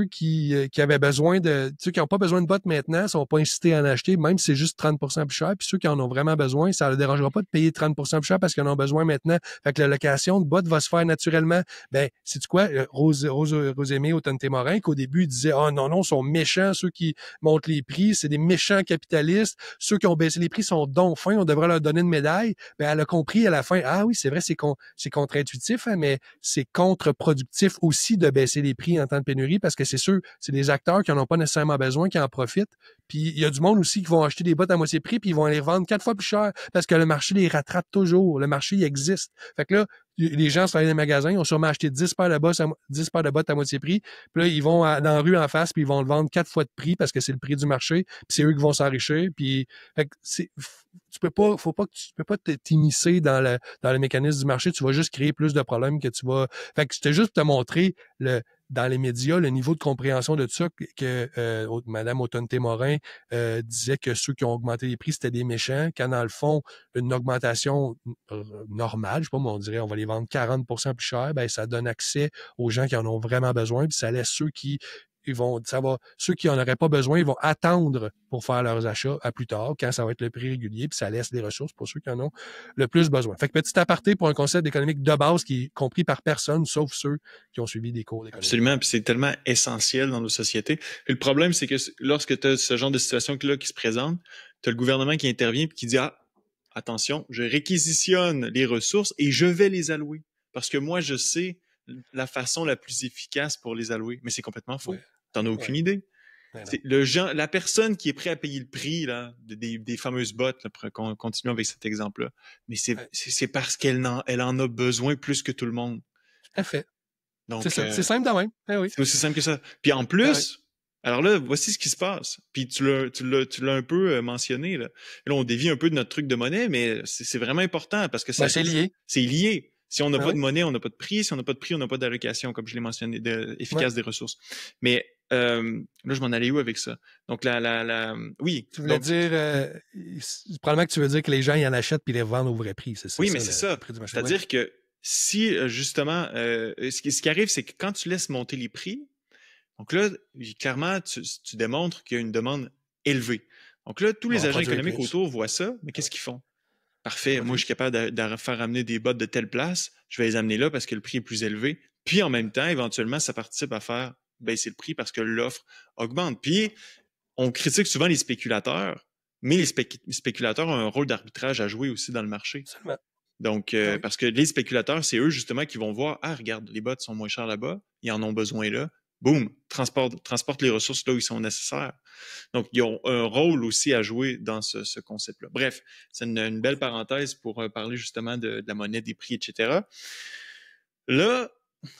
qui avaient besoin ceux qui n'ont pas besoin de bottes maintenant, sont pas incités à en acheter, même si c'est juste 30% plus cher. Puis ceux qui en ont vraiment besoin, ça ne leur dérangera pas de payer 30% plus cher parce qu'ils en ont besoin maintenant. Fait que la location de bottes va se faire naturellement. Sais-tu quoi? Rosémée Automne-Témorin, qu'au début, il disait, oh non, ils sont méchants, ceux qui montent les prix, c'est des méchants capitalistes. Ceux qui ont baissé les prix sont donc fins, on devrait leur donner une médaille. Elle a compris à la fin, ah oui, c'est vrai, c'est contre-intuitif, hein, mais c'est contre-productif aussi de baisser les prix en temps de pénurie parce que c'est des acteurs qui n'en ont pas nécessairement besoin, qui en profitent. Puis il y a du monde aussi qui vont acheter des bottes à moitié prix puis ils vont les vendre 4 fois plus cher parce que le marché les rattrape toujours. Le marché, il existe. Fait que là, les gens sont allés dans les magasins, ils ont sûrement acheté 10 paires de bottes à moitié prix. Puis là, ils vont dans la rue en face puis ils vont le vendre 4 fois de prix parce que c'est le prix du marché. Puis c'est eux qui vont s'enrichir. Puis fait que tu peux pas t'immiscer dans le mécanisme du marché, tu vas juste créer plus de problèmes que tu vas. Fait que c'était juste pour te montrer dans les médias, le niveau de compréhension de ça que Mme Automne-Témorin disait que ceux qui ont augmenté les prix, c'était des méchants, quand dans le fond, une augmentation normale, je sais pas, mais on dirait on va les vendre 40% plus cher, ça donne accès aux gens qui en ont vraiment besoin, puis ça laisse ceux qui en auraient pas besoin, ils vont attendre pour faire leurs achats à plus tard, quand ça va être le prix régulier, puis ça laisse des ressources pour ceux qui en ont le plus besoin. Fait que petit aparté pour un concept économique de base qui est compris par personne, sauf ceux qui ont suivi des cours d'économie. Absolument, puis c'est tellement essentiel dans nos sociétés. Puis le problème, c'est que lorsque tu as ce genre de situation-là qui se présente, tu as le gouvernement qui intervient et qui dit, ah, attention, je réquisitionne les ressources et je vais les allouer. Parce que moi, je sais la façon la plus efficace pour les allouer. Mais c'est complètement faux. Ouais. T'en as aucune idée. C'est la personne qui est prête à payer le prix là, des fameuses bottes, là, pour continuer avec cet exemple-là, mais c'est parce elle en a besoin plus que tout le monde. Tout à fait. Donc, c'est ça. C'est simple de même. Oui. C'est aussi simple que ça. Puis en plus, alors là, voici ce qui se passe. Puis tu l'as un peu mentionné. Là, on dévie un peu de notre truc de monnaie, mais c'est vraiment important parce que c'est lié. C'est lié. Si on n'a pas de monnaie, on n'a pas de prix. Si on n'a pas de prix, on n'a pas d'allocation, comme je l'ai mentionné, efficace des ressources. Mais là, je m'en allais où avec ça? Donc, oui. Tu voulais dire, probablement que tu veux dire que les gens, ils en achètent puis les revendent au vrai prix, c'est ça? Oui, mais c'est ça. C'est-à-dire que si, justement, ce qui arrive, c'est que quand tu laisses monter les prix, donc là, clairement, tu démontres qu'il y a une demande élevée. Donc là, tous les agents économiques autour voient ça, mais qu'est-ce qu'ils font? Parfait, moi, je suis capable de faire amener des bottes de telle place, je vais les amener là parce que le prix est plus élevé. Puis en même temps, éventuellement, ça participe à faire baisser le prix parce que l'offre augmente. Puis on critique souvent les spéculateurs, mais les spéculateurs ont un rôle d'arbitrage à jouer aussi dans le marché. Absolument. Donc, parce que les spéculateurs, c'est eux justement qui vont voir, ah, regarde, les bottes sont moins chères là-bas, ils en ont besoin là. Boum, transporte les ressources là où ils sont nécessaires. Donc, ils ont un rôle aussi à jouer dans ce concept-là. Bref, c'est une belle parenthèse pour parler justement de la monnaie, des prix, etc. Là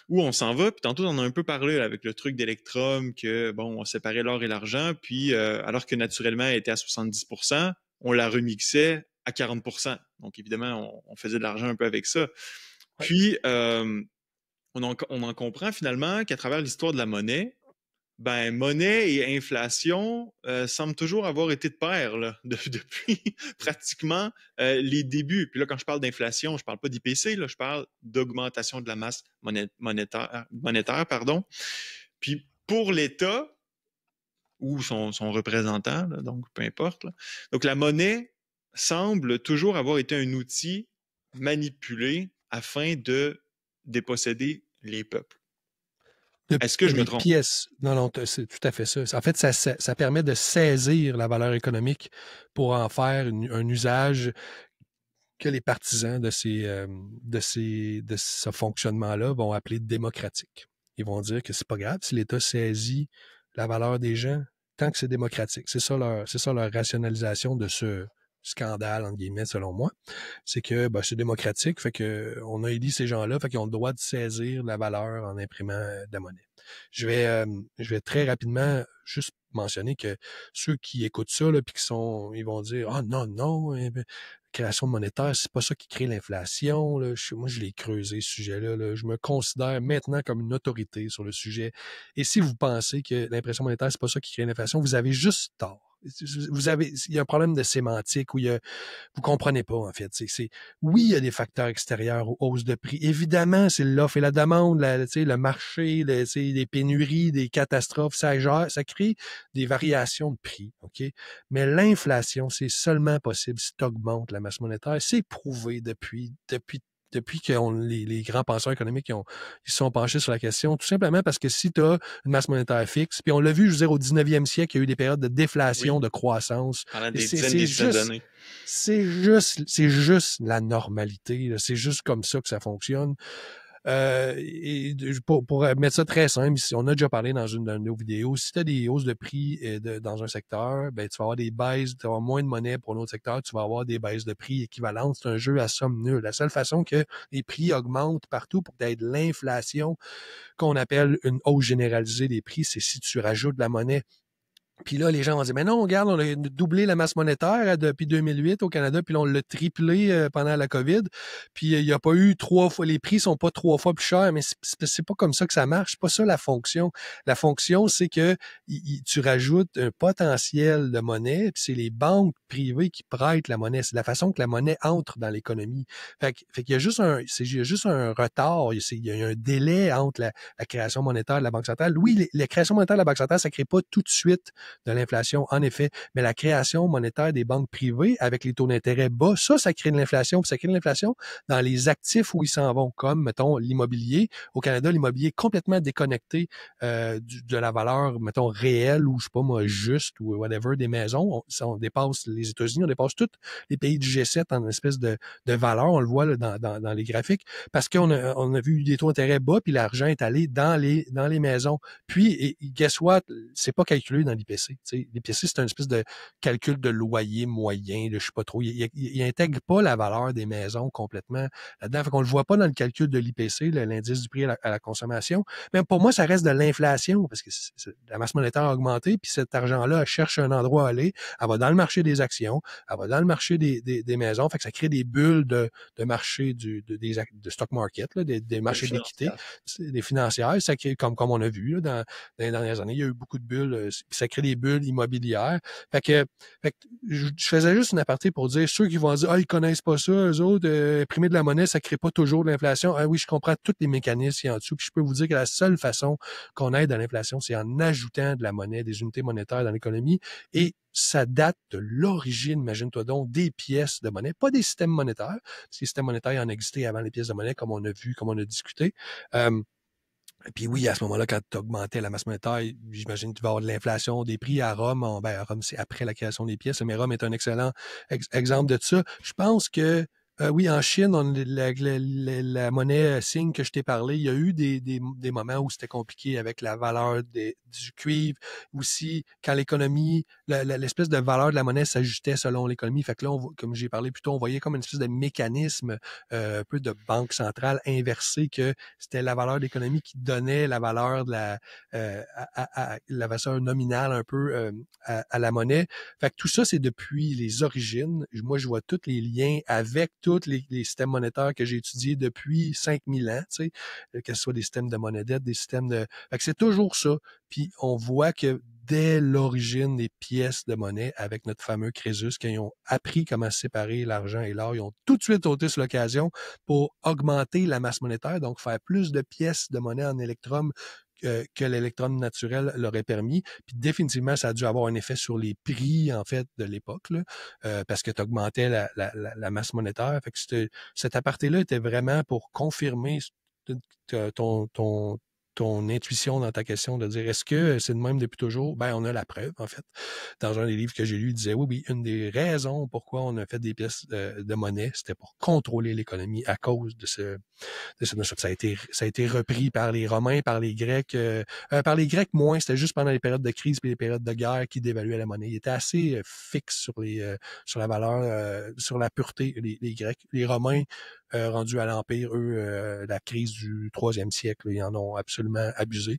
où on s'en va, puis tantôt on a un peu parlé là, avec le truc d'Electrum, que bon, on séparait l'or et l'argent, puis alors que naturellement elle était à 70%, on la remixait à 40%. Donc évidemment, on faisait de l'argent un peu avec ça. Puis on en comprend finalement qu'à travers l'histoire de la monnaie, ben monnaie et inflation semblent toujours avoir été de pair là, depuis pratiquement les débuts. Puis là, quand je parle d'inflation, je parle pas d'IPC, là, je parle d'augmentation de la masse monétaire, pardon. Puis pour l'État ou son représentant, là, donc peu importe. Là. Donc la monnaie semble toujours avoir été un outil manipulé afin de déposséder les peuples. Est-ce que je me trompe? Pièces. Non, c'est tout à fait ça. En fait, ça permet de saisir la valeur économique pour en faire un usage que les partisans de ce fonctionnement-là vont appeler démocratique. Ils vont dire que c'est pas grave si l'État saisit la valeur des gens tant que c'est démocratique. C'est ça leur rationalisation de ce scandale, entre guillemets, selon moi. C'est que c'est démocratique, fait que on a élu ces gens-là, fait qu'ils ont le droit de saisir la valeur en imprimant de la monnaie. Je vais très rapidement juste mentionner que ceux qui écoutent ça, là, puis ils vont dire « Ah non, création monétaire, c'est pas ça qui crée l'inflation. Là. Moi, je l'ai creusé, ce sujet-là. Là. Je me considère maintenant comme une autorité sur le sujet. Et si vous pensez que l'impression monétaire, c'est pas ça qui crée l'inflation, vous avez juste tort. Il y a un problème de sémantique où vous comprenez pas, en fait. Oui, il y a des facteurs extérieurs aux hausses de prix. Évidemment, c'est l'offre et la demande, le marché, les pénuries, des catastrophes, ça crée des variations de prix, OK? Mais l'inflation, c'est seulement possible si tu augmentes la masse monétaire. C'est prouvé depuis que les grands penseurs économiques ils se sont penchés sur la question, tout simplement parce que si tu as une masse monétaire fixe, puis on l'a vu, je veux dire, au 19e siècle, il y a eu des périodes de déflation, Oui, de croissance. pendant Et des dizaines d'années. c'est juste la normalité. Là. C'est juste comme ça que ça fonctionne. Et pour mettre ça très simple, on a déjà parlé dans une de nos vidéos, si tu as des hausses de prix dans un secteur, ben, tu vas avoir des baisses, tu vas avoir moins de monnaie pour un autre secteur, tu vas avoir des baisses de prix équivalentes. C'est un jeu à somme nulle. La seule façon que les prix augmentent partout pour que tu aies de l'inflation qu'on appelle une hausse généralisée des prix, c'est si tu rajoutes de la monnaie. Puis là, les gens vont dire, mais non, regarde, on a doublé la masse monétaire depuis 2008 au Canada, puis là, on l'a triplé pendant la COVID. Puis il n'y a pas eu 3 fois, les prix sont pas 3 fois plus chers, mais c'est pas comme ça que ça marche. C'est pas ça la fonction. La fonction, c'est que tu rajoutes un potentiel de monnaie, puis c'est les banques privées qui prêtent la monnaie. C'est la façon que la monnaie entre dans l'économie. Fait qu'il y a juste il y a juste un retard, il y a un délai entre la création monétaire de la Banque centrale. Oui, la création monétaire de la Banque centrale, ça crée pas tout de suite de l'inflation, en effet. Mais la création monétaire des banques privées avec les taux d'intérêt bas, ça crée de l'inflation. Puis ça crée de l'inflation dans les actifs où ils s'en vont, comme, mettons, l'immobilier. Au Canada, l'immobilier est complètement déconnecté de la valeur, mettons, réelle ou, je sais pas moi, juste ou whatever des maisons. On dépasse les États-Unis, on dépasse tous les pays du G7 en espèce de valeur. On le voit là, dans les graphiques parce qu'on a vu des taux d'intérêt bas puis l'argent est allé dans les maisons. Puis, guess what? C'est pas calculé dans l'IPC. L'IPC, c'est une espèce de calcul de loyer moyen, je sais pas trop. Il intègre pas la valeur des maisons complètement là-dedans. Fait qu'on le voit pas dans le calcul de l'IPC, l'indice du prix à la consommation. Mais pour moi, ça reste de l'inflation parce que la masse monétaire a augmenté, puis cet argent-là, elle cherche un endroit à aller. Elle va dans le marché des actions, elle va dans le marché des maisons. Fait que ça crée des bulles de marché de stock market, là, des marchés d'équité, des financières. Ça crée, comme on a vu là, dans les dernières années, il y a eu beaucoup de bulles. Ça crée des bulles immobilières. Fait que je faisais juste une aparté pour dire, ceux qui vont dire, ils connaissent pas ça, eux autres, imprimer de la monnaie, ça crée pas toujours de l'inflation. Ah oui, je comprends tous les mécanismes en dessous. Puis je peux vous dire que la seule façon qu'on aide à l'inflation, c'est en ajoutant de la monnaie, des unités monétaires dans l'économie. Et ça date de l'origine, imagine-toi donc, des pièces de monnaie, pas des systèmes monétaires. Ces systèmes monétaires en existaient avant les pièces de monnaie, comme on a vu, comme on a discuté. Et puis oui, à ce moment-là, quand tu augmentais la masse monétaire, j'imagine que tu vas avoir de l'inflation des prix à Rome. À Rome, c'est après la création des pièces, mais Rome est un excellent exemple de ça. Je pense que oui, en Chine, la monnaie signe que je t'ai parlé, il y a eu des moments où c'était compliqué avec la valeur du cuivre. Aussi, quand l'économie, l'espèce de valeur de la monnaie s'ajustait selon l'économie. Fait que là, comme j'ai parlé plus tôt, on voyait comme une espèce de mécanisme un peu de banque centrale inversée, que c'était la valeur de l'économie qui donnait la valeur de la valeur nominale un peu à la monnaie. Fait que tout ça, c'est depuis les origines. Moi, je vois tous les liens avec tous les systèmes monétaires que j'ai étudiés depuis 5000 ans, tu sais, que ce soit des systèmes de monnaie dette, des systèmes de... Fait que c'est toujours ça. Puis on voit que dès l'origine des pièces de monnaie, avec notre fameux Crésus, quand ils ont appris comment séparer l'argent et l'or, ils ont tout de suite sauté sur l'occasion pour augmenter la masse monétaire, donc faire plus de pièces de monnaie en électrum que l'électron naturel l'aurait permis. Puis définitivement, ça a dû avoir un effet sur les prix, en fait, de l'époque, là, parce que tu augmentais la masse monétaire. Fait que cet aparté-là était vraiment pour confirmer ton intuition dans ta question de dire, est-ce que c'est de même depuis toujours? Ben, on a la preuve, en fait. Dans un des livres que j'ai lu, il disait, oui, une des raisons pourquoi on a fait des pièces de monnaie, c'était pour contrôler l'économie à cause de cette notion. Ça a été repris par les Romains, par les Grecs. Par les Grecs, moins, c'était juste pendant les périodes de crise et les périodes de guerre qui dévaluaient la monnaie. Il était assez fixe sur la valeur, sur la pureté, les Grecs. Les Romains, rendus à l'Empire, eux, la crise du 3e siècle, ils en ont absolument abusé,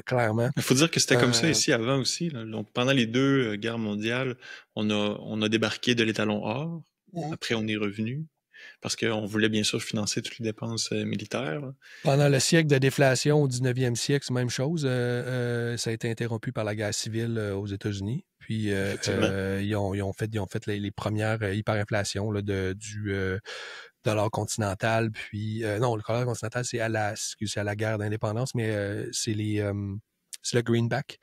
clairement. Il faut dire que c'était comme ça ici avant aussi. Là. Donc, pendant les deux guerres mondiales, on a débarqué de l'étalon or. Mhm. après, on est revenu parce qu'on voulait bien sûr financer toutes les dépenses militaires. Là. Pendant le siècle de déflation au 19e siècle, c'est la même chose. Ça a été interrompu par la guerre civile aux États-Unis. Puis Effectivement. ils ont fait les premières hyperinflations là, du dollar continental. Puis non, le dollar continental, c'est à la guerre d'indépendance, mais c'est le greenback,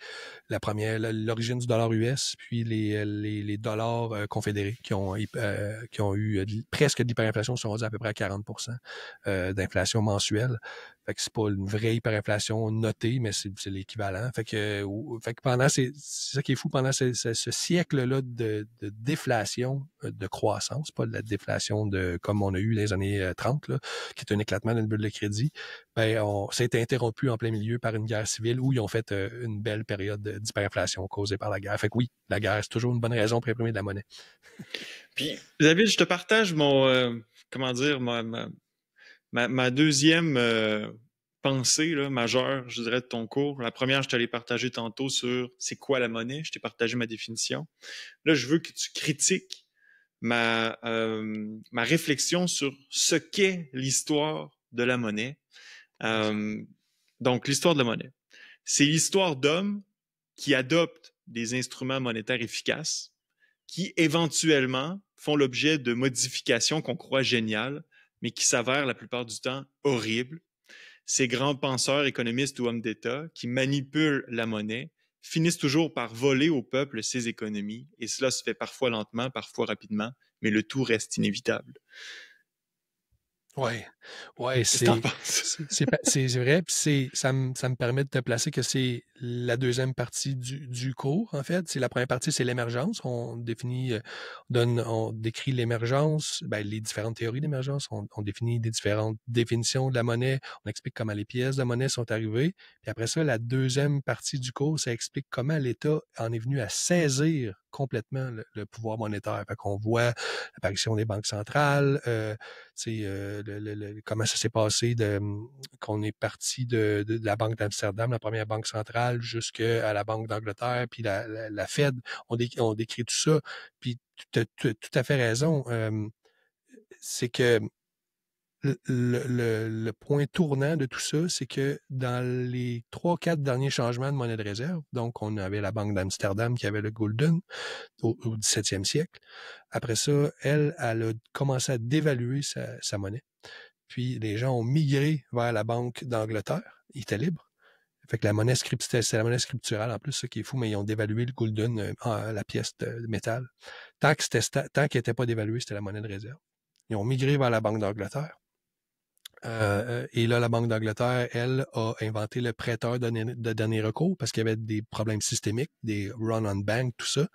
l'origine du dollar US, puis les dollars confédérés qui ont eu presque de l'hyperinflation, sont rendus à peu près à 40% d'inflation mensuelle. Fait que c'est pas une vraie hyperinflation notée, mais c'est l'équivalent. Fait que pendant c'est ça qui est fou, pendant ce siècle-là de déflation, de croissance, pas de la déflation comme on a eu les années 30, là, qui est un éclatement d'une bulle de crédit, ça a été interrompu en plein milieu par une guerre civile où ils ont fait une belle période d'hyperinflation causée par la guerre. Fait que oui, la guerre, c'est toujours une bonne raison pour imprimer de la monnaie. Puis, David, je te partage comment dire, ma deuxième pensée là, majeure, je dirais, de ton cours. La première, je te l'ai partagée tantôt sur c'est quoi la monnaie. Je t'ai partagé ma définition. Là, je veux que tu critiques ma réflexion sur ce qu'est l'histoire de la monnaie. Donc, l'histoire de la monnaie. C'est l'histoire d'hommes qui adoptent des instruments monétaires efficaces, qui éventuellement font l'objet de modifications qu'on croit géniales, mais qui s'avèrent la plupart du temps horribles. Ces grands penseurs, économistes ou hommes d'État qui manipulent la monnaie finissent toujours par voler au peuple ses économies, et cela se fait parfois lentement, parfois rapidement, mais le tout reste inévitable. Ouais, ouais, Qu'est-ce que t'en penses? c'est vrai, puis ça me permet de te placer que c'est la deuxième partie du cours, en fait. C'est la première partie, c'est l'émergence. On décrit l'émergence, les différentes théories d'émergence, on définit des différentes définitions de la monnaie, on explique comment les pièces de monnaie sont arrivées. Puis après ça, la deuxième partie du cours, ça explique comment l'État en est venu à saisir complètement le pouvoir monétaire. Fait qu'on voit l'apparition des banques centrales, comment ça s'est passé qu'on est parti de la Banque d'Amsterdam, la première banque centrale, jusqu'à la Banque d'Angleterre, puis la Fed. On décrit tout ça. Puis tu as tout à fait raison. C'est que le point tournant de tout ça, c'est que dans les 3-4 derniers changements de monnaie de réserve, donc on avait la Banque d'Amsterdam qui avait le Gulden au 17e siècle. Après ça, elle a commencé à dévaluer sa monnaie. Puis les gens ont migré vers la Banque d'Angleterre. Ils étaient libres. Fait que c'est la monnaie scripturale en plus, ça qui est fou, mais ils ont dévalué le gulden, la pièce de métal. Tant qu'elle n'était pas dévaluée, c'était la monnaie de réserve. Ils ont migré vers la Banque d'Angleterre. Et là, la Banque d'Angleterre, elle, a inventé le prêteur de dernier recours parce qu'il y avait des problèmes systémiques, des run on bank, tout ça.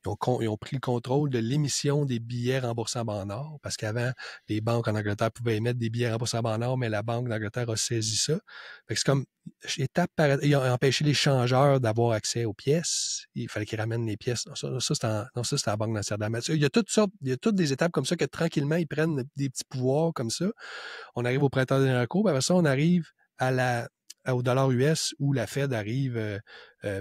Ils ont pris le contrôle de l'émission des billets remboursables en or parce qu'avant, les banques en Angleterre pouvaient émettre des billets remboursables en or, mais la Banque d'Angleterre a saisi ça. Fait que c'est comme étape par ils ont empêché les changeurs d'avoir accès aux pièces. Il fallait qu'ils ramènent les pièces. Ça c'est la Banque d'Amsterdam. Il y a toutes des étapes comme ça que tranquillement, ils prennent des petits pouvoirs comme ça. On arrive au printemps de recours, puis après ça, on arrive au dollar US où la Fed arrive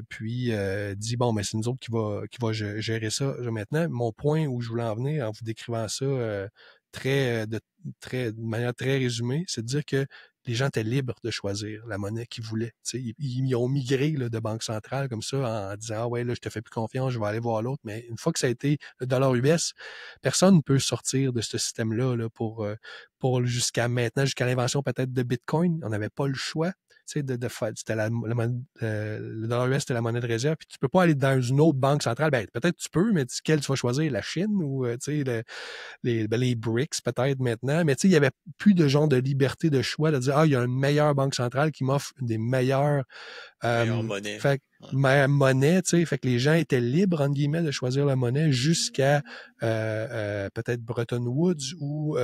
puis dit bon, mais c'est nous autres qui va gérer ça maintenant. Mon point où je voulais en venir en vous décrivant ça de manière très résumée, c'est de dire que les gens étaient libres de choisir la monnaie qu'ils voulaient. Ils ont migré là, de banque centrale comme ça en disant ah ouais, là, je te fais plus confiance, je vais aller voir l'autre. Mais une fois que ça a été le dollar US, personne ne peut sortir de ce système-là là, pour jusqu'à maintenant, jusqu'à l'invention peut-être de Bitcoin. On n'avait pas le choix. De faire, c'était le dollar US, c'était la monnaie de réserve, puis tu peux pas aller dans une autre banque centrale. Peut-être tu peux, mais quelle tu vas choisir, la Chine ou les BRICS peut-être maintenant, mais il y avait plus de genre de liberté de choix de dire il y a une meilleure banque centrale qui m'offre des meilleures Meilleure monnaie. monnaie, fait que les gens étaient libres entre guillemets de choisir la monnaie jusqu'à peut-être Bretton Woods où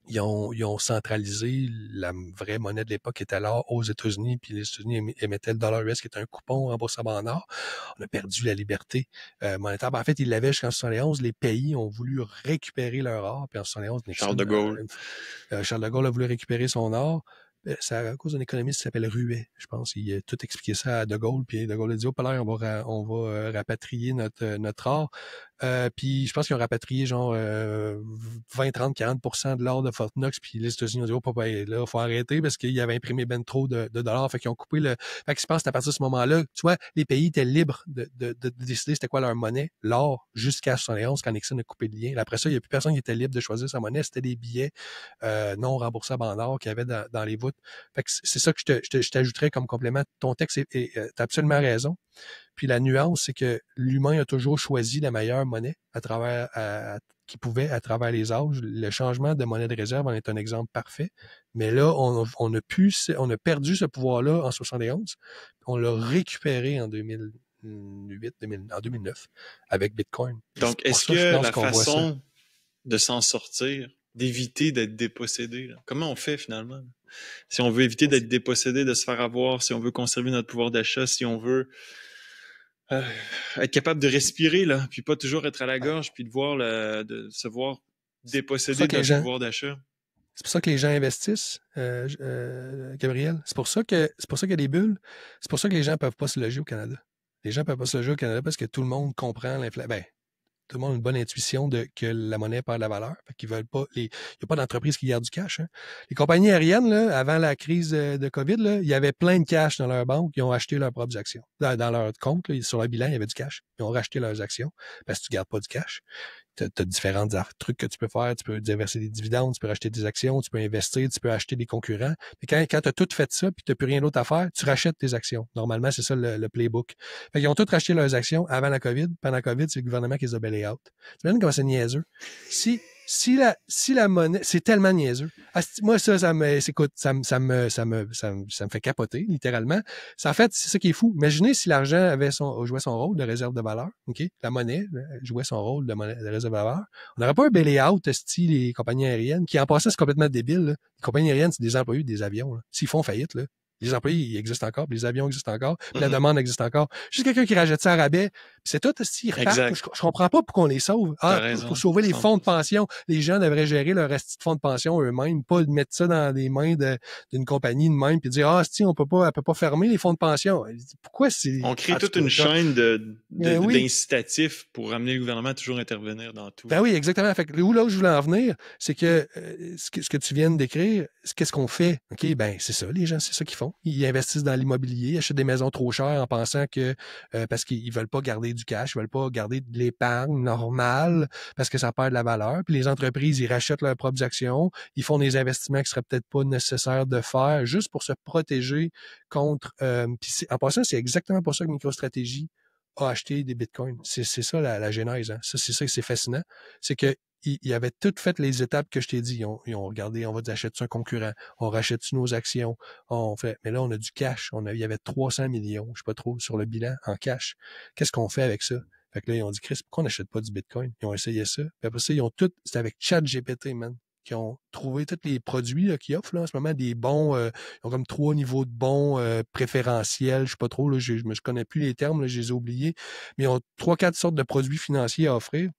ils ont centralisé la vraie monnaie de l'époque qui était l'or aux États-Unis, puis les États-Unis émettaient le dollar US qui était un coupon remboursable en or. On a perdu la liberté monétaire. En fait, ils l'avaient jusqu'en 71. Les pays ont voulu récupérer leur or, puis en 71, Charles de Gaulle. Charles de Gaulle a voulu récupérer son or. C'est à cause d'un économiste qui s'appelle Ruet, je pense. Il a tout expliqué ça à De Gaulle, puis De Gaulle a dit, on va rapatrier notre or. Puis je pense qu'ils ont rapatrié genre 20, 30, 40% de l'or de Fort Knox. Puis les États-Unis ont dit, oh, papa, là, faut arrêter parce qu'ils avaient imprimé ben trop de dollars. Fait qu'ils ont coupé le... Fait que je pense que à partir de ce moment-là, tu vois, les pays étaient libres de décider c'était quoi leur monnaie, l'or, jusqu'à 71 quand Nixon a coupé le lien. Après ça, il n'y a plus personne qui était libre de choisir sa monnaie. C'était des billets non remboursables en or qu'il y avait dans les voûtes. Fait que c'est ça que je t'ajouterais comme complément. Ton texte t'as absolument raison. Puis la nuance, c'est que l'humain a toujours choisi la meilleure monnaie à travers qui pouvait à travers les âges. Le changement de monnaie de réserve en est un exemple parfait. Mais là, on a perdu ce pouvoir-là en 71. On l'a récupéré en 2008, en 2009 avec Bitcoin. Donc, est-ce que la façon de s'en sortir, d'éviter d'être dépossédé, là, comment on fait finalement? Si on veut éviter d'être dépossédé, de se faire avoir, si on veut conserver notre pouvoir d'achat, si on veut être capable de respirer, là, puis pas toujours être à la gorge, puis de se voir dépossédé de notre pouvoir d'achat. C'est pour ça que les gens investissent, Gabriel. C'est pour ça qu'il y a des bulles. C'est pour ça que les gens ne peuvent pas se loger au Canada. Les gens ne peuvent pas se loger au Canada parce que tout le monde comprend l'inflation. Ben, tout le monde a une bonne intuition que la monnaie perd de la valeur. Fait qu'ils veulent pas. Il n'y a pas d'entreprise qui garde du cash. Hein. Les compagnies aériennes, là, avant la crise de COVID, là, il y avait plein de cash dans leur banque. Ils ont acheté leurs propres actions. Dans leur compte, là, sur leur bilan, il y avait du cash. Ils ont racheté leurs actions parce que tu ne gardes pas du cash. Tu as différents trucs que tu peux faire. Tu peux déverser des dividendes, tu peux racheter des actions, tu peux investir, tu peux acheter des concurrents. Mais quand tu as tout fait ça puis tu n'as plus rien d'autre à faire, tu rachètes tes actions. Normalement, c'est ça le playbook. Fait qu'ils ont tous racheté leurs actions avant la COVID. Pendant la COVID, c'est le gouvernement qui les a bailé out. Tu imagines comment c'est niaiseux? Si la monnaie, c'est tellement niaiseux. Moi, ça me fait capoter, littéralement. En fait, c'est ça qui est fou. Imaginez si l'argent jouait son rôle de réserve de valeur, OK? La monnaie jouait son rôle de réserve de valeur. On n'aurait pas un bail-out, style les compagnies aériennes, qui en passant, c'est complètement débile, là. Les compagnies aériennes, c'est des employés des avions, là. S'ils font faillite, là, les employés, ils existent encore, puis les avions existent encore, puis la demande existe encore. Juste quelqu'un qui rachète ça à rabais, puis c'est tout, ils repartent. Je comprends pas pourquoi on les sauve. Pour sauver les fonds de pension. Les gens devraient gérer leur reste de fonds de pension eux-mêmes, pas mettre ça dans les mains d'une compagnie de même, puis dire, elle peut pas fermer les fonds de pension. Pourquoi c'est... On crée toute une chaîne d'incitatifs pour amener le gouvernement à toujours intervenir dans tout. Ben oui, exactement. Fait que là où je voulais en venir, c'est que ce que tu viens de décrire, qu'est-ce qu'on fait? OK, ben c'est ça, les gens, c'est ça qu'ils font. Ils investissent dans l'immobilier, ils achètent des maisons trop chères en pensant que parce qu'ils veulent pas garder du cash, ils veulent pas garder de l'épargne normale parce que ça perd de la valeur. Puis les entreprises, ils rachètent leurs propres actions, ils font des investissements qui seraient peut-être pas nécessaires de faire juste pour se protéger contre. Puis en passant, c'est exactement pour ça que MicroStratégie a acheté des bitcoins. C'est ça la genèse. Hein. C'est ça, c'est fascinant. C'est que ils avaient toutes fait les étapes que je t'ai dit. Ils ont regardé, on va dire, achète-tu un concurrent, on rachète-tu nos actions, mais là, on a du cash. Il y avait 300 millions, je sais pas trop, sur le bilan en cash. Qu'est-ce qu'on fait avec ça? Fait que là, ils ont dit, Chris, pourquoi on n'achète pas du bitcoin? Ils ont essayé ça. Puis après ça, c'était avec ChatGPT, man, qui ont trouvé tous les produits là, qu'ils offrent là, en ce moment, des bons, ils ont comme 3 niveaux de bons préférentiels, je sais pas trop, là, je connais plus les termes, là, je les ai oubliés, mais ils ont 3-4 sortes de produits financiers à offrir.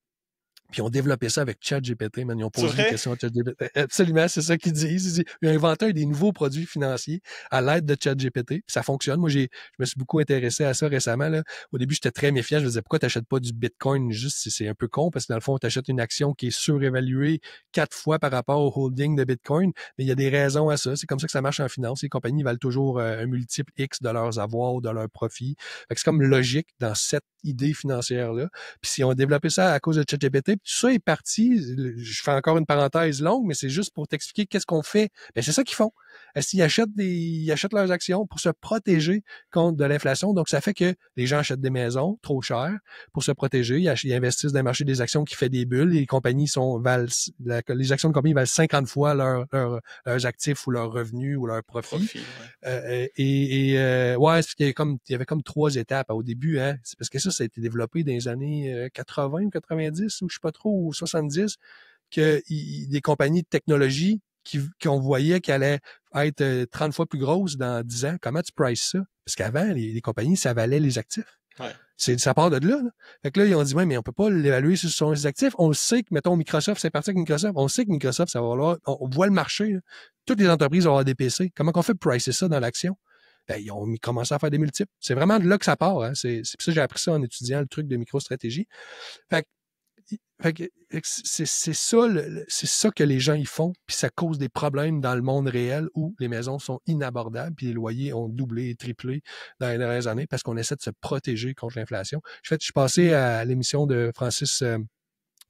Puis ils ont développé ça avec ChatGPT, man. Ils ont posé une question à ChatGPT. Absolument, c'est ça qu'ils disent. Ils ont inventé des nouveaux produits financiers à l'aide de ChatGPT. Puis ça fonctionne. Moi, je me suis beaucoup intéressé à ça récemment, là. Au début, j'étais très méfiant. Je me disais, pourquoi t'achètes pas du Bitcoin? Juste, c'est un peu con, parce que dans le fond, t'achètes une action qui est surévaluée 4 fois par rapport au holding de Bitcoin. Mais il y a des raisons à ça. C'est comme ça que ça marche en finance. Les compagnies valent toujours un multiple X de leurs avoirs ou de leurs profits. Fait que c'est comme logique dans cette idée financière-là. Puis si on a développé ça à cause de ChatGPT, tout ça est parti. Je fais encore une parenthèse longue, mais c'est juste pour t'expliquer qu'est-ce qu'on fait. Ben, c'est ça qu'ils font. Ils achètent leurs actions pour se protéger contre de l'inflation. Donc, ça fait que les gens achètent des maisons trop chères pour se protéger. Ils investissent dans le marché des actions qui fait des bulles. Les compagnies les actions de compagnie valent 50 fois leurs actifs ou leurs revenus ou leurs profits. Ouais, il y avait comme 3 étapes au début. Hein. C'est parce que ça a été développé dans les années 80 ou 90 ou je sais pas trop, ou 70, que des compagnies de technologie qu'on voyait qu'elle allait être 30 fois plus grosse dans 10 ans. Comment tu prices ça? Parce qu'avant, les compagnies, ça valait les actifs. Ouais. Ça part de là. Fait que là, ils ont dit, ouais, mais on peut pas l'évaluer sur ses actifs. On le sait que, mettons, Microsoft, c'est parti avec Microsoft. On sait que Microsoft, ça va valoir. On voit le marché. Là. Toutes les entreprises vont avoir des PC. Comment qu'on fait pour pricer ça dans l'action? Ben, ils ont commencé à faire des multiples. C'est vraiment de là que ça part. Hein. C'est pour ça que j'ai appris ça en étudiant le truc de MicroStratégie. Fait que Fait que c'est ça, c'est ça que les gens y font, puis ça cause des problèmes dans le monde réel où les maisons sont inabordables, puis les loyers ont doublé et triplé dans les dernières années parce qu'on essaie de se protéger contre l'inflation. Je suis passé à l'émission de Francis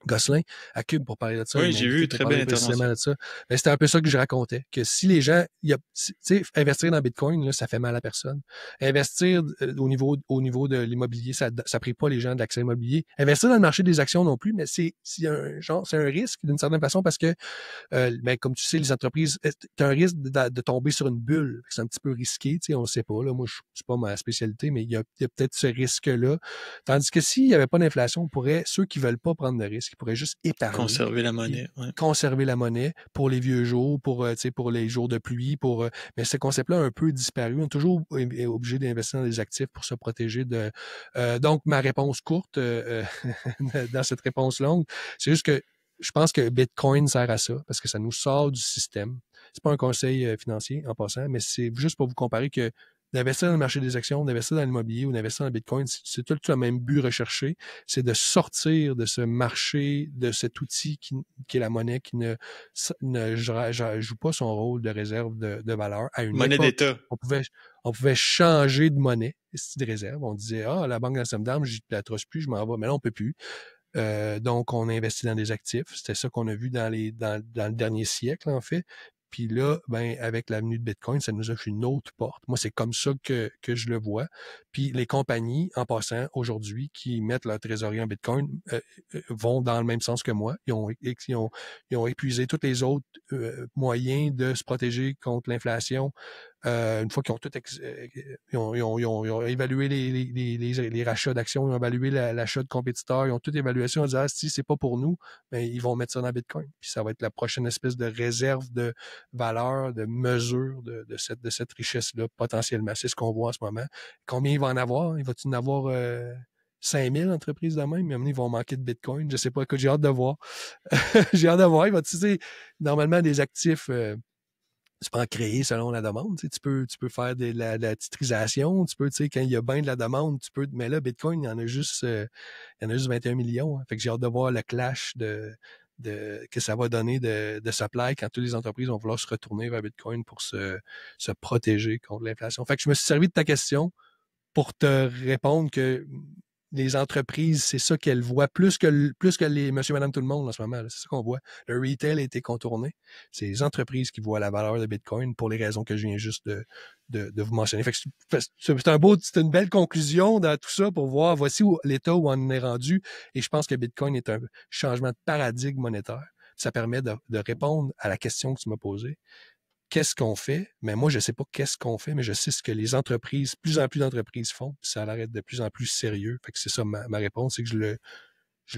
Gosselin à Cube pour parler de ça. Oui, Il m'a j'ai invité vu, pour très parler belle précisément intervention. de ça. Mais c'était un peu ça que je racontais, que si les gens, tu sais, investir dans Bitcoin, là, ça fait mal à personne. Investir au niveau de l'immobilier, ça prive pas les gens de l'accès immobilier. Investir dans le marché des actions non plus, mais c'est un risque d'une certaine façon parce que ben, comme tu sais, les entreprises, tu as un risque de tomber sur une bulle. C'est un petit peu risqué, tu sais, on ne sait pas. Là, moi, c'est pas ma spécialité, mais il y a peut-être ce risque-là. Tandis que s'il n'y avait pas d'inflation, ceux qui veulent pas prendre de risque, ils pourraient juste épargner. Conserver la Puis monnaie, ouais. conserver la monnaie pour les vieux jours, tu sais, pour les jours de pluie, mais ce concept-là a un peu disparu. On est toujours obligé d'investir dans des actifs pour se protéger de. Donc, ma réponse courte dans cette réponse longue, c'est juste que je pense que Bitcoin sert à ça parce que ça nous sort du système. C'est pas un conseil financier en passant, mais c'est juste pour vous comparer que d'investir dans le marché des actions, d'investir dans l'immobilier ou d'investir dans le Bitcoin, c'est tout le même but recherché, c'est de sortir de ce marché, de cet outil qui est la monnaie, qui ne joue pas son rôle de réserve de valeur. À une Monnaie époque, d'État. on pouvait changer de monnaie, de réserve. On disait, la Banque d'Amsterdam, je ne la trosse plus, je m'en vais. Mais là, on peut plus. Donc, on investit dans des actifs. C'était ça qu'on a vu dans le dernier siècle, en fait. Puis là, ben, avec l'avenue de Bitcoin, ça nous offre une autre porte. Moi, c'est comme ça que je le vois. Puis les compagnies, en passant, aujourd'hui, qui mettent leur trésorerie en Bitcoin, vont dans le même sens que moi. Ils ont épuisé tous les autres moyens de se protéger contre l'inflation. Une fois qu'ils ont ils ont évalué les rachats d'actions, ils ont évalué l'achat de compétiteurs, ils ont tout évalué ça, on dit, si c'est pas pour nous, ben, ils vont mettre ça dans Bitcoin. Puis ça va être la prochaine espèce de réserve de valeur, de mesure de cette richesse-là, potentiellement. C'est ce qu'on voit en ce moment. Combien il va en avoir? Il va-t-il en avoir 5000 entreprises de même? Mais ils vont manquer de Bitcoin. Je sais pas, écoute, j'ai hâte de voir. J'ai hâte de voir. Il va, tu sais, normalement, des actifs, tu peux en créer selon la demande. Tu peux faire de la titrisation. Tu peux, tu sais, quand il y a bien de la demande, mais là, Bitcoin, il y en a juste 21 millions. Hein. Fait que j'ai hâte de voir le clash que ça va donner de supply quand toutes les entreprises vont vouloir se retourner vers Bitcoin pour se protéger contre l'inflation. Fait que je me suis servi de ta question pour te répondre que les entreprises, c'est ça qu'elles voient plus que les monsieur, madame, tout le monde en ce moment. C'est ça qu'on voit. Le retail a été contourné. C'est les entreprises qui voient la valeur de Bitcoin pour les raisons que je viens juste de vous mentionner. Fait que c'est une belle conclusion dans tout ça pour voir voici l'état où on en est rendu. Et je pense que Bitcoin est un changement de paradigme monétaire. Ça permet de répondre à la question que tu m'as posée. Qu'est-ce qu'on fait? Mais moi, je ne sais pas qu'est-ce qu'on fait, mais je sais ce que les entreprises, plus en plus d'entreprises font, puis ça a l'air d'être de plus en plus sérieux. Fait que c'est ça ma réponse, c'est que je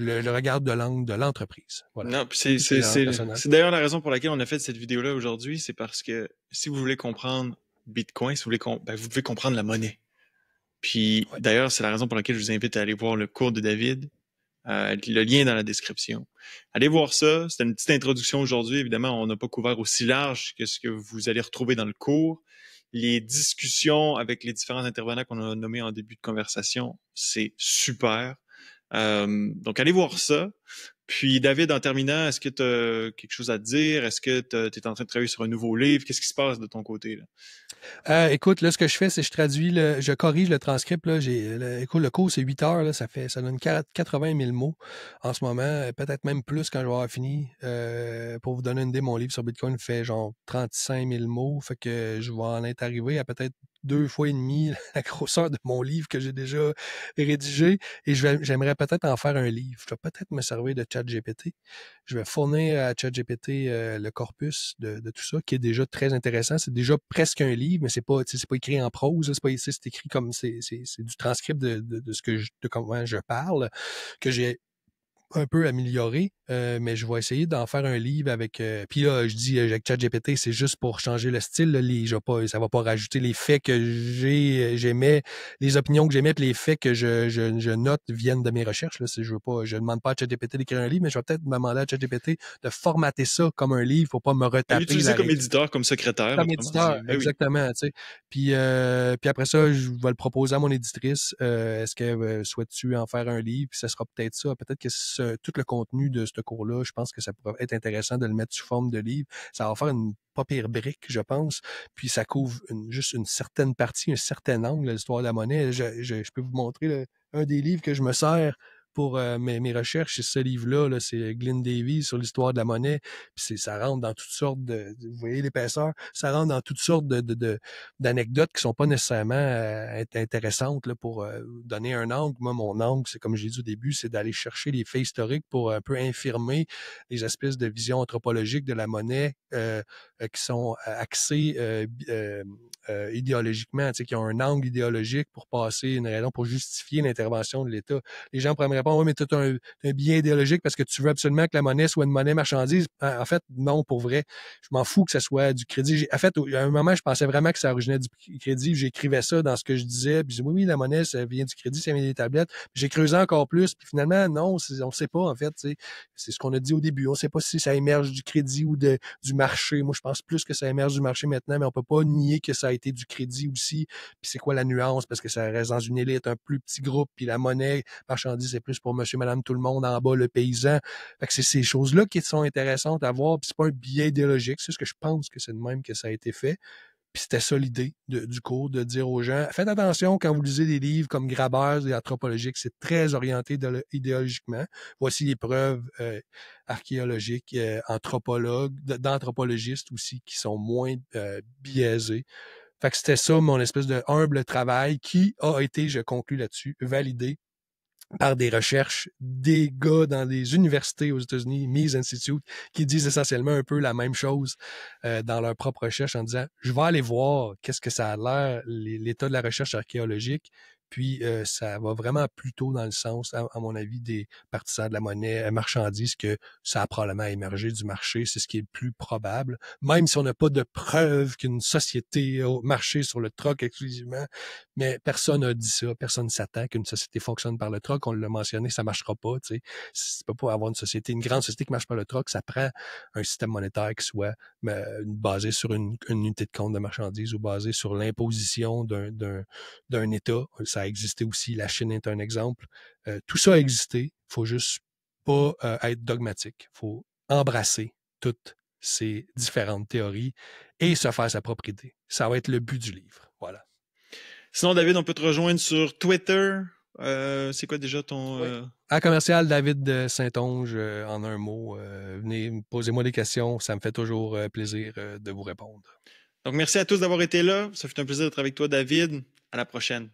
le regarde de l'angle de l'entreprise. Voilà. Non, puis Personnel. c'est d'ailleurs la raison pour laquelle on a fait cette vidéo-là aujourd'hui, c'est parce que si vous voulez comprendre Bitcoin, si vous voulez ben, vous devez comprendre la monnaie. Puis Ouais. d'ailleurs, c'est la raison pour laquelle je vous invite à aller voir le cours de David. Le lien est dans la description. Allez voir ça. C'était une petite introduction aujourd'hui. Évidemment, on n'a pas couvert aussi large que ce que vous allez retrouver dans le cours. Les discussions avec les différents intervenants qu'on a nommés en début de conversation, c'est super. Donc, allez voir ça. Puis, David, en terminant, est-ce que tu as quelque chose à te dire? Est-ce que tu es en train de travailler sur un nouveau livre? Qu'est-ce qui se passe de ton côté, là? Écoute, là, ce que je fais, c'est que je corrige le transcript. Là, écoute, le cours, c'est 8 heures. Là, ça donne 80 000 mots en ce moment. Peut-être même plus quand je vais avoir fini. Pour vous donner une idée, mon livre sur Bitcoin fait genre 35 000 mots. Fait que je vais en être arrivé à peut-être 2 fois et demi la grosseur de mon livre que j'ai déjà rédigé. Et j'aimerais peut-être en faire un livre. Je vais peut-être me servir de ChatGPT. Je vais fournir à ChatGPT le corpus de tout ça, qui est déjà très intéressant. C'est déjà presque un livre, mais c'est pas écrit en prose. C'est écrit comme c'est du transcript de ce de comment je parle, que j'ai un peu amélioré, mais je vais essayer d'en faire un livre avec... puis là, je dis avec ChatGPT, c'est juste pour changer le style. Là, ça va pas rajouter les faits que j'aimais, les opinions que j'aimais, puis les faits que je note viennent de mes recherches. Là, je demande pas à ChatGPT d'écrire un livre, mais je vais peut-être demander à ChatGPT de formater ça comme un livre pour pas me À retaper l'utiliser la comme réécriture. éditeur, comme secrétaire, Comme autrement éditeur, dit. Ben oui. exactement, tu sais. Puis après ça, je vais le proposer à mon éditrice. Est-ce qu'elle souhaite-tu en faire un livre? Puis ça sera peut-être ça. Peut-être que ce tout le contenu de ce cours-là, je pense que ça pourrait être intéressant de le mettre sous forme de livre. Ça va faire une pas pire brique, je pense. Puis ça couvre juste une certaine partie, un certain angle de l'histoire de la monnaie. Je peux vous montrer un des livres que je me sers pour mes recherches, c'est ce livre-là, là, c'est Glyn Davies sur l'histoire de la monnaie. Puis ça rentre dans toutes sortes vous voyez l'épaisseur, ça rentre dans toutes sortes d'anecdotes qui sont pas nécessairement intéressantes là, pour donner un angle. Moi, mon angle, c'est comme j'ai dit au début, c'est d'aller chercher les faits historiques pour un peu infirmer les espèces de visions anthropologiques de la monnaie qui sont axées idéologiquement, qui ont un angle idéologique pour passer une raison, pour justifier l'intervention de l'État. Les gens pourraient me répondre, oui, mais tu as un biais idéologique parce que tu veux absolument que la monnaie soit une monnaie marchandise. En fait, non, pour vrai. Je m'en fous que ça soit du crédit. En fait, à un moment, je pensais vraiment que ça originait du crédit. J'écrivais ça dans ce que je disais. Puis oui, la monnaie, ça vient du crédit, ça vient des tablettes. Puis j'ai creusé encore plus. Puis finalement, non, on ne sait pas, en fait. C'est ce qu'on a dit au début. On ne sait pas si ça émerge du crédit ou du marché. Moi, je pense plus que ça émerge du marché maintenant, mais on peut pas nier que ça a été du crédit aussi. Puis c'est quoi la nuance? Parce que ça reste dans une élite, un plus petit groupe, puis la monnaie marchandise, c'est plus pour monsieur, madame, tout le monde en bas, le paysan. Fait que c'est ces choses-là qui sont intéressantes à voir, puis c'est pas un biais idéologique, c'est ce que je pense que c'est de même que ça a été fait. Puis c'était ça l'idée du cours, de dire aux gens, faites attention quand vous lisez des livres comme Graeber et anthropologiques, c'est très orienté idéologiquement. Voici les preuves archéologiques, anthropologues, d'anthropologistes aussi, qui sont moins biaisés. Fait que c'était ça mon espèce de humble travail qui a été, je conclus là-dessus, validé par des recherches des gars dans des universités aux États-Unis, Mises Institute, qui disent essentiellement un peu la même chose dans leur propre recherche en disant « Je vais aller voir qu'est-ce que ça a l'air, l'état de la recherche archéologique ». Puis, ça va vraiment plutôt dans le sens, à mon avis, des partisans de la monnaie marchandise que ça a probablement émergé du marché. C'est ce qui est le plus probable. Même si on n'a pas de preuve qu'une société a marché sur le troc exclusivement, mais personne n'a dit ça. Personne ne s'attend qu'une société fonctionne par le troc. On l'a mentionné, ça marchera pas. Tu peux pas avoir une grande société qui marche par le troc. Ça prend un système monétaire qui soit basé sur une unité de compte de marchandises ou basé sur l'imposition d'un État. Ça a existé aussi. La Chine est un exemple. Tout ça a existé. Il faut juste pas être dogmatique. Il faut embrasser toutes ces différentes théories et se faire sa propre idée. Ça va être le but du livre. Voilà. Sinon, David, on peut te rejoindre sur Twitter. C'est quoi déjà ton... Oui. À commercial David Saint-Onge, en un mot. Venez, posez-moi des questions. Ça me fait toujours plaisir de vous répondre. Donc, merci à tous d'avoir été là. Ça fait un plaisir d'être avec toi, David. À la prochaine.